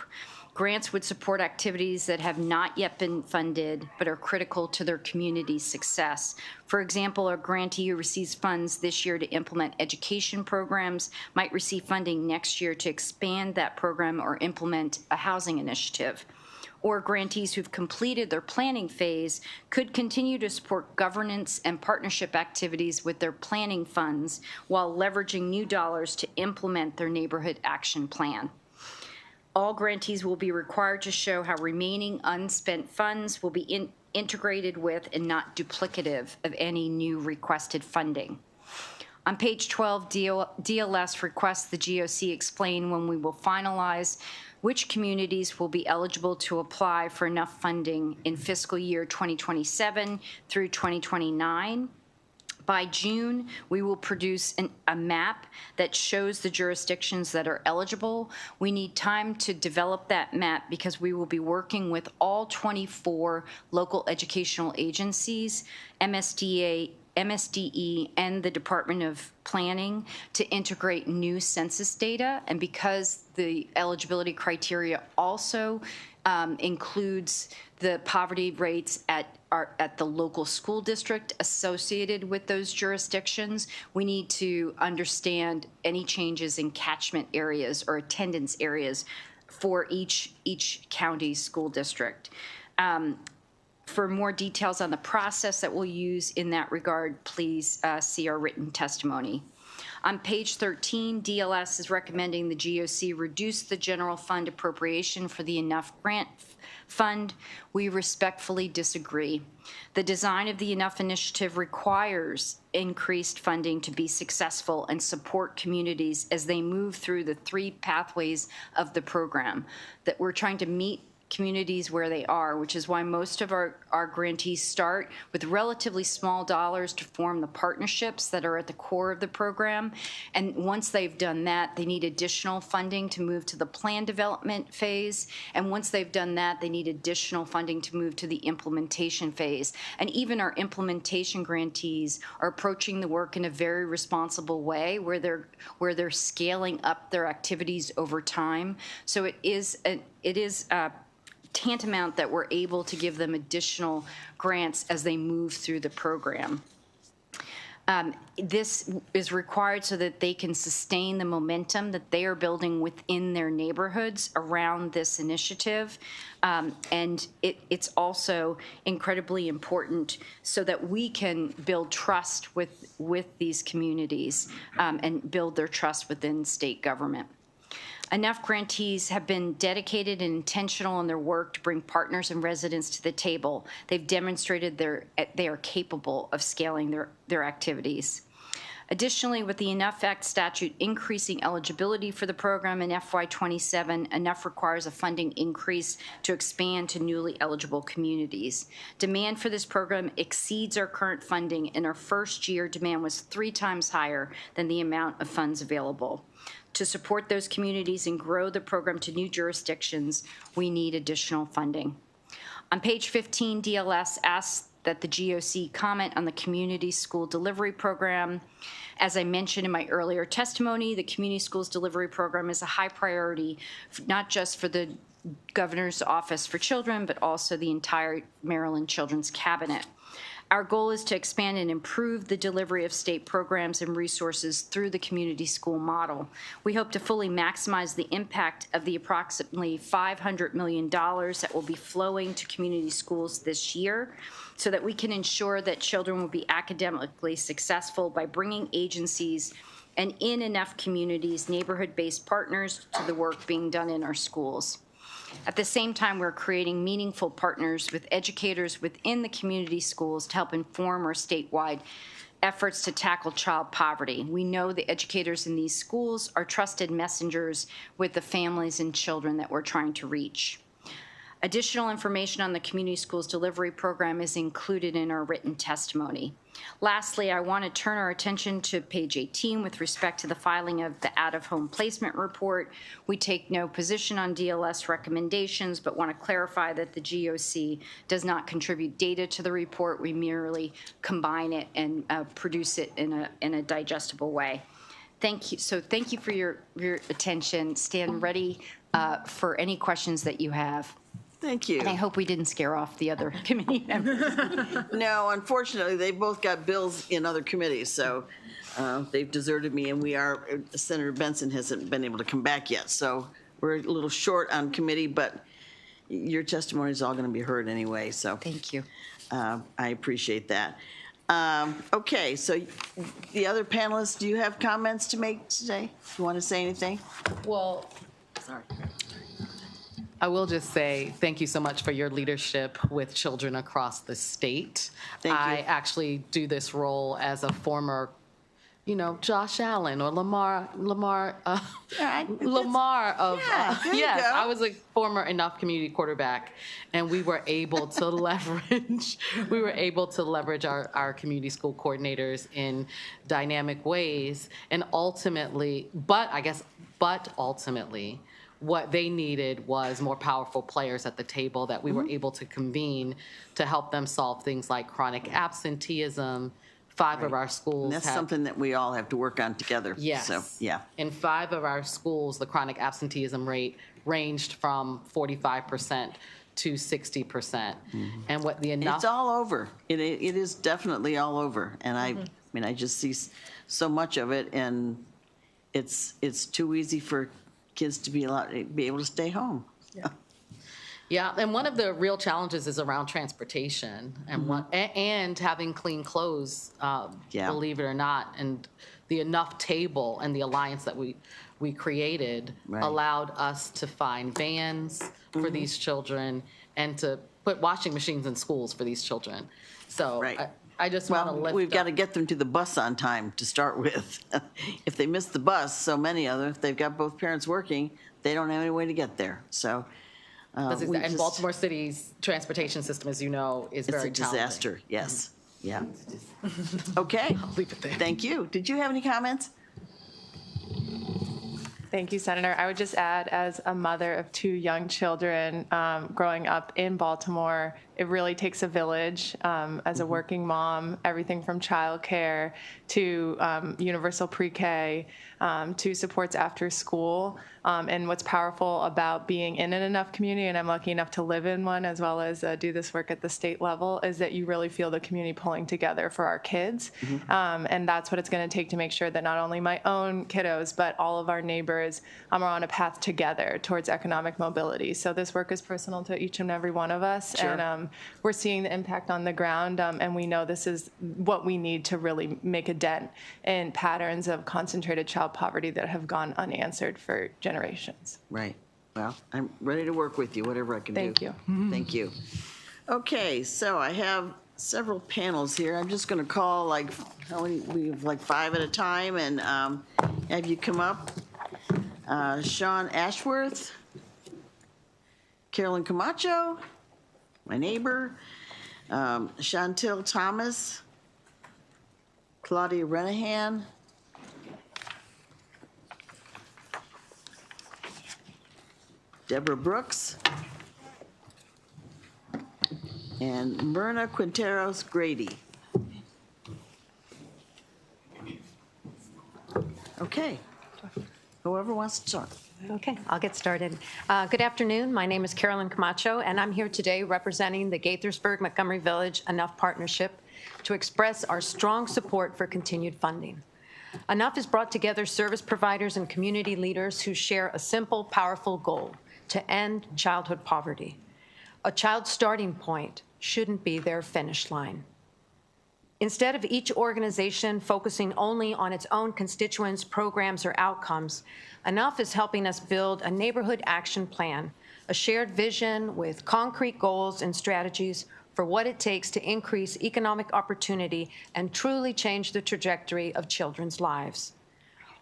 Grants would support activities that have not yet been funded but are critical to their community's success. For example, a grantee who receives funds this year to implement education programs might receive funding next year to expand that program or implement a housing initiative. Or grantees who've completed their planning phase could continue to support governance and partnership activities with their planning funds while leveraging new dollars to implement their neighborhood action plan. All grantees will be required to show how remaining unspent funds will be integrated with and not duplicative of any new requested funding. On page 12, DLS requests the GOC explain when we will finalize which communities will be eligible to apply for enough funding in fiscal year 2027 through 2029. By June, we will produce a map that shows the jurisdictions that are eligible. We need time to develop that map because we will be working with all 24 local educational agencies, MSDE, and the Department of Planning to integrate new census data. And because the eligibility criteria also includes the poverty rates at the local school district associated with those jurisdictions. We need to understand any changes in catchment areas or attendance areas for each county school district. For more details on the process that we'll use in that regard, please see our written testimony. On page 13, DLS is recommending the GOC reduce the general fund appropriation for the Enough Grant Fund. We respectfully disagree. The design of the Enough initiative requires increased funding to be successful and support communities as they move through the 3 pathways of the program. That we're trying to meet communities where they are, which is why most of our grantees start with relatively small dollars to form the partnerships that are at the core of the program. And once they've done that, they need additional funding to move to the plan development phase. And once they've done that, they need additional funding to move to the implementation phase. And even our implementation grantees are approaching the work in a very responsible way where they're scaling up their activities over time. So it is tantamount that we're able to give them additional grants as they move through the program. This is required so that they can sustain the momentum that they are building within their neighborhoods around this initiative. And it's also incredibly important so that we can build trust with these communities and build their trust within state government. Enough grantees have been dedicated and intentional in their work to bring partners and residents to the table. They've demonstrated they are capable of scaling their activities. Additionally, with the Enough Act statute increasing eligibility for the program in FY27, Enough requires a funding increase to expand to newly eligible communities. Demand for this program exceeds our current funding. In our first year, demand was 3 times higher than the amount of funds available. To support those communities and grow the program to new jurisdictions, we need additional funding. On page 15, DLS asks that the GOC comment on the Community School Delivery Program. As I mentioned in my earlier testimony, the Community Schools Delivery Program is a high priority, not just for the Governor's Office for Children, but also the entire Maryland Children's Cabinet. Our goal is to expand and improve the delivery of state programs and resources through the community school model. We hope to fully maximize the impact of the approximately $500 million that will be flowing to community schools this year so that we can ensure that children will be academically successful by bringing agencies and in enough communities, neighborhood-based partners to the work being done in our schools. At the same time, we're creating meaningful partners with educators within the community schools to help inform our statewide efforts to tackle child poverty. We know the educators in these schools are trusted messengers with the families and children that we're trying to reach. Additional information on the Community Schools Delivery Program is included in our written testimony. Lastly, I want to turn our attention to page 18 with respect to the filing of the out-of-home placement report. We take no position on DLS recommendations, but want to clarify that the GOC does not contribute data to the report. We merely combine it and produce it in a digestible way. Thank you. So thank you for your attention. Stand ready for any questions that you have. Thank you. And I hope we didn't scare off the other committee members. No, unfortunately, they've both got bills in other committees, so they've deserted me, and Senator Benson hasn't been able to come back yet, so we're a little short on committee, but your testimony is all going to be heard anyway, so. Thank you. I appreciate that. Okay, so the other panelists, do you have comments to make today? You want to say anything? Well, sorry. I will just say thank you so much for your leadership with children across the state. Thank you. I actually do this role as a former, Josh Allen or Lamar of, yes, I was a former Enough community quarterback, and we were able to leverage, our community school coordinators in dynamic ways, and ultimately, what they needed was more powerful players at the table that we were able to convene to help them solve things like chronic absenteeism, 5 of our schools And that's have, something that we all have to work on together. Yes. So, yeah. In 5 of our schools, the chronic absenteeism rate ranged from 45% to 60%. And what the enough. It's all over. It is definitely all over. And I mean, I just see so much of it, and it's too easy for kids to be able to stay home. Yeah, and one of the real challenges is around transportation and and having clean clothes, believe it or not. And the Enough table and the alliance that we created allowed us to find vans for these children and to put washing machines in schools for these children. So I just want to lift we've got to up- get them to the bus on time to start with. If they miss the bus, so many of them, if they've got both parents working, they don't have any way to get there. So and Baltimore City's transportation system, as you know, is very it's a challenging. disaster. Yes. Yeah. Okay. I'll leave it there. Thank you. Did you have any comments? Thank you, Senator. I would just add, as a mother of 2 young children growing up in Baltimore, it really takes a village. As a working mom, everything from childcare to universal pre-K to supports after school. And what's powerful about being in an Enough community, and I'm lucky enough to live in one as well as do this work at the state level, is that you really feel the community pulling together for our kids. And that's what it's going to take to make sure that not only my own kiddos, but all of our neighbors are on a path together towards economic mobility. So this work is personal to each and every one of us. Sure. And we're seeing the impact on the ground, and we know this is what we need to really make a dent in patterns of concentrated child poverty that have gone unanswered for generations. Right. Well, I'm ready to work with you, whatever I can do. Thank you. Thank you. Okay, so I have several panels here. I'm just going to call we have 5 at a time, and have you come up. Sean Ashworth, Carolyn Camacho, my neighbor, Chantel Thomas, Claudia Renahan, Deborah Brooks, and Myrna Quinteros Grady. Okay. Whoever wants to start. Okay, I'll get started. Good afternoon. My name is Carolyn Camacho, and I'm here today representing the Gaithersburg-Montgomery Village Enough Partnership to express our strong support for continued funding. Enough has brought together service providers and community leaders who share a simple, powerful goal: to end childhood poverty. A child's starting point shouldn't be their finish line. Instead of each organization focusing only on its own constituents, programs, or outcomes, Enough is helping us build a neighborhood action plan, a shared vision with concrete goals and strategies for what it takes to increase economic opportunity and truly change the trajectory of children's lives.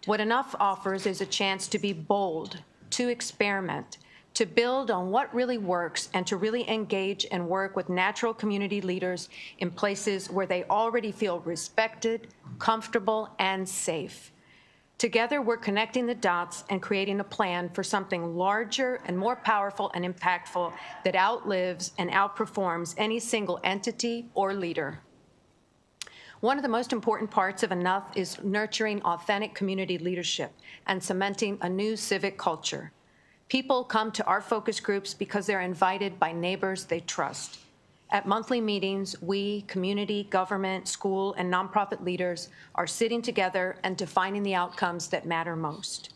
What Enough offers is a chance to be bold, to experiment, to build on what really works, and to really engage and work with natural community leaders in places where they already feel respected, comfortable, and safe. Together, we're connecting the dots and creating a plan for something larger and more powerful and impactful that outlives and outperforms any single entity or leader. One of the most important parts of Enough is nurturing authentic community leadership and cementing a new civic culture. People come to our focus groups because they're invited by neighbors they trust. At monthly meetings, we, community, government, school, and nonprofit leaders are sitting together and defining the outcomes that matter most.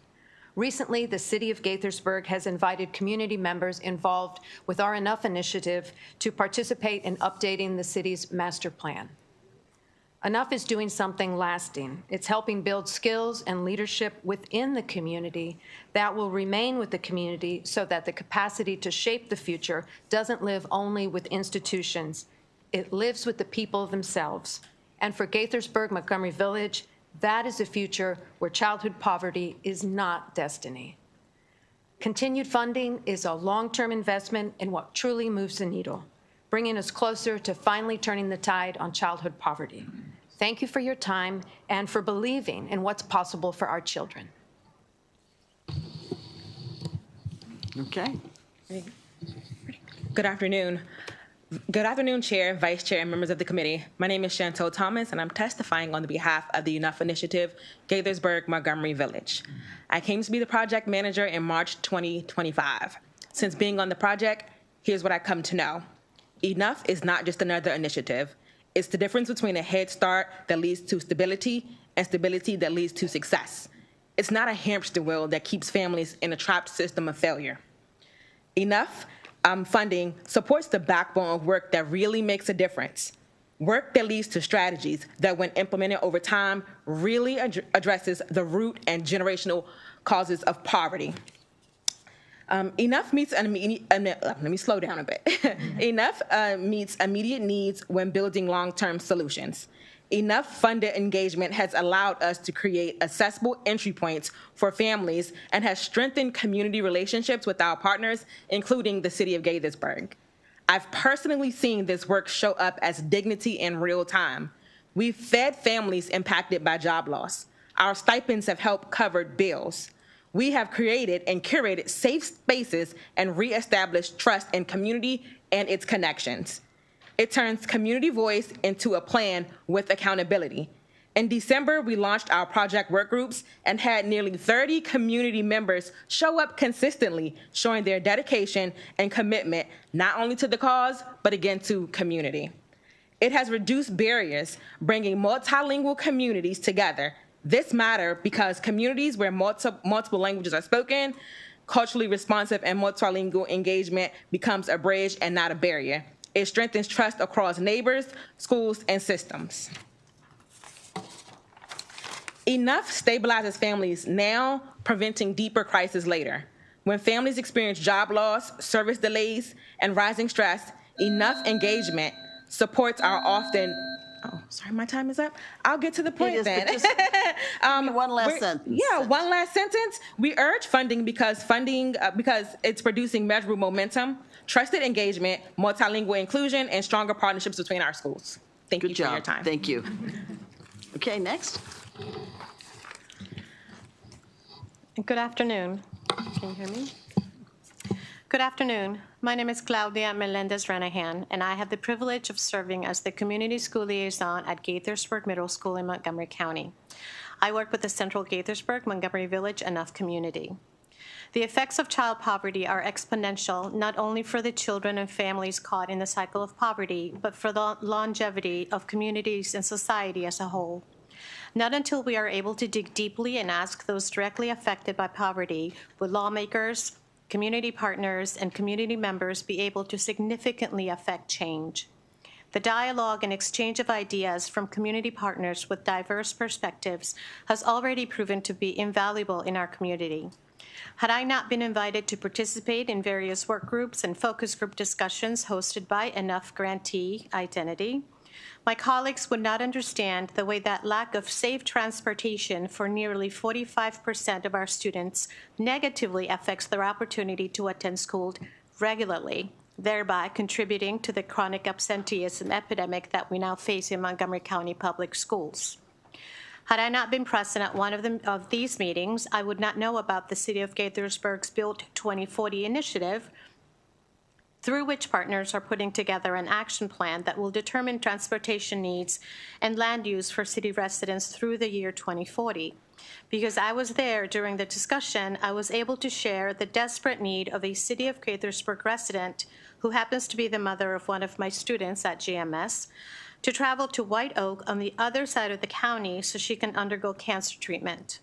Recently, the City of Gaithersburg has invited community members involved with our Enough initiative to participate in updating the city's master plan. Enough is doing something lasting. It's helping build skills and leadership within the community that will remain with the community so that the capacity to shape the future doesn't live only with institutions. It lives with the people themselves. And for Gaithersburg-Montgomery Village, that is a future where childhood poverty is not destiny. Continued funding is a long-term investment in what truly moves the needle, bringing us closer to finally turning the tide on childhood poverty. Thank you for your time and for believing in what's possible for our children. Okay. Good afternoon. Good afternoon, Chair, Vice Chair, and members of the committee. My name is Chantel Thomas, and I'm testifying on behalf of the Enough Initiative, Gaithersburg, Montgomery Village. I came to be the project manager in March 2025. Since being on the project, here's what I come to know. Enough is not just another initiative. It's the difference between a head start that leads to stability and stability that leads to success. It's not a hamster wheel that keeps families in a trapped system of failure. Enough funding supports the backbone of work that really makes a difference. Work that leads to strategies that, when implemented over time, really addresses the root and generational causes of poverty. Enough meets let me slow down a bit. Enough meets immediate needs when building long-term solutions. Enough funded engagement has allowed us to create accessible entry points for families and has strengthened community relationships with our partners, including the City of Gaithersburg. I've personally seen this work show up as dignity in real time. We've fed families impacted by job loss. Our stipends have helped cover bills. We have created and curated safe spaces and reestablished trust in community and its connections. It turns community voice into a plan with accountability. In December, we launched our project work groups and had nearly 30 community members show up consistently, showing their dedication and commitment not only to the cause, but again to community. It has reduced barriers, bringing multilingual communities together. This matters because communities where multiple languages are spoken, culturally responsive and multilingual engagement becomes a bridge and not a barrier. It strengthens trust across neighbors, schools, and systems. Enough stabilizes families now, preventing deeper crises later. When families experience job loss, service delays, and rising stress, enough engagement supports are often, oh, sorry, my time is up. I'll get to the point then. One last sentence. Yeah, one last sentence. We urge funding because it's producing measurable momentum, trusted engagement, multilingual inclusion, and stronger partnerships between our schools. Thank you for your time. Thank you. Okay, next. Good afternoon. Can you hear me? Good afternoon. My name is Claudia Melendez-Renahan, and I have the privilege of serving as the Community School Liaison at Gaithersburg Middle School in Montgomery County. I work with the Central Gaithersburg, Montgomery Village Enough community. The effects of child poverty are exponential, not only for the children and families caught in the cycle of poverty, but for the longevity of communities and society as a whole. Not until we are able to dig deeply and ask those directly affected by poverty will lawmakers, community partners, and community members be able to significantly affect change. The dialogue and exchange of ideas from community partners with diverse perspectives has already proven to be invaluable in our community. Had I not been invited to participate in various work groups and focus group discussions hosted by Enough grantee Identity, my colleagues would not understand the way that lack of safe transportation for nearly 45% of our students negatively affects their opportunity to attend school regularly, thereby contributing to the chronic absenteeism epidemic that we now face in Montgomery County Public Schools. Had I not been present at one of these meetings, I would not know about the City of Gaithersburg's Built 2040 initiative, through which partners are putting together an action plan that will determine transportation needs and land use for city residents through the year 2040. Because I was there during the discussion, I was able to share the desperate need of a City of Gaithersburg resident, who happens to be the mother of one of my students at GMS, to travel to White Oak on the other side of the county so she can undergo cancer treatment.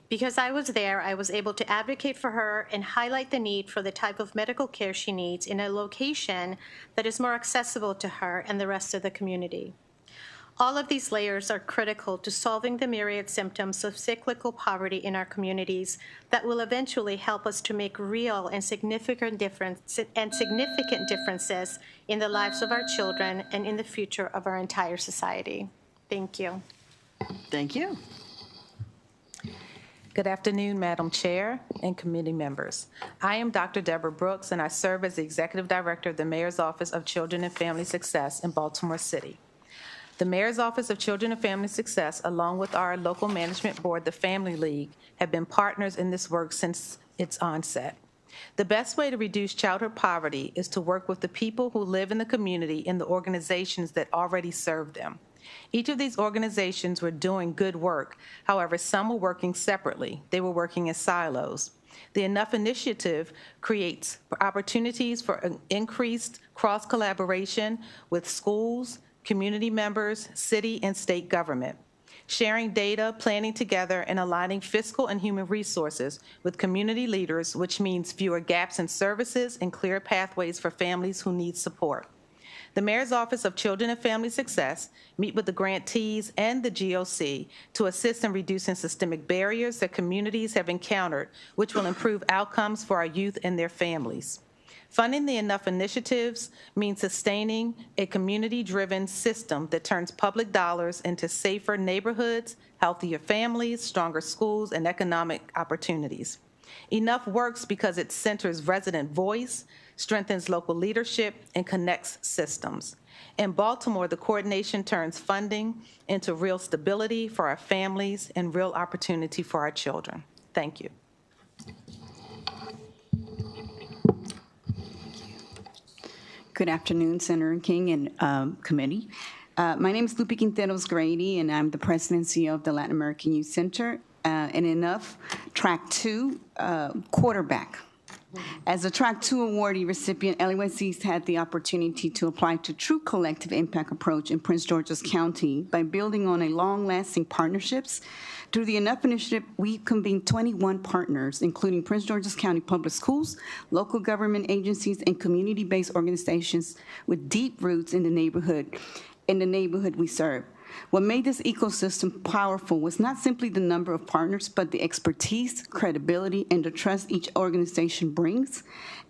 Because I was there, I was able to advocate for her and highlight the need for the type of medical care she needs in a location that is more accessible to her and the rest of the community. All of these layers are critical to solving the myriad symptoms of cyclical poverty in our communities that will eventually help us to make real and significant differences in the lives of our children and in the future of our entire society. Thank you. Thank you. Good afternoon, Madam Chair and committee members. I am Dr. Deborah Brooks, and I serve as the Executive Director of the Mayor's Office of Children and Family Success in Baltimore City. The Mayor's Office of Children and Family Success, along with our local management board, the Family League, have been partners in this work since its onset. The best way to reduce childhood poverty is to work with the people who live in the community in the organizations that already serve them. Each of these organizations were doing good work. However, some were working separately. They were working in silos. The Enough Initiative creates opportunities for an increased cross-collaboration with schools, community members, city and state government, sharing data, planning together, and aligning fiscal and human resources with community leaders, which means fewer gaps in services and clearer pathways for families who need support. The Mayor's Office of Children and Family Success meet with the grantees and the GOC to assist in reducing systemic barriers that communities have encountered, which will improve outcomes for our youth and their families. Funding the Enough initiatives means sustaining a community-driven system that turns public dollars into safer neighborhoods, healthier families, stronger schools, and economic opportunities. Enough works because it centers resident voice, strengthens local leadership, and connects systems. In Baltimore, the coordination turns funding into real stability for our families and real opportunity for our children. Thank you. Good afternoon, Senator King and committee. My name is Lupe Quinteros Grady, and I'm the president and CEO of the Latin American Youth Center. And Enough Track 2 quarterback. As a Track 2 awardee recipient, LAYC's had the opportunity to apply to true collective impact approach in Prince George's County by building on a long-lasting partnerships. Through the Enough initiative, we convened 21 partners, including Prince George's County Public Schools, local government agencies, and community-based organizations with deep roots in the neighborhood we serve. What made this ecosystem powerful was not simply the number of partners, but the expertise, credibility, and the trust each organization brings,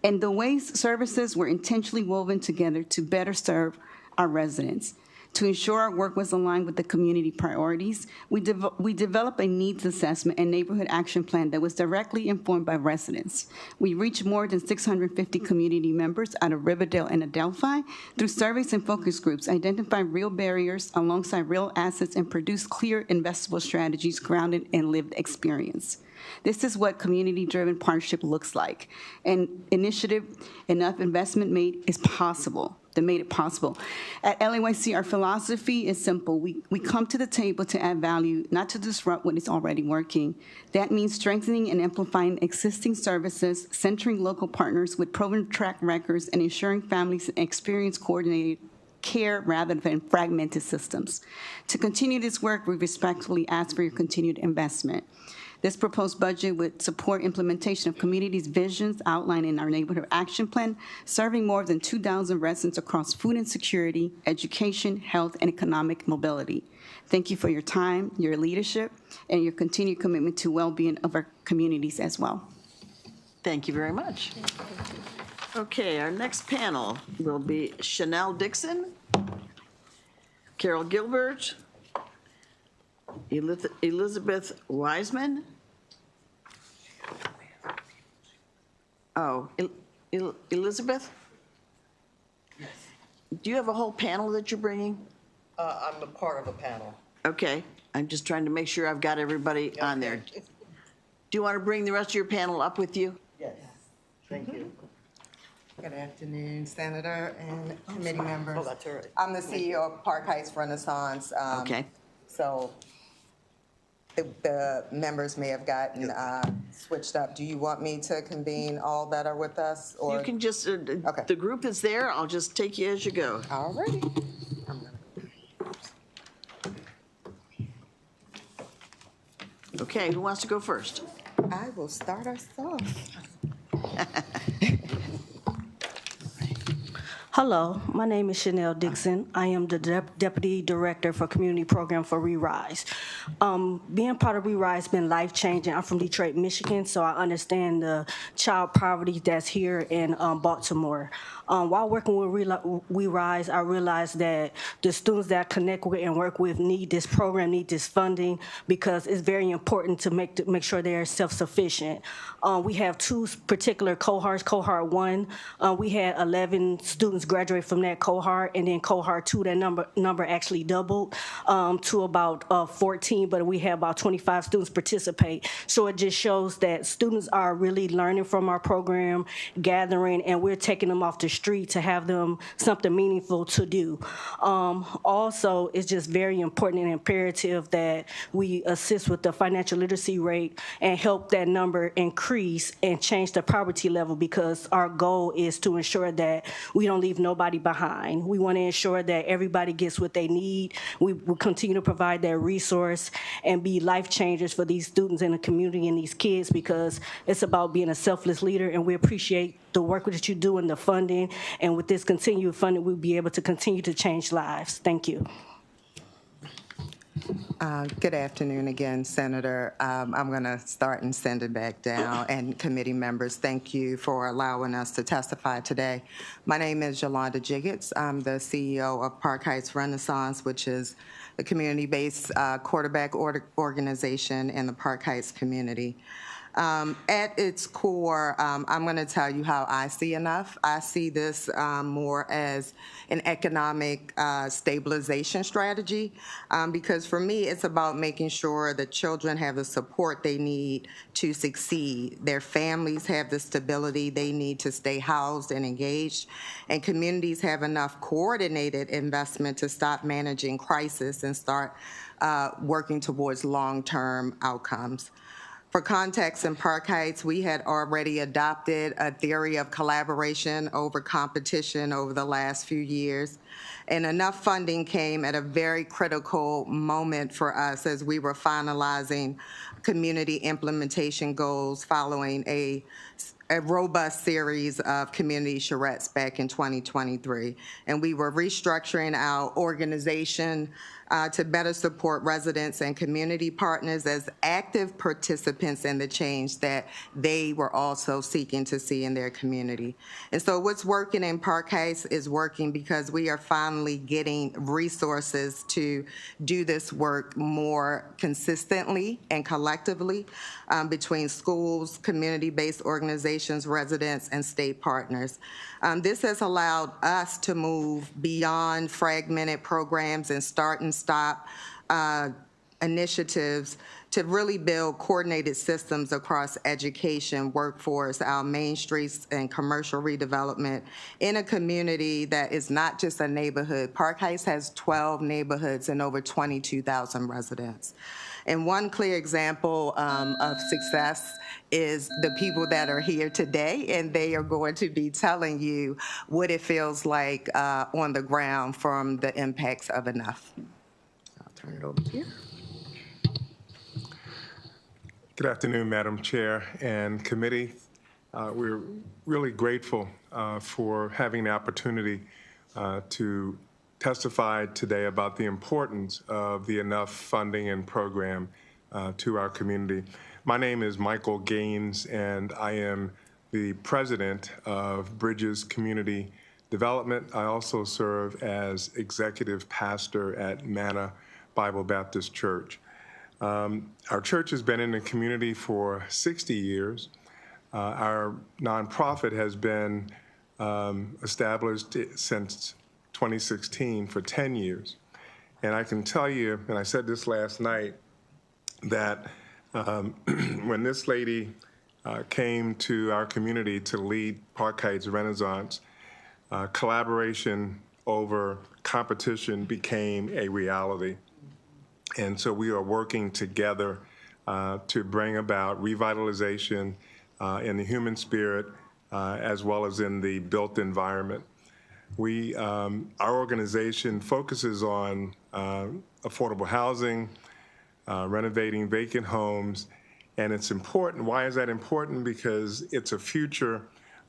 and the ways services were intentionally woven together to better serve our residents. To ensure our work was aligned with the community priorities, we developed a needs assessment and neighborhood action plan that was directly informed by residents. We reached more than 650 community members out of Riverdale and Adelphi through surveys and focus groups, identified real barriers alongside real assets, and produced clear investable strategies grounded in lived experience. This is what community-driven partnership looks like. An initiative, enough investment made is possible. That made it possible. At LAYC, our philosophy is simple. We come to the table to add value, not to disrupt what is already working. That means strengthening and amplifying existing services, centering local partners with proven track records, and ensuring families experience coordinated care rather than fragmented systems. To continue this work, we respectfully ask for your continued investment. This proposed budget would support implementation of communities' visions outlined in our neighborhood action plan, serving more than 2,000 residents across food insecurity, education, health, and economic mobility. Thank you for your time, your leadership, and your continued commitment to well-being of our communities as well. Thank you very much. Okay, our next panel will be Chanel Dixon, Carol Gilbert, Elizabeth Wiseman. Oh, Elizabeth? Yes. Do you have a whole panel that you're bringing? I'm a part of a panel. Okay, I'm just trying to make sure I've got everybody on there. Do you want to bring the rest of your panel up with you? Yes, thank you. Good afternoon, Senator and committee members. Oh, that's all right. I'm the CEO of Park Heights Renaissance. Okay. So the members may have gotten switched up. Do you want me to convene all that are with us? Or? You can just, the group is there. I'll just take you as you go. All righty. Okay, who wants to go first? I will start us off. Hello, my name is Chanel Dixon. I am the Deputy Director for Community Program for ReRise. Being part of ReRise has been life-changing. I'm from Detroit, Michigan, so I understand the child poverty that's here in Baltimore. While working with ReRise, I realized that the students that I connect with and work with need this program, need this funding, because it's very important to make sure they're self-sufficient. We have two particular cohorts. Cohort 1, we had 11 students graduated from that cohort, and then cohort 2, that number actually doubled to about 14, but we had about 25 students participate. So it just shows that students are really learning from our program, gathering, and we're taking them off the street to have them something meaningful to do. Also, it's just very important and imperative that we assist with the financial literacy rate and help that number increase and change the poverty level, because our goal is to ensure that we don't leave nobody behind. We want to ensure that everybody gets what they need. We will continue to provide that resource and be life changers for these students in the community and these kids, because it's about being a selfless leader, and we appreciate the work that you do and the funding. And with this continued funding, we'll be able to continue to change lives. Thank you. Good afternoon again, Senator. I'm going to start and send it back down. And committee members, thank you for allowing us to testify today. My name is Yolanda Jiggets. I'm the CEO of Park Heights Renaissance, which is a community-based quarterback organization in the Park Heights community. At its core, I'm going to tell you how I see enough. I see this more as an economic stabilization strategy, because for me, it's about making sure that children have the support they need to succeed. Their families have the stability they need to stay housed and engaged, and communities have enough coordinated investment to stop managing crisis and start working towards long-term outcomes. For context, in Park Heights, we had already adopted a theory of collaboration over competition over the last few years, and enough funding came at a very critical moment for us as we were finalizing community implementation goals following a robust series of community charrettes back in 2023. And we were restructuring our organization to better support residents and community partners as active participants in the change that they were also seeking to see in their community. And so what's working in Park Heights is working because we are finally getting resources to do this work more consistently and collectively between schools, community-based organizations, residents, and state partners. This has allowed us to move beyond fragmented programs and start and stop initiatives to really build coordinated systems across education, workforce, our main streets, and commercial redevelopment in a community that is not just a neighborhood. Park Heights has 12 neighborhoods and over 22,000 residents. And one clear example of success is the people that are here today, and they are going to be telling you what it feels like on the ground from the impacts of enough. I'll turn it over to you. Good afternoon, Madam Chair and committee. We're really grateful for having the opportunity to testify today about the importance of the Enough funding and program to our community. My name is Michael Gaines, and I am the president of Bridges Community Development. I also serve as executive pastor at Manna Bible Baptist Church. Our church has been in the community for 60 years. Our nonprofit has been established since 2016 for 10 years. And I can tell you, and I said this last night, that when this lady came to our community to lead Park Heights Renaissance, collaboration over competition became a reality. And so we are working together to bring about revitalization in the human spirit as well as in the built environment. Our organization focuses on affordable housing, renovating vacant homes, and it's important. Why is that important? Because it's a future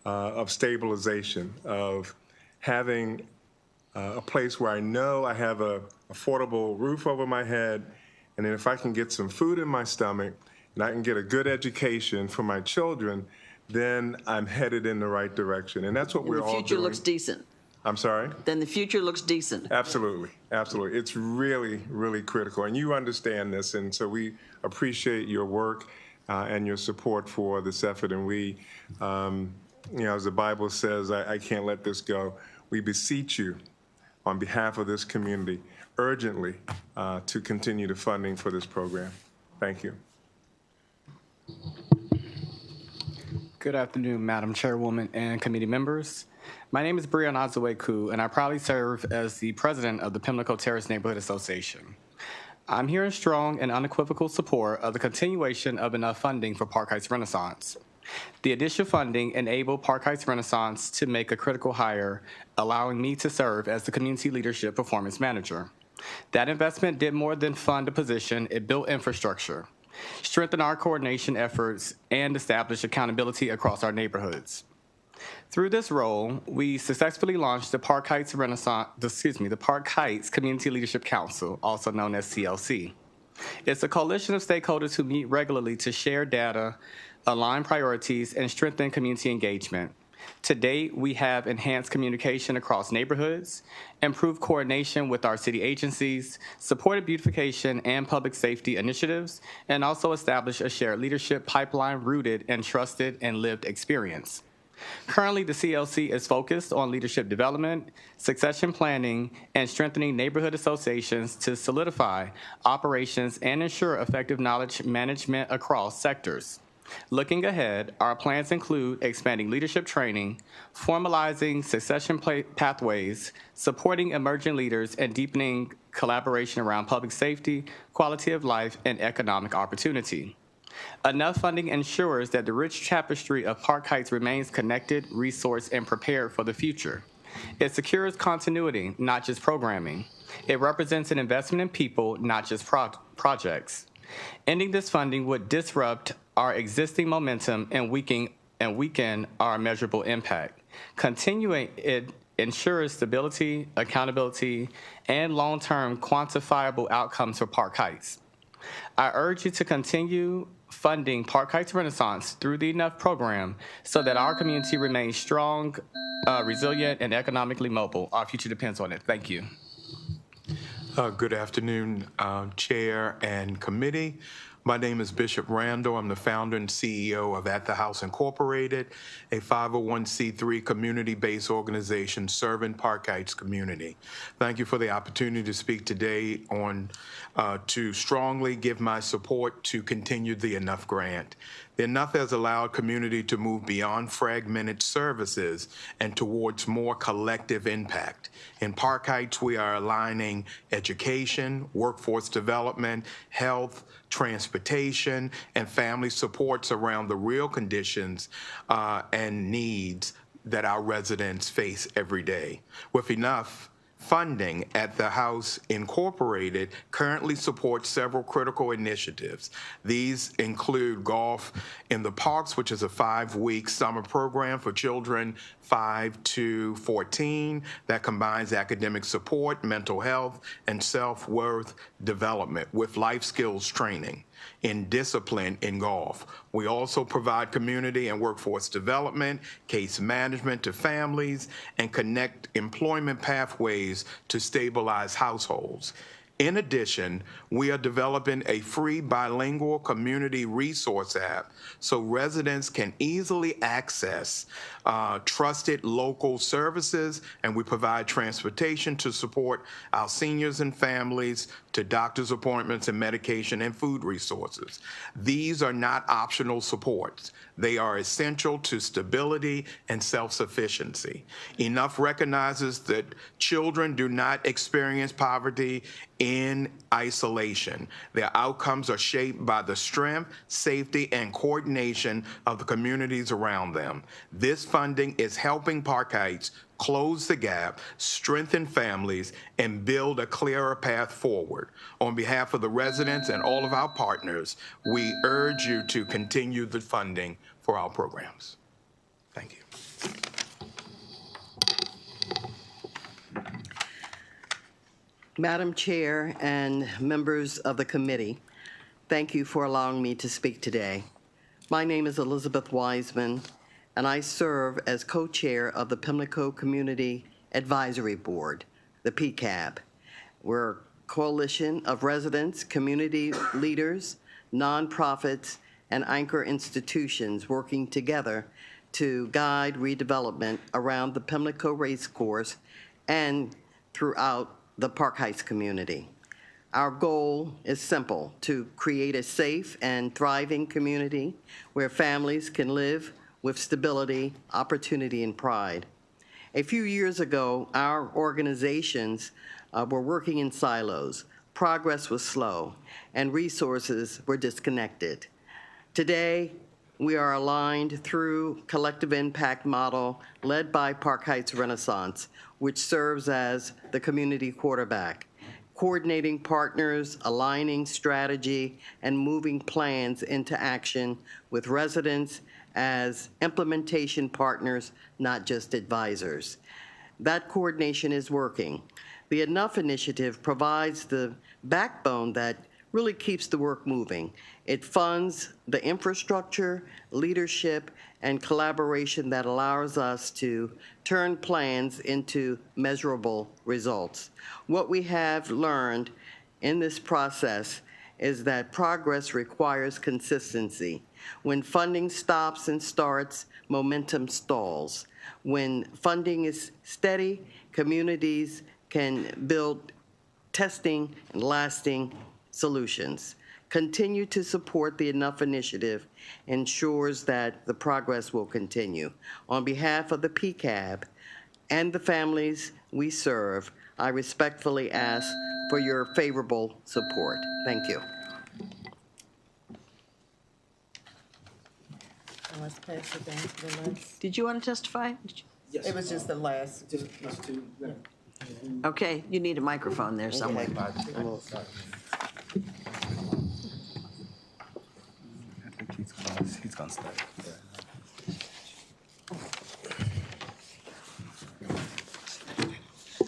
of stabilization, of having a place where I know I have an affordable roof over my head, and then if I can get some food in my stomach and I can get a good education for my children, then I'm headed in the right direction. And that's what we're all doing. The future looks decent. I'm sorry? Then the future looks decent. Absolutely, absolutely. It's really, really critical. And you understand this, and so we appreciate your work and your support for this effort. And we, as the Bible says, I can't let this go. we beseech you on behalf of this community urgently to continue the funding for this program. Thank you. Good afternoon, Madam Chairwoman and committee members. My name is Brian Azueku, and I proudly serve as the president of the Pimlico Terrace Neighborhood Association. I'm here in strong and unequivocal support of the continuation of enough funding for Park Heights Renaissance. The additional funding enabled Park Heights Renaissance to make a critical hire, allowing me to serve as the Community Leadership Performance Manager. That investment did more than fund a position, it built infrastructure, strengthened our coordination efforts, and established accountability across our neighborhoods. Through this role, we successfully launched the Park Heights Community Leadership Council, also known as CLC. It's a coalition of stakeholders who meet regularly to share data, align priorities, and strengthen community engagement. To date, we have enhanced communication across neighborhoods, improved coordination with our city agencies, supported beautification and public safety initiatives, and also established a shared leadership pipeline rooted in trusted and lived experience. Currently, the CLC is focused on leadership development, succession planning, and strengthening neighborhood associations to solidify operations and ensure effective knowledge management across sectors. Looking ahead, our plans include expanding leadership training, formalizing succession pathways, supporting emerging leaders, and deepening collaboration around public safety, quality of life, and economic opportunity. Enough funding ensures that the rich tapestry of Park Heights remains connected, resourced, and prepared for the future. It secures continuity, not just programming. It represents an investment in people, not just projects. Ending this funding would disrupt our existing momentum and weaken our measurable impact. Continuing it ensures stability, accountability, and long-term quantifiable outcomes for Park Heights. I urge you to continue funding Park Heights Renaissance through the Enough program so that our community remains strong, resilient, and economically mobile. Our future depends on it. Thank you. Good afternoon, Chair and committee. My name is Bishop Randall. I'm the founder and CEO of At the House Incorporated, a 501c3 community-based organization serving Park Heights community. Thank you for the opportunity to speak today on to strongly give my support to continue the Enough grant. The Enough has allowed community to move beyond fragmented services and towards more collective impact. In Park Heights, we are aligning education, workforce development, health, transportation, and family supports around the real conditions and needs that our residents face every day. With Enough funding, At the House Incorporated currently supports several critical initiatives. These include Golf in the Parks, which is a 5-week summer program for children 5 to 14 that combines academic support, mental health, and self-worth development with life skills training in discipline in golf. We also provide community and workforce development, case management to families, and connect employment pathways to stabilize households. In addition, we are developing a free bilingual community resource app so residents can easily access trusted local services, and we provide transportation to support our seniors and families to doctor's appointments and medication and food resources. These are not optional supports. They are essential to stability and self-sufficiency. Enough recognizes that children do not experience poverty in isolation. Their outcomes are shaped by the strength, safety, and coordination of the communities around them. This funding is helping Park Heights close the gap, strengthen families, and build a clearer path forward. On behalf of the residents and all of our partners, we urge you to continue the funding for our programs. Thank you. Madam Chair and members of the committee, thank you for allowing me to speak today. My name is Elizabeth Wiseman, and I serve as co-chair of the Pimlico Community Advisory Board, the PCAB. We're a coalition of residents, community leaders, nonprofits, and anchor institutions working together to guide redevelopment around the Pimlico Race Course and throughout the Park Heights community. Our goal is simple: to create a safe and thriving community where families can live with stability, opportunity, and pride. A few years ago, our organizations were working in silos. Progress was slow, and resources were disconnected. Today, we are aligned through collective impact model led by Park Heights Renaissance, which serves as the community quarterback, coordinating partners, aligning strategy, and moving plans into action with residents as implementation partners, not just advisors. That coordination is working. The Enough initiative provides the backbone that really keeps the work moving. It funds the infrastructure, leadership, and collaboration that allows us to turn plans into measurable results. What we have learned in this process is that progress requires consistency. When funding stops and starts, momentum stalls. When funding is steady, communities can build testing and lasting solutions. Continue to support the Enough initiative ensures that the progress will continue. On behalf of the PCAB and the families we serve, I respectfully ask for your favorable support. Thank you. Let's pass it down to the last. Did you want to testify? Yes. It was just the last. Just two. Okay, you need a microphone there somewhere. He's gonna start.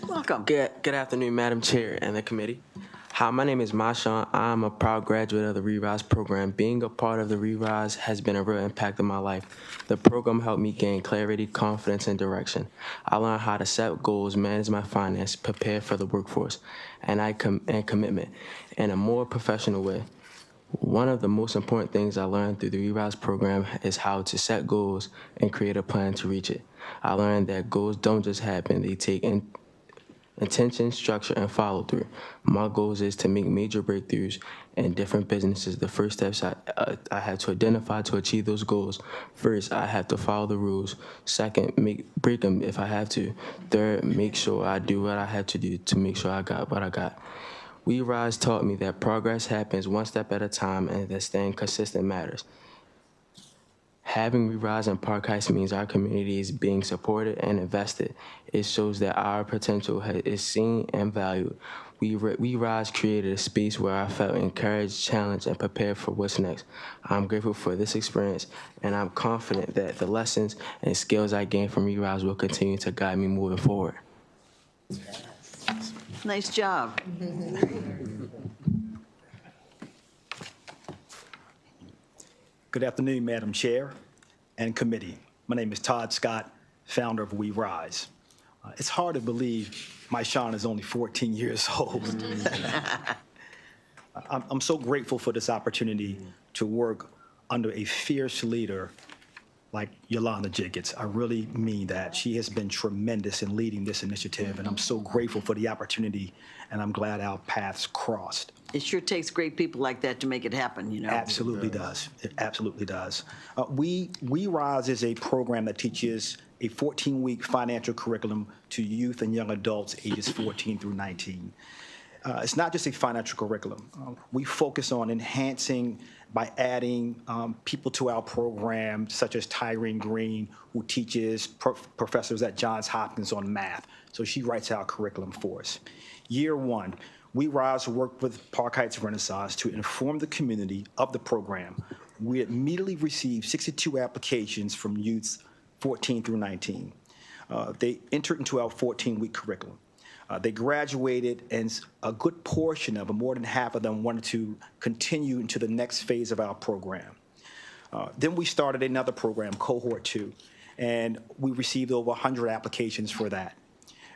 Welcome. Good afternoon, Madam Chair and the committee. Hi, my name is Marshawn. I'm a proud graduate of the ReRise program. Being a part of the ReRise has been a real impact in my life. The program helped me gain clarity, confidence, and direction. I learned how to set goals, manage my finances, prepare for the workforce, and commitment in a more professional way. One of the most important things I learned through the ReRise program is how to set goals and create a plan to reach it. I learned that goals don't just happen, they take intention, structure, and follow through. My goals is to make major breakthroughs in different businesses. The first steps I have to identify to achieve those goals. First, I have to follow the rules. Second, break them if I have to. Third, make sure I do what I have to do to make sure I got what I got. ReRise taught me that progress happens one step at a time and that staying consistent matters. Having ReRise in Park Heights means our community is being supported and invested. It shows that our potential is seen and valued. ReRise created a space where I felt encouraged, challenged, and prepared for what's next. I'm grateful for this experience, and I'm confident that the lessons and skills I gained from ReRise will continue to guide me moving forward. Nice job. Good afternoon, Madam Chair and committee. My name is Todd Scott, founder of ReRise. It's hard to believe my Sean is only 14 years old. I'm so grateful for this opportunity to work under a fierce leader like Yolanda Jiggets. I really mean that. She has been tremendous in leading this initiative, and I'm so grateful for the opportunity, and I'm glad our paths crossed. It sure takes great people like that to make it happen, you know. Absolutely does. It absolutely does. ReRise is a program that teaches a 14-week financial curriculum to youth and young adults ages 14 through 19. It's not just a financial curriculum. We focus on enhancing by adding people to our program, such as Tyrene Green, who teaches professors at Johns Hopkins on math. So she writes our curriculum for us. Year one, ReRise worked with Park Heights Renaissance to inform the community of the program. We immediately received 62 applications from youths 14 through 19. They entered into our 14-week curriculum. They graduated, and a good portion of them, more than half of them, wanted to continue into the next phase of our program. Then we started another program, Cohort 2, and we received over 100 applications for that.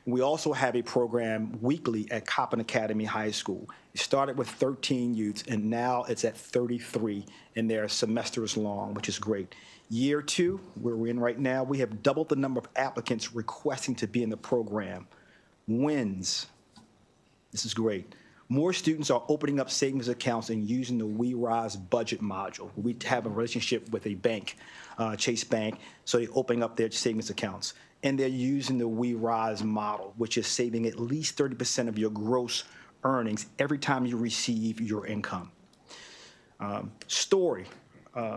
We also have a program weekly at Coppin Academy High School. It started with 13 youths, and now it's at 33, and their semesters long, which is great. Year 2, where we're in right now, we have doubled the number of applicants requesting to be in the program. Wins. This is great. More students are opening up savings accounts and using the We Rise budget module. We have a relationship with a bank, Chase Bank, so they're opening up their savings accounts. And they're using the We Rise model, which is saving at least 30% of your gross earnings every time you receive your income. Story.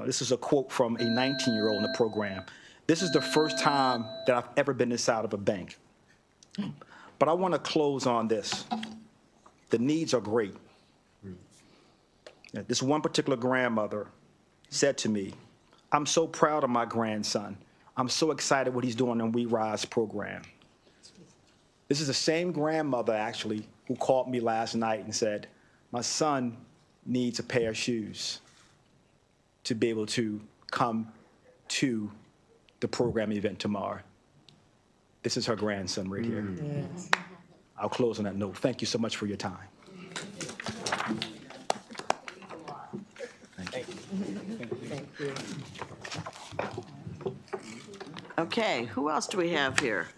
This is a quote from a 19-year-old in the program. This is the first time that I've ever been inside of a bank. But I want to close on this. The needs are great. This one particular grandmother said to me, "I'm so proud of my grandson. I'm so excited what he's doing in We Rise program." This is the same grandmother, actually, who called me last night and said, "My son needs a pair of shoes to be able to come to the program event tomorrow." This is her grandson right here. Yes. I'll close on that note. Thank you so much for your time. Thank you. Okay, who else do we have here?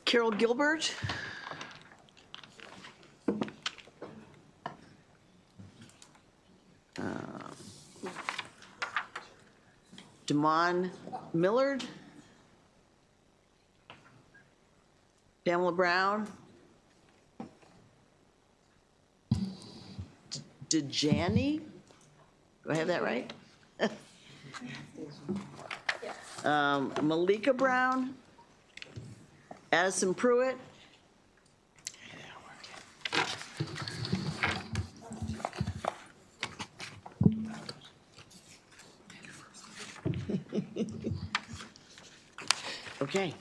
Carol Gilbert? Damon Millard? Pamela Brown? Dejani? Do I have that right? Malika Brown? Addison Pruitt? Okay.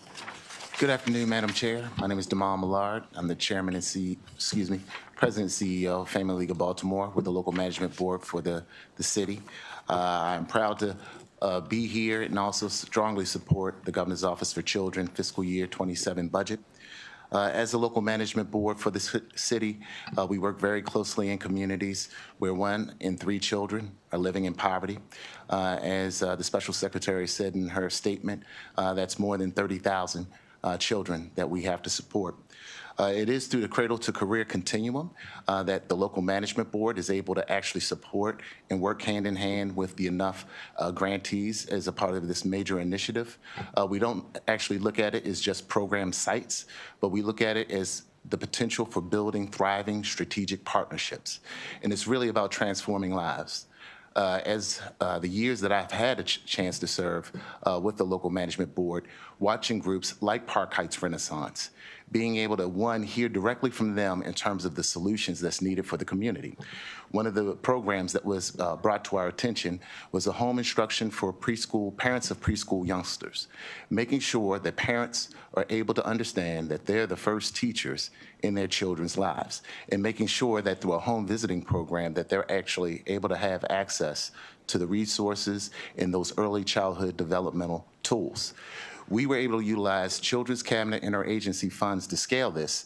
Good afternoon, Madam Chair. My name is Damon Millard. I'm the chairman and President and CEO of Family League of Baltimore with the local management board for the city. I'm proud to be here and also strongly support the Governor's Office for Children fiscal year 27 budget. As the local management board for the city, we work very closely in communities where 1 in 3 children are living in poverty. As the special secretary said in her statement, that's more than 30,000 children that we have to support. It is through the Cradle to Career Continuum that the local management board is able to actually support and work hand in hand with the Enough grantees as a part of this major initiative. We don't actually look at it as just program sites, but we look at it as the potential for building thriving strategic partnerships. And it's really about transforming lives. As the years that I've had a chance to serve with the local management board, watching groups like Park Heights Renaissance, being able to, 1, hear directly from them in terms of the solutions that's needed for the community. One of the programs that was brought to our attention was a home instruction for parents of preschool youngsters, making sure that parents are able to understand that they're the first teachers in their children's lives, and making sure that through a home visiting program that they're actually able to have access to the resources and those early childhood developmental tools. We were able to utilize Children's Cabinet interagency funds to scale this,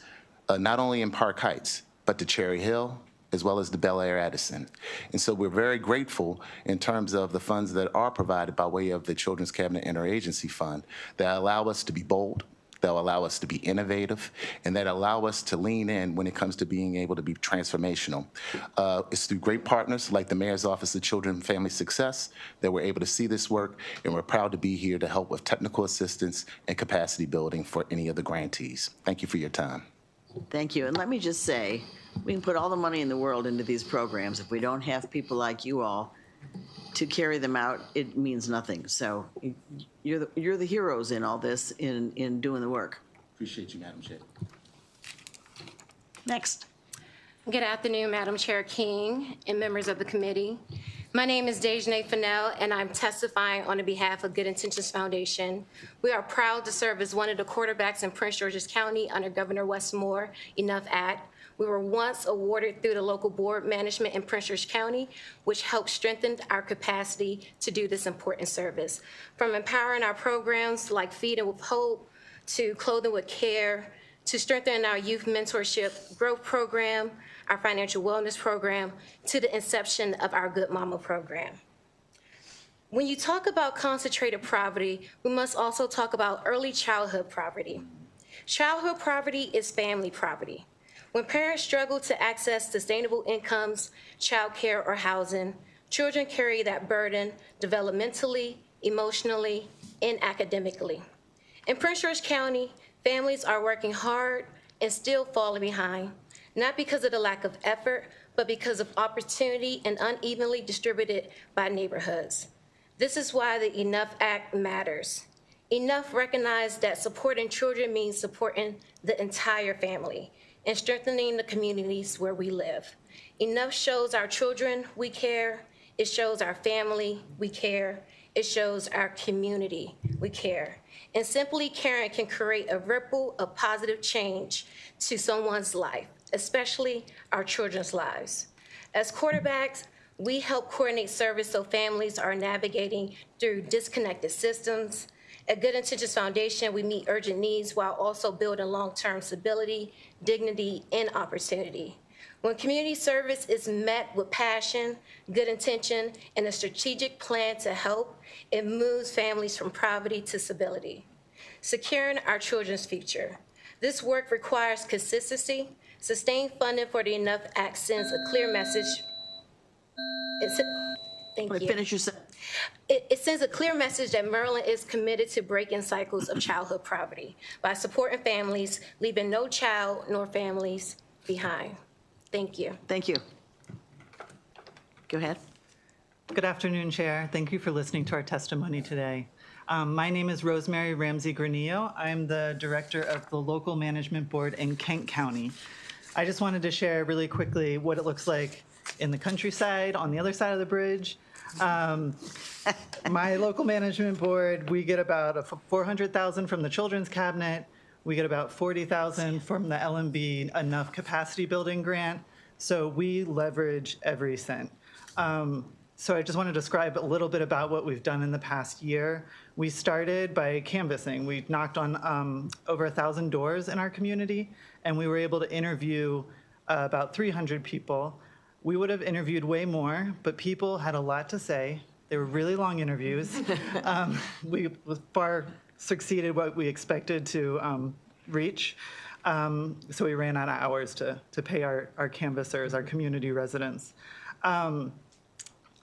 not only in Park Heights, but to Cherry Hill, as well as the Bel Air Addison. And so we're very grateful in terms of the funds that are provided by way of the Children's Cabinet Interagency Fund that allow us to be bold, that allow us to be innovative, and that allow us to lean in when it comes to being able to be transformational. It's through great partners like the Mayor's Office of Children and Family Success that we're able to see this work, and we're proud to be here to help with technical assistance and capacity building for any of the grantees. Thank you for your time. Thank you. And let me just say, we can put all the money in the world into these programs. If we don't have people like you all to carry them out, it means nothing. So you're the heroes in all this, in doing the work. Appreciate you, Madam Chair. Next. Good afternoon, Madam Chair King and members of the committee. My name is Dejanae Fennell, and I'm testifying on behalf of Good Intentions Foundation. We are proud to serve as one of the quarterbacks in Prince George's County under Governor Westmore Enough Act. We were once awarded through the local board management in Prince George County, which helped strengthen our capacity to do this important service. From empowering our programs like Feeding with Hope, to Clothing with Care, to strengthening our youth mentorship growth program, our financial wellness program, to the inception of our Good Mama program. When you talk about concentrated poverty, we must also talk about early childhood poverty. Childhood poverty is family poverty. When parents struggle to access sustainable incomes, childcare, or housing, children carry that burden developmentally, emotionally, and academically. In Prince George County, families are working hard and still falling behind, not because of the lack of effort, but because of opportunity and unevenly distributed by neighborhoods. This is why the Enough Act matters. Enough recognize that supporting children means supporting the entire family and strengthening the communities where we live. Enough shows our children we care. It shows our family we care. It shows our community we care. And simply caring can create a ripple of positive change to someone's life, especially our children's lives. As quarterbacks, we help coordinate service so families are navigating through disconnected systems. At Good Intentions Foundation, we meet urgent needs while also building long-term stability, dignity, and opportunity. When community service is met with passion, good intention, and a strategic plan to help, it moves families from poverty to stability. Securing our children's future. This work requires consistency. Sustained funding for the Enough Act sends a clear message. It sends a clear message that Maryland is committed to breaking cycles of childhood poverty by supporting families, leaving no child nor families behind. Thank you. Thank you. Go ahead. Good afternoon, Chair. Thank you for listening to our testimony today. My name is Rosemary Ramsey Granillo. I'm the director of the Local Management Board in Kent County. I just wanted to share really quickly what it looks like in the countryside, on the other side of the bridge. My local management board, we get about $400,000 from the Children's Cabinet. We get about $40,000 from the LMB Enough Capacity Building Grant. So we leverage every cent. So I just want to describe a little bit about what we've done in the past year. We started by canvassing. We knocked on over 1,000 doors in our community, and we were able to interview about 300 people. We would have interviewed way more, but people had a lot to say. They were really long interviews. We far succeeded what we expected to reach. So we ran out of hours to pay our canvassers, our community residents.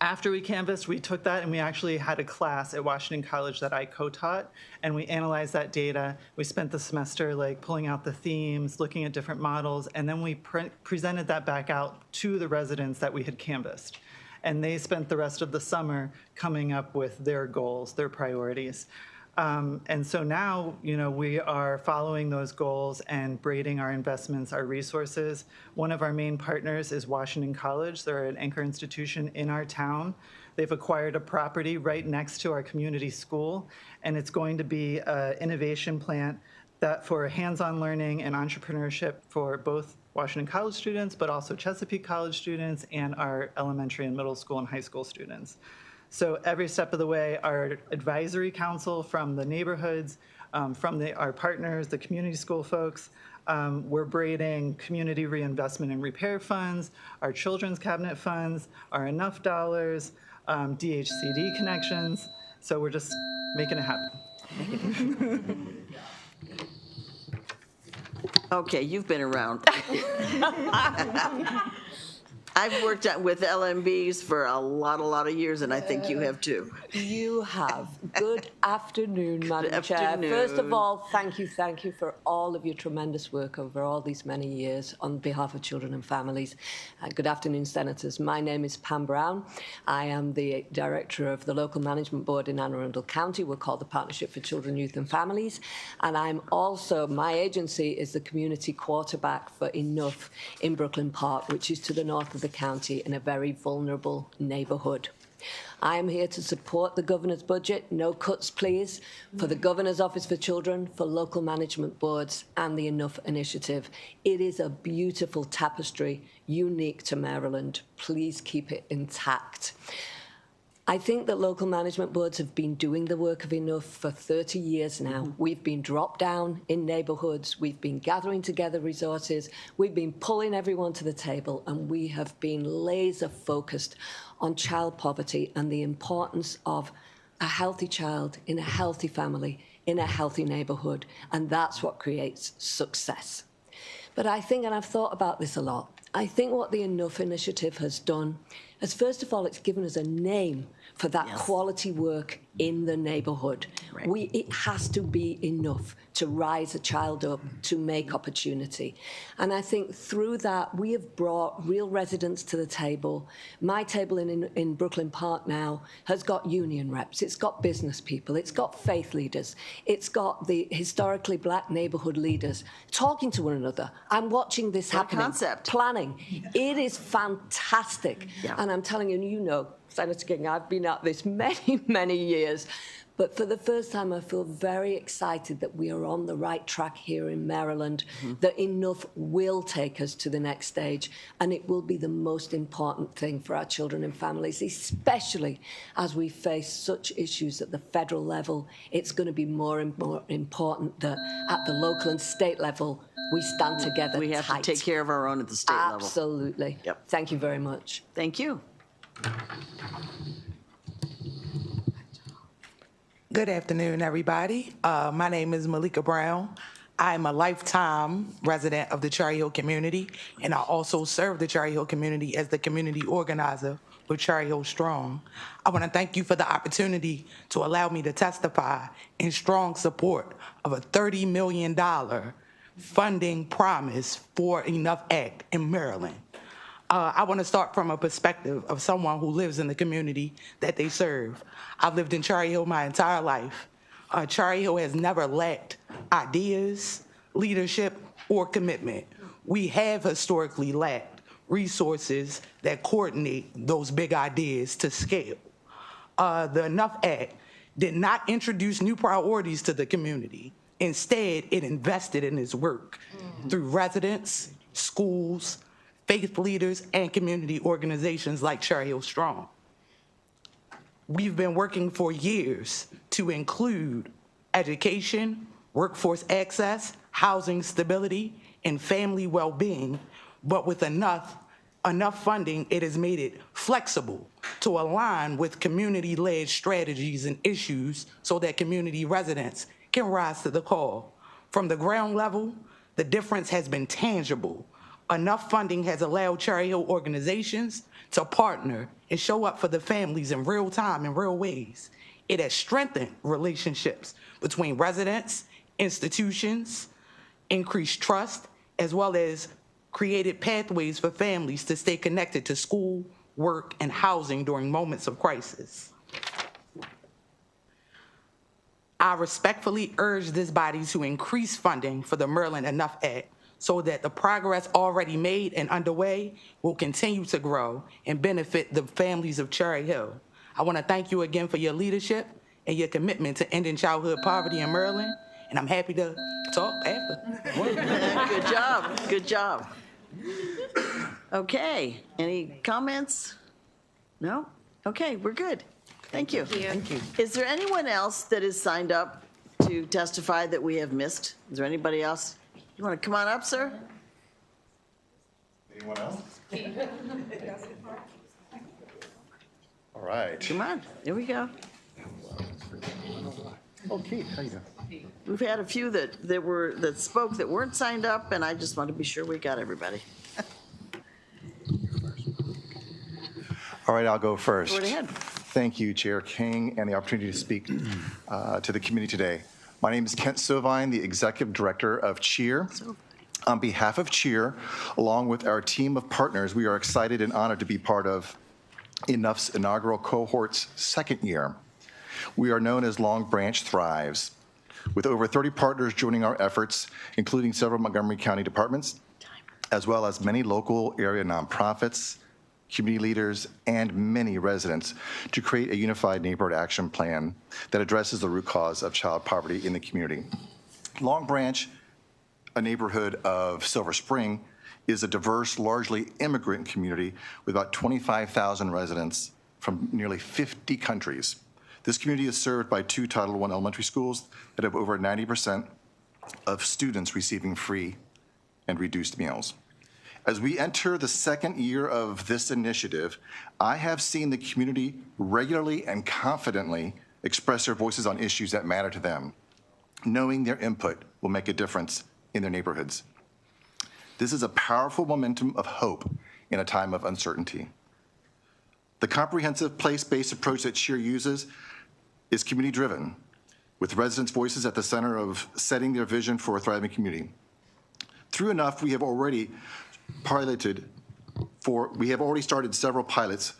After we canvassed, we took that and we actually had a class at Washington College that I co-taught, and we analyzed that data. We spent the semester pulling out the themes, looking at different models, and then we presented that back out to the residents that we had canvassed. And they spent the rest of the summer coming up with their goals, their priorities. And so now, we are following those goals and braiding our investments, our resources. One of our main partners is Washington College. They're an anchor institution in our town. They've acquired a property right next to our community school, and it's going to be an innovation plant that for hands-on learning and entrepreneurship for both Washington College students, but also Chesapeake College students and our elementary and middle school and high school students. So every step of the way, our advisory council from the neighborhoods, from our partners, the community school folks, we're braiding community reinvestment and repair funds, our children's cabinet funds, our Enough dollars, DHCD connections. So we're just making it happen. Okay, you've been around. I've worked with LMBs for a lot of years, and I think you have too. You have. Good afternoon, Madam Chair. First of all, thank you for all of your tremendous work over all these many years on behalf of children and families. Good afternoon, Senators. My name is Pam Brown. I am the Director of the Local Management Board in Anne Arundel County. We're called the Partnership for Children, Youth and Families. And I'm also, my agency is the community quarterback for Enough in Brooklyn Park, which is to the north of the county in a very vulnerable neighborhood. I am here to support the governor's budget, no cuts please, for the governor's office for children, for local management boards and the Enough initiative. It is a beautiful tapestry unique to Maryland. Please keep it intact. I think that local management boards have been doing the work of Enough for 30 years now. We've been dropped down in neighborhoods. We've been gathering together resources. We've been pulling everyone to the table, and we have been laser focused on child poverty and the importance of a healthy child in a healthy family in a healthy neighborhood. And that's what creates success. But I think, and I've thought about this a lot, I think what the Enough initiative has done is, first of all, it's given us a name for that quality work in the neighborhood. Right. It has to be enough to rise a child up, to make opportunity. And I think through that, we have brought real residents to the table. My table in Brooklyn Park now has got union reps, it's got business people, it's got faith leaders, it's got the historically black neighborhood leaders talking to one another. I'm watching this happening. Concept. Planning. It is fantastic. Yeah. And I'm telling you, you know, Senator King, I've been at this many, many years. But for the first time, I feel very excited that we are on the right track here in Maryland, that Enough will take us to the next stage, and it will be the most important thing for our children and families, especially as we face such issues at the federal level. It's going to be more and more important that at the local and state level, we stand together. We have to take care of our own at the state level. Absolutely. Yep. Thank you very much. Thank you. Good afternoon, everybody. My name is Malika Brown. I'm a lifetime resident of the Cherry Hill community, and I also serve the Cherry Hill community as the community organizer with Cherry Hill Strong. I want to thank you for the opportunity to allow me to testify in strong support of a $30 million funding promise for Enough Act in Maryland. I want to start from a perspective of someone who lives in the community that they serve. I've lived in Cherry Hill my entire life. Cherry Hill has never lacked ideas, leadership, or commitment. We have historically lacked resources that coordinate those big ideas to scale. The Enough Act did not introduce new priorities to the community. Instead, it invested in its work through residents, schools, faith leaders, and community organizations like Cherry Hill Strong. We've been working for years to include education, workforce access, housing stability, and family well-being, but with enough funding, it has made it flexible to align with community-led strategies and issues so that community residents can rise to the call. From the ground level, the difference has been tangible. Enough funding has allowed Cherry Hill organizations to partner and show up for the families in real time, in real ways. It has strengthened relationships between residents, institutions, increased trust, as well as created pathways for families to stay connected to school, work, and housing during moments of crisis. I respectfully urge this body to increase funding for the Maryland Enough Act so that the progress already made and underway will continue to grow and benefit the families of Cherry Hill. I want to thank you again for your leadership and your commitment to ending childhood poverty in Maryland, and I'm happy to talk after. Good job, good job. Okay, any comments? No? Okay, we're good. Thank you. Thank you. Is there anyone else that is signed up to testify that we have missed? Is there anybody else? You want to come on up, sir? Anyone else? All right. Come on, here we go. Oh, Keith, how you doing? We've had a few that spoke that weren't signed up, and I just want to be sure we got everybody. All right, I'll go first. Go right ahead. Thank you, Chair King, and the opportunity to speak to the committee today. My name is Kent Sovine, the Executive Director of CHEER. On behalf of CHEER, along with our team of partners, we are excited and honored to be part of Enough's inaugural cohort's second year. We are known as Long Branch Thrives, with over 30 partners joining our efforts, including several Montgomery County departments, as well as many local area nonprofits, community leaders, and many residents to create a unified neighborhood action plan that addresses the root cause of child poverty in the community. Long Branch, a neighborhood of Silver Spring, is a diverse, largely immigrant community with about 25,000 residents from nearly 50 countries. This community is served by 2 Title I elementary schools that have over 90% of students receiving free and reduced meals. As we enter the second year of this initiative, I have seen the community regularly and confidently express their voices on issues that matter to them, knowing their input will make a difference in their neighborhoods. This is a powerful momentum of hope in a time of uncertainty. The comprehensive place-based approach that CHEER uses is community-driven, with residents' voices at the center of setting their vision for a thriving community. Through Enough, we have already started several pilots.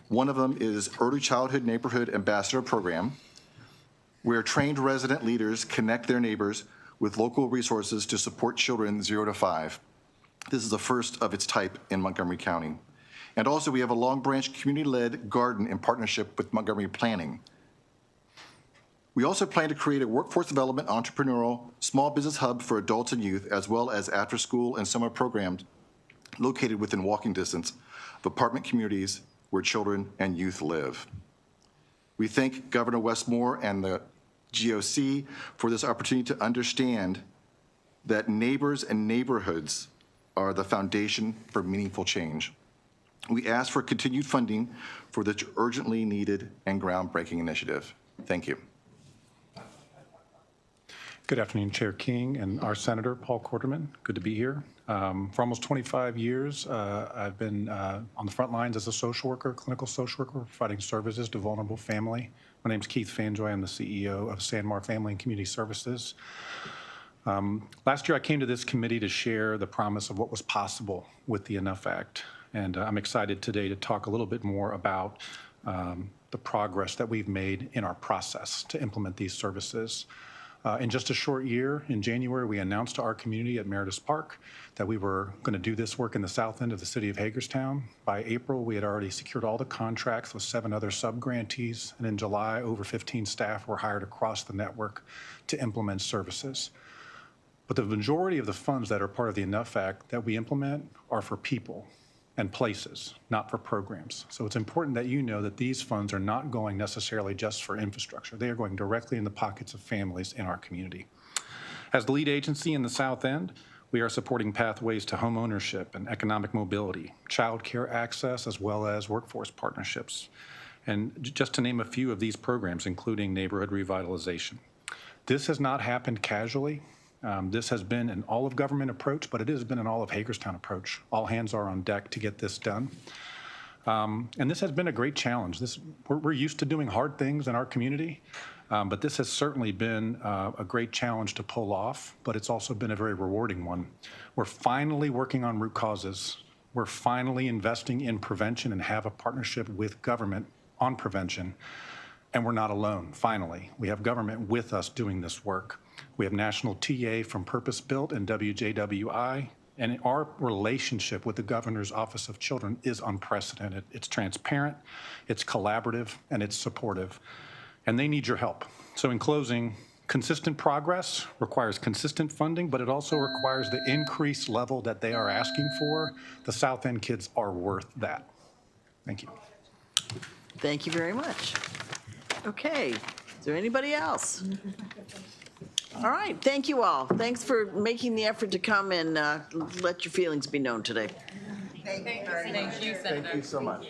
One of them is Early Childhood Neighborhood Ambassador Program, where trained resident leaders connect their neighbors with local resources to support children 0 to 5. This is the first of its type in Montgomery County. And also we have a Long Branch community-led garden in partnership with Montgomery Planning. We also plan to create a workforce development, entrepreneurial, small business hub for adults and youth, as well as after-school and summer programs located within walking distance of apartment communities where children and youth live. We thank Governor Westmore and the GOC for this opportunity to understand that neighbors and neighborhoods are the foundation for meaningful change. We ask for continued funding for this urgently needed and groundbreaking initiative. Thank you. Good afternoon, Chair King and our Senator, Paul Quarterman. Good to be here. For almost 25 years, I've been on the front lines as a social worker, clinical social worker, providing services to vulnerable family. My name is Keith Fanjoy. I'm the CEO of Sandmar Family and Community Services. Last year, I came to this committee to share the promise of what was possible with the Enough Act. And I'm excited today to talk a little bit more about the progress that we've made in our process to implement these services. In just a short year, in January, we announced to our community at Meredith Park that we were going to do this work in the south end of the city of Hagerstown. By April, we had already secured all the contracts with 7 other sub-grantees, and in July, over 15 staff were hired across the network to implement services. But the majority of the funds that are part of the Enough Act that we implement are for people and places, not for programs. So it's important that you know that these funds are not going necessarily just for infrastructure. They are going directly in the pockets of families in our community. As the lead agency in the South End, we are supporting pathways to home ownership and economic mobility, child care access, as well as workforce partnerships. And just to name a few of these programs, including neighborhood revitalization. This has not happened casually. This has been an all-of-government approach, but it has been an all-of-Hagerstown approach. All hands are on deck to get this done. And this has been a great challenge. We're used to doing hard things in our community, but this has certainly been a great challenge to pull off, but it's also been a very rewarding one. We're finally working on root causes. We're finally investing in prevention and have a partnership with government on prevention. And we're not alone, finally. We have government with us doing this work. We have national TA from Purpose Built and WJWI, and our relationship with the Governor's Office of Children is unprecedented. It's transparent, it's collaborative, and it's supportive. And they need your help. So in closing, consistent progress requires consistent funding, but it also requires the increased level that they are asking for. The South End kids are worth that. Thank you. Thank you very much. Okay, is there anybody else? All right, thank you all. Thanks for making the effort to come and let your feelings be known today. Thank you, Senator. Thank you so much.